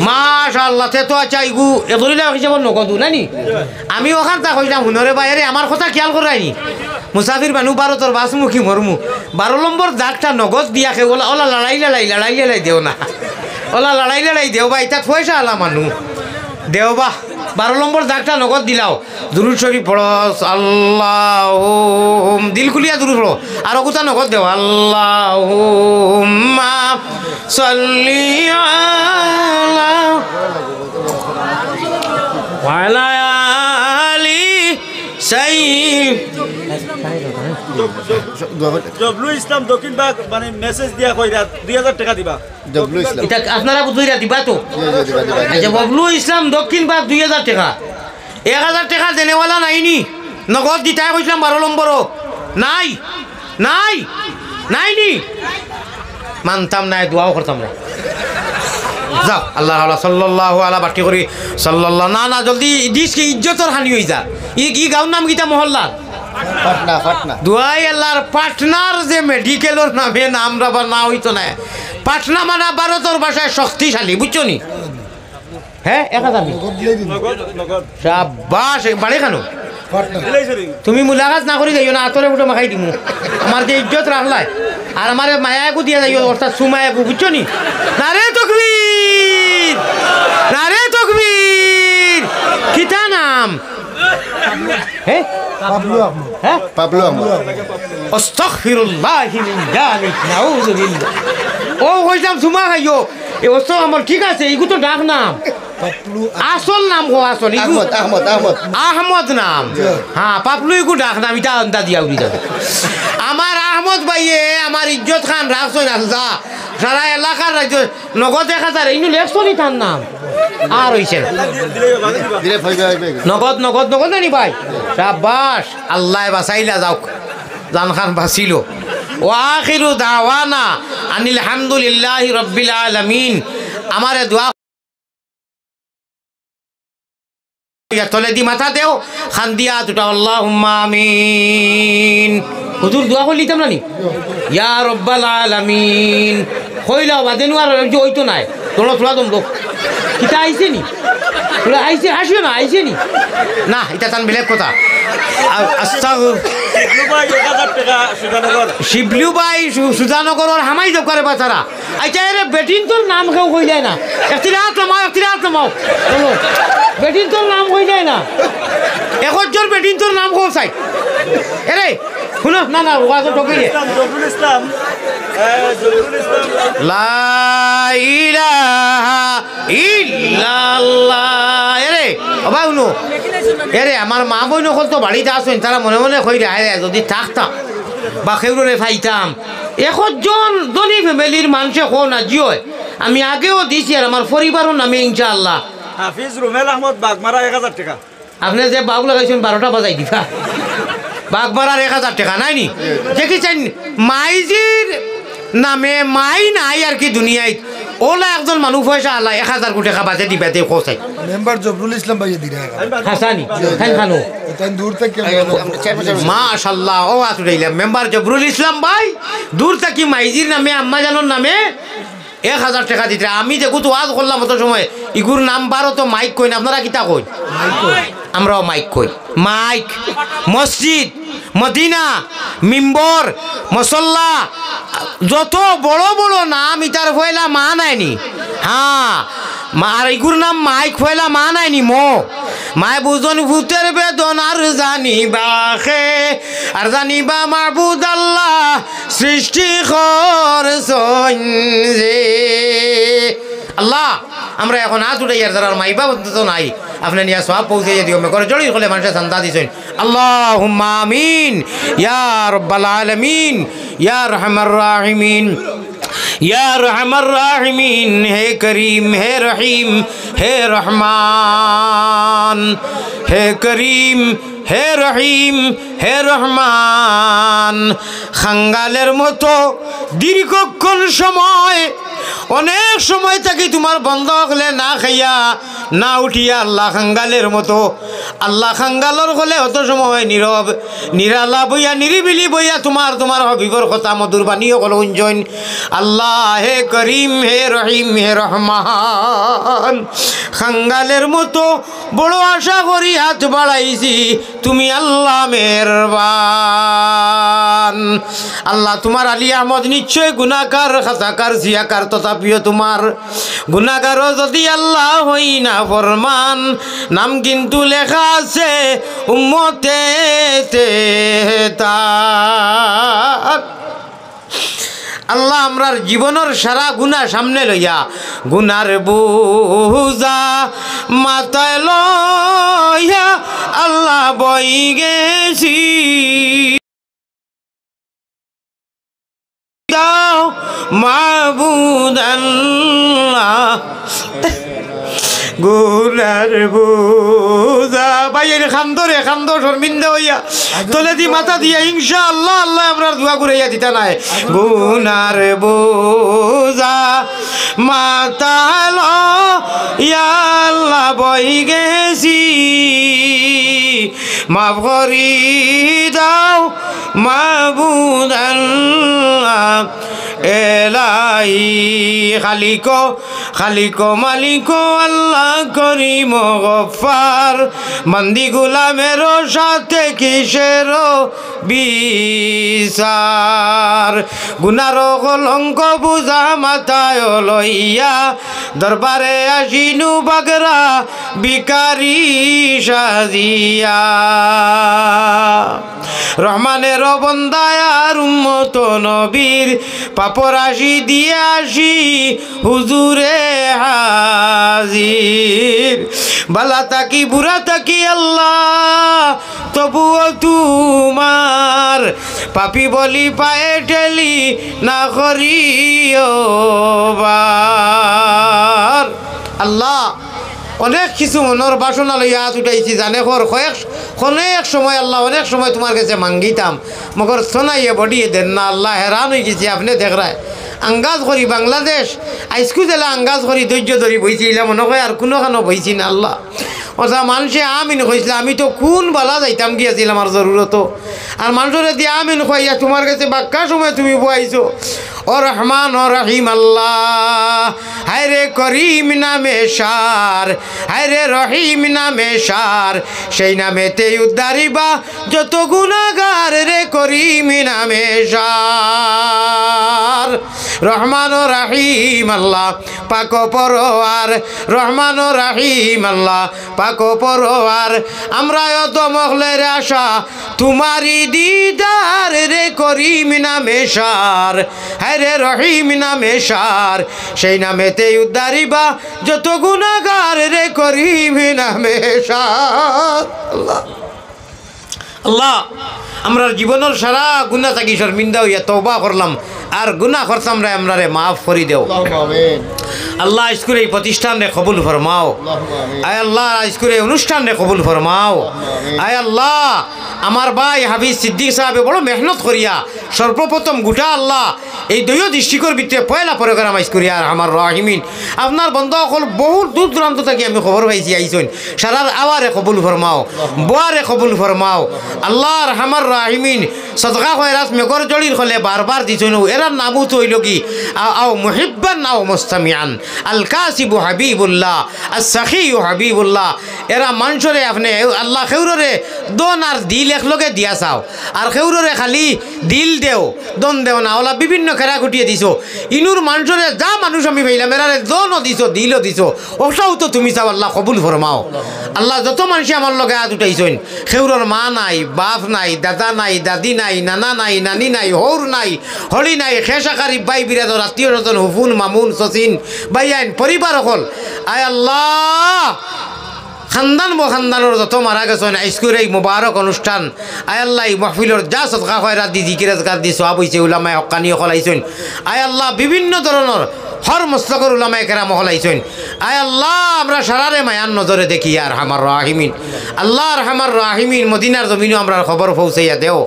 মাশাআল্লাহ তে তো আচ্ছা ইগু এদরিলা হিসাব নকদু নানি আমি ওখান তা কইলাম হুনরে বাইরে আমার কথা খেয়াল করাইনি মুসাফির বানু ভারতর বাসমুখী মরমু 12 নম্বর দাগটা নগদ দিয়া খে ওলা ওলা লড়াই দেও না ওলা লড়াই দেও বা এটা পয়সা আলা মানু দেও বা 12 নম্বর দাগটা নগদ দিলাও দুরুদ শরীফ পড়ো আল্লাহুম দিল খুলিয়া দুরুদ পড়ো আর ওগুতা নগদ দেও আল্লাহুম্মা সাল্লি আলা ওয়া আলা আলি সাইয়্যিদ জবলু ইসলাম দক্ষিণ বাগ মানে মেসেজ দিয়া কইরা 2000 টাকা দিবা জবলু ইসলাম এটা আপনারা বুঝইরা দিবা তো আচ্ছা ববলু ইসলাম দক্ষিণ বাগ 2000 টাকা 1000 টাকা দেনেওয়ালা নাইনি নগদ দিতাই কইছিলাম 12 নম্বরও নাই নাই নাইনি মানতাম না দোয়াও করতাম না যাও আল্লাহ সাল্লাল্লাহু আলা বাটি করি সাল্লাল্লাহ না জলদি দিস কি ইজ্জতর হানি হই যা ই গাঁর নাম কিটা মহল্লা পাটনা দুয়াই আল্লাহর পাটনার যে মেডিকেলের নামে নাম রাবার না হইতো না পাটনা মানে ভারতের ভাষায় শক্তিশালী বুঝছো নি হ্যাঁ 1000 নগদ শাবাশ বাড়ি খানো পাটনা দিলাইছরি তুমি মুলাকাত না করি যাইও না আতরে বুটো মাখাই দিমু আমার যে ইজ্জত রাখলাই আর আমার মায়াকু দিয়া যাইও অর্থাৎ সুমায়াকু বুঝছো নি নারে তকবীর কিতা নাম হ্যাঁ পাবলু আহমদ হ্যাঁ পাবলু আহমদ আস্তাগফিরুল্লাহি মিন যালিক নাউযু বিল্লাহ ও কইতাম সুমা খাইও এ ওস্তো আমার ঠিক আছে ইগু তো ডাক নাম পাবলু আসল নাম কো আসল ইগু আহমদ আহমদ নাম হ্যাঁ পাপলু ইগু ডাক নাম এটা আন্দা দিয়া উড়ি যাবে আমার আহমদ ভাইয়ে আমার ইজ্জত খান রাখছই না যা সারা এলাকার রাজ্য নগদ 1000 ইনু লেখছনি তার নাম আর হইছে দিলে ফাইবা আইবে নগদ জানি ভাই শাবাশ আল্লাহ বাঁচাইলা যাও জান খান বাঁচিল ওয়াখিরু দাওয়ানা আনিল হামদুলিল্লাহি রাব্বিল আলামিন আমারে দোয়া তলে দি মাথা দেও খান দিয়া দুটা আল্লাহুম্মা আমিন হুজুর দোয়া কইলিতাম না নি ইয়া রাব্বাল আলামিন কইলা বাদেনু আর হইতো নাই তোলা দম লোক কিতা আইছে নি তোরা আইছে আসিও না আইছে নি না এটা তান বেলেগ কথা শিবলু ভাই সুজানগরের হামাই জব করে বাচ্চারা আচ্ছা এরে বেটিন তোর নাম কেউ কই যায় না একটি রাত নামাও বেটিন তোর নাম কই যায় না একজন বেটিন তোর নাম কো চাই এরে শুনো না ওয়াজ টকি জবলুল ইসলাম লা ইলাহা ইল্লাল্লাহ এরে বাবা শুনো এরে আমার মা বই নকল তো বাড়িতে আসেন তারা মনে মনে কই রে যদি থাকতাম বা খেউরে ফাইতাম একজন ধনী ফ্যামিলির মানুষে কো না জিও আমি আগেও দিছি আর আমার পরিবারের নামে ইনশাআল্লাহ হাফিজ রুমেল আহমদ বাগমারা 1000 টাকা আপনি যে বাবু লাগাইছেন 12টা বাজাই দিবা বাগমারার 1000 টাকা নাই নি দেখেছেন মাইজির নামে মাই নাই আর কি দুনিয়ায় ওলা একজন মানুষ পয়সা আল্লাহ 1000 কোটি টাকা বাজে দিবে দেখ কোসাই মেম্বার জবরুল ইসলাম ভাই দিরা হাসানি খানো এটা দূর থেকে মাশাআল্লাহ ও আসুরাইলাম মেম্বার জবরুল ইসলাম ভাই দূর থেকে মাইজির নামে আম্মা জানোর নামে 1000 টাকা দিতে আমি দেখো তো আজ করলাম অত সময় ইগুর নাম 12 তো মাইক কই না আপনারা কিতা কই আমরাও মাইক কই মাইক মসজিদ মদিনা মিম্বর মসল্লা যত বড় বড় নাম ইতার ফয়লা মা নাইনি হ্যাঁ আর ইগুর নাম মাইক ফয়লা মা নাইনি মো মায় বুঝন ভূতের বেদনার জানিবা খে আর জানিবা মাহবুদ আল্লাহ সৃষ্টি করছেন যে আল্লাহ আমরা এখন হাত উঠাইয়ার যারা মাইবা তো নাই আপনি নিয়া সব পৌঁছে দিও মে করে জড়ি হলে মানুষের চান্দা দিছেন আল্লাহুম্মা আমিন ইয়া রাব্বাল আলামিন ইয়া আরহামার রাহিমিন या रहमर राहिमीन हे करीम हे रहीम हे रहमान हे करीम হে রহিম হে রহমান খাঙ্গালের মতো দীর্ঘক্ষণ সময় অনেক সময় থাকি তোমার বন্ধ হলে না খাইয়া না উঠিয়া আল্লাহ খাঙ্গালের মতো আল্লাহ খাঙ্গালর হলে অত সময় নীরব নিরালা বইয়া নিরিবিলি বইয়া তোমার হবিবর কথা মধুর বাণীও হল উঞ্জন আল্লাহ হে করিম হে রহিম হে রহমান খাঙ্গালের মতো বড় আশা করি হাত বাড়াইছি তুমি আল্লাহ মেহরবান আল্লাহ তোমার আলী আহমদ নিশ্চয় গুনাহগার খাতাকার জিয়াকার তথাপিও তোমার গুনাহগারও যদি আল্লাহ হই না ফরমান নাম কিন্তু লেখা আছে উম্মতে তার আল্লাহ আমরার জীবনের সারা গুনাহ সামনে লইয়া গুনার বুঝা মাথায় লইয়া আল্লাহ বই গেছি দাও মাবুদ আল্লাহ গুনার বুঝা বাইয়ের খান্দরে খান্দ শর্মিন্দা হইয়া তলে দি মাথা দিয়া ইনশাআল্লাহ আল্লাহ আপনার দোয়া করাইয়া দিতা নাই গুনার বুঝা মাথা লইয়া আল্লাহ বই গেছি মাফ করি দাও মাবুদ আল্লাহ এলাই খালিকো মালিকো আল্লাহ করিম গফার বন্দি গুলামের সাথে কিসের বিচার গুনার কলঙ্ক বুঝা মাথায় লইয়া দরবারে আসিনু বাগরা বিকারি সাজিয়া রহমানের বন্দায় আর উম্মত নবীর পাপরাশি দিয়ে আসি হুজুরে হাজির বালা তাকি বুড়া তাকি আল্লাহ তবুও তোমার পাপি বলি পায়ে ঠেলি না করিও বার আল্লাহ অনেক কিছু মনের বাসনা লইয়া হাত উঠাইছি জানে অনেক সময় আল্লাহ অনেক সময় তোমার কাছে মাঙ্গিতাম মগর সোনাইয়ে বডিয়ে দেন না আল্লাহ হেরান হয়ে গেছি আপনি দেখ রায় আঙ্গাজ করি বাংলাদেশ আইসকু জেলা আঙ্গাজ করি ধৈর্য ধরি বইছি এলা মনে হয় আর কোনোখানো বইছি না আল্লাহ ওটা মানুষে আমিন কইছিল আমি তো কোন বালা যাইতাম গিয়েছিলাম আমার জরুরত আর মানুষের দিয়ে আমিন কইয়া তোমার কাছে বাক্কা সময় তুমি বইছো ও রহমান ও রহিম আল্লাহ হায় রে করিম নামে সার হায় রে রহিম নামে সার সেই নামেতে উদ্ধারিবা যত গুনাহগার রে করিম নামে সার রহমান ও রহিম আল্লাহ পাক পরওয়ার রহমান ও রহিম আল্লাহ পাক পরওয়ার আমরা অত মখলের আশা তোমারি দিদার রে করিম নামে সার হায় রে রহিম নামে সার সেই নামেতে উদ্ধারিবা যত গুনাহগার রে করিম নামে সার আল্লাহ আল্লাহ আমরা জীবনের সারা গুনাহ থাকি শর্মিন্দা হইয়া তওবা করলাম আর গুনাহ করতাম রে আমরা রে মাফ করে দেও আল্লাহ স্কুলে এই প্রতিষ্ঠান রে কবুল ফরমাও আয় আল্লাহ স্কুলে অনুষ্ঠান রে কবুল ফরমাও আয় আল্লাহ আমার ভাই হাফিজ সিদ্দিক সাহেব বড় মেহনত করিয়া সর্বপ্রথম গোটা আল্লাহ এই দৈয় দৃষ্টিকর ভিতরে পয়লা প্রোগ্রাম আইস করি আর আমার রাহিমিন আপনার বন্ধ অকল বহুত দূর দূরান্ত থেকে আমি খবর পাইছি আইসন সারার আওয়ারে কবুল ফরমাও বোয়ারে কবুল ফরমাও আল্লাহর আমার রাহিমিন সদকা খয়রাত মেঘর জড়ির হলে বারবার দিছন এরার নামও তো হইল কি আও মুহিব্বান আও মুস্তামিয়ান আল কাসিবু হাবিবুল্লাহ আস সাখিউ হাবিবুল্লাহ এরা মানুষরে আপনি আল্লাহ খেউরে দন আর দিল একলগে দিয়া চাও আর খেউররে খালি দিল দেও দন দেও না ওলা বিভিন্ন খেরা ঘুটিয়ে দিছো ইনুর মানুষরে যা মানুষ আমি ভাইলাম এরারে দনও দিছো দিলও দিছো ওটাও তো তুমি চাও আল্লাহ কবুল ফরমাও আল্লাহ যত মানুষ আমার লগে হাত উঠাইছেন খেউরর মা নাই বাপ নাই দাদা নাই দাদি নাই নানা নাই নানি নাই হৌর নাই হলি নাই খেসাকারি বাই বিরাদর আত্মীয় স্বজন হুফুন মামুন শচীন বাইয়াইন পরিবার হল আয় আল্লাহ খানদান খানদানোর যত মারা গেছেন আজকের এই মুবারক অনুষ্ঠান আয় আল্লাহ এই মাহফিলর যা সদকা খয়রাত দি জিকিরাজগার দি সওয়াব হইছে উলামায়ে হক্কানি হলাইছেন আয় আল্লাহ বিভিন্ন ধরনের হর মস্তকর উলামায়ে কেরাম হলাইছেন আয় আল্লাহ আমরা সারারে মায়ান নজরে দেখি আর হামার রাহিমিন আল্লাহ আর হামার রাহিমিন মদিনার জমিনও আমরা খবর পৌঁছাইয়া দেও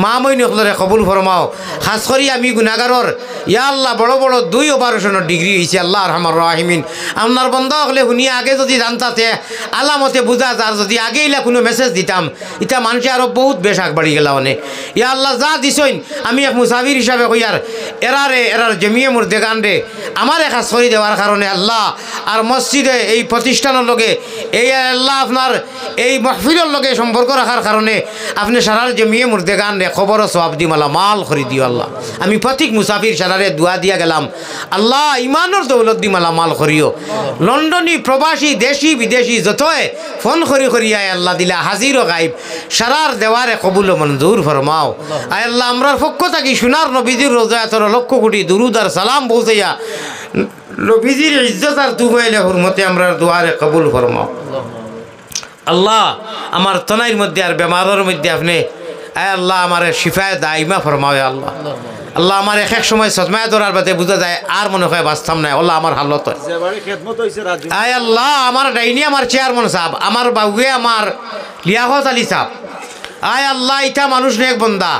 মা মইন হলরে কবুল ফরমাও খাস করি আমি গুনাহগারর ইয়া আল্লাহ বড় বড় 2 অপারেশনের ডিগ্রি হইছে আল্লাহ আর হামার রাহিমিন আপনার বন্ধা হলে শুনিয়া আগে যদি জানতাতে আলামতে বুঝা যার যদি আগে ইলা কোনো মেসেজ দিতাম ইটা মানুষে আরো বহুত বেশ আগবাড়ি গেলা অনে ইয়া আল্লাহ যা দিছইন আমি এক মুসাফির হিসাবে কইয়ার এরার জমিয়ে মুর্দেগান রে আমার একা সরি দেওয়ার কারণে আল্লাহ আর মসজিদে এই প্রতিষ্ঠানের লগে এই আল্লাহ আপনার এই মাহফিলের লগে সম্পর্ক রাখার কারণে আপনি সারার জমিয়ে মুর্দেগান রে খবর সওয়াব দি মালা মাল খরি দিও আল্লাহ আমি প্রত্যেক মুসাফির সারারে দোয়া দিয়া গেলাম আল্লাহ ইমানের দৌলত দি মালা মাল করিও লন্ডনী প্রবাসী দেশি বিদেশি যতই ফোন করি আয় আল্লাহ দিলা হাজির ও গাইব সারার দেওয়ারে কবুল মঞ্জুর ফরমাও আয় আল্লাহ আমরার পক্ষ থাকি সোনার নবীজির রোজা তোর লক্ষ কোটি দুরুদ আর সালাম পৌঁছাইয়া নবীজির ইজ্জত আর তুমাইলে হুরমতে আমরার দুয়ারে কবুল ফরমাও আল্লাহ আমার তনাইর মধ্যে আর বেমারের মধ্যে আপনি আয় আল্লাহ আমার শিফায়ে দাইমা ফরমাও আল্লাহ আল্লাহ আমার এক সময় সদমায় ধরার বাদে বোঝা যায় আর মনে হয় বাঁচতাম না আল্লাহ আমার হালত হয় আয় আল্লাহ আমার ডাইনি আমার চেয়ারম্যান সাহেব আমার বাবুয়ে আমার লিয়াকত আলী সাহেব আয় আল্লাহ ইটা মানুষ নেক বন্দা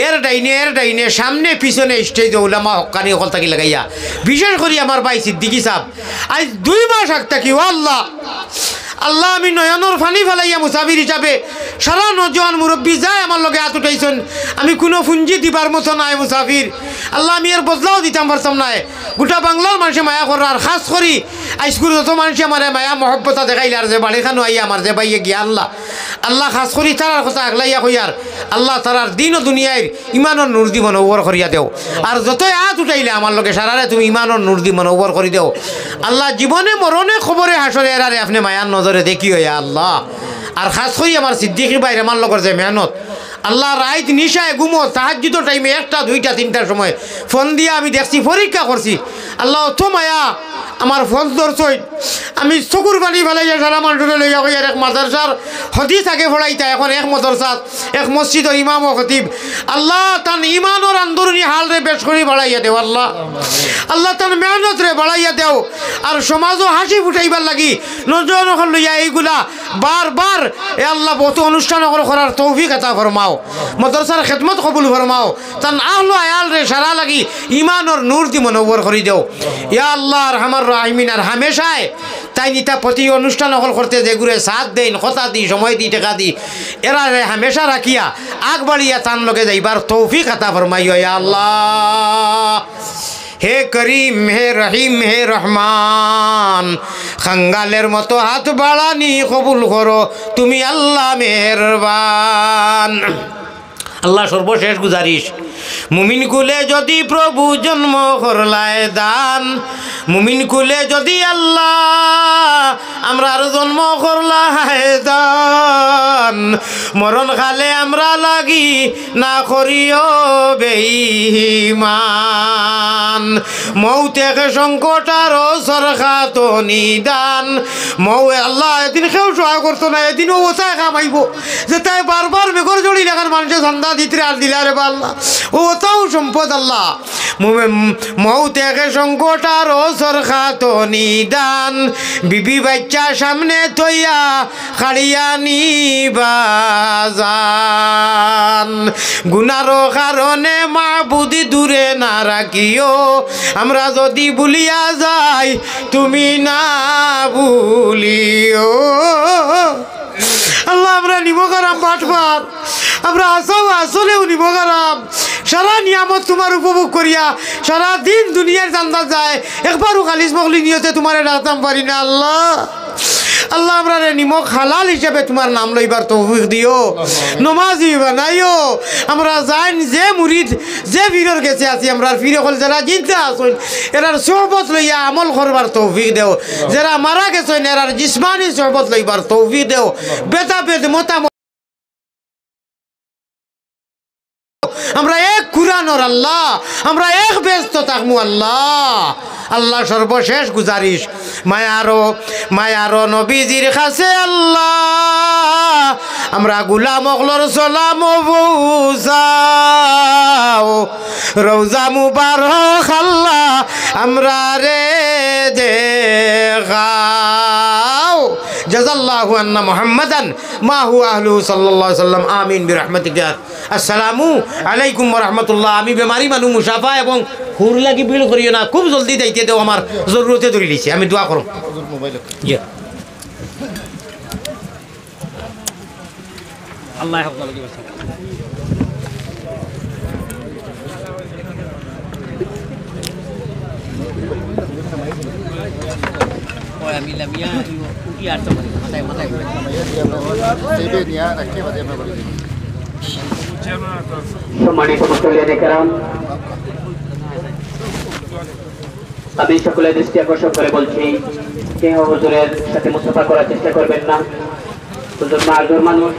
এর ডাইনে সামনে পিছনে স্টেজে উলামা হক্কানি হল থাকি লাগাইয়া বিশেষ করে আমার ভাই সিদ্দিকী সাহেব আজ 2 মাস আগ থাকি আল্লাহ আল্লাহ আমি নয়নর ফানি ফেলাইয়া মুসাফির হিসাবে সারা নজওয়ান মুরব্বী যায় আমার লগে হাত উঠাইছেন আমি কোনো ফুঞ্জি দিবার মতো নাই মুসাফির আল্লাহ আমি এর বদলাও দিতাম পারতাম নাই গোটা বাংলার মানুষে মায়া করার খাস করি আইসকুল যত মানুষে আমার মায়া মহব্বতা দেখাইলে আর যে বাড়িখানো আইয়া আমার যে বাইয়ে গিয়া আল্লাহ খাস করি তারার কথা আগলাইয়া কইয়ার আল্লাহ তারার দিন ও দুনিয়ায় ইমানের নূর দি মনোবর করিয়া দেও আর যতই হাত উঠাইলে আমার লগে সারারে তুমি ইমানের নূর দি মনোবর করি দেও আল্লাহ জীবনে মরণে খবরে হাসরে এরারে আপনি মায়ার নজরে দেখিও আল্লাহ আর খাস করি আমার সিদ্দিকী ভাই আমার লগর যে মেহনত আল্লাহ রাইত নিশায় ঘুমো তাহাজ্জুদের টাইমে 1টা 2টা 3টার সময় ফোন দিয়ে আমি দেখছি পরীক্ষা করছি আল্লাহ অত মায়া আমার ফোন ধরছই আমি চকুর পানি ফেলাইয়া সারা মানুষের লইয়া হইয়ার এক মাদ্রাসার হদি থাকে ফড়াইতা এখন এক মাদ্রাসাত এক মসজিদের ইমাম ও খতিব আল্লাহ তান ইমানোর আন্দোলনী হাল রে বেশ করে বাড়াইয়া দেও আল্লাহ আল্লাহ তান মেহনত রে বাড়াইয়া দেও আর সমাজও হাসি ফুটাইবার লাগি নজর লইয়া এইগুলা বারবার এ আল্লাহ বহুত অনুষ্ঠান করার তৌফিক আতা ফরমাও মাদ্রাসার খেদমত কবুল ফরমাও তান আহলো আয়াল রে সারা লাগি ইমানোর নূর দি মনোবর করি দেও ইয়া আল্লাহ রহমান রাহিমিন আর হামেশায় তাই নিতা প্রতি অনুষ্ঠান করতে যেগুলো সাথ দেন কথা দি সময় দি টাকা দি এরা হামেশা রাখিয়া আগ বাড়িয়া তান লগে যাইবার তৌফিক আতা ফরমাইও ইয়া আল্লাহ হে করিম হে রহিম হে রহমান খাঙ্গালের মতো হাত বাড়ানি কবুল করো তুমি আল্লাহ মেহেরবান আল্লাহ সর্বশেষ গুজারিশ মুমিন কুলে যদি প্রভু জন্ম করলায় দান মুমিন কুলে যদি আল্লাহ আমরার জন্ম করলায় দান মরণ খালে আমরা লাগি না করিও বেঈমান মৌতেকে সংকট আর সরখাত নিদান মৌ আল্লাহ এদিন কেউ সহায় করতো না এদিনও ওসায় খামাইব যে তাই বারবার বেগর জড়ি দেখার মানুষের সন্ধ্যা দিতে আর দিলারে বা আল্লাহ ও তাও সম্পদ আল্লাহ মৌতেকে সংকট আর সরখাত নিদান বিবি বাচ্চা সামনে থইয়া খাড়িয়া নিবাজান গুনারো কারণে মাহবুদি দূরে না রাখিও আমরা যদি ভুলিয়া যাই তুমি না ভুলিও আল্লাহ আমরা নিমকারাম পাঠবার আমরা আসাও আসলেও নিমকারাম সারা নিয়ামত তোমার উপভোগ করিয়া সারা দিন দুনিয়ার জানতা যায় একবারও খালিস মখলি নিয়তে তোমার ডাকতাম পারি না আল্লাহ আল্লাহ আমরা নিমক হালাল হিসেবে তোমার নাম লইবার তৌফিক দিও নমাজি বানাইও আমরা জান যে মুরিদ যে পীরের কাছে আছি আমরা পীর হল যারা জিন্দা আছেন এরার সোহবত লইয়া আমল করবার তৌফিক দেও যারা মারা গেছেন এরার জিসমানি সোহবত লইবার তৌফিক দেও বেদাবেদ মতামত আমরা এক কুরআনের আল্লাহ আমরা এক ব্যস্ত থাকমু আল্লাহ আল্লাহ সর্বশেষ গুজারিশ মায়ারো নবীজির কাছে আল্লাহ আমরা গোলাম অগলর সালাম বুঝাও রওজা মুবারক আল্লাহ আমরা রে দেখাও জাযাল্লাহু আন্না মুহাম্মাদান মা হুয়া আহলু সাল্লাল্লাহু আলাইহি ওয়াসাল্লাম আমিন বিরহমাতিকা আসসালামু আলাইকুম ওয়া রাহমাতুল্লাহ আমি বেমারি মানু মুসাফা এবং হুর লাগি বিল করিও না খুব জলদি যাইতে দেও আমার জরুরতে ধরে লিছি আমি দোয়া করব জি আল্লাহ হাফেজ লাগি বাসা ওই আমি লামিয়া কি আর তো মাথায় সম্মানিত মুসল্লিয়ানে কেরাম আমি সকলের দৃষ্টি আকর্ষণ করে বলছি কেউ হুজুরের সাথে মুসাফা করার চেষ্টা করবেন না হুজুর মারধর মানুষ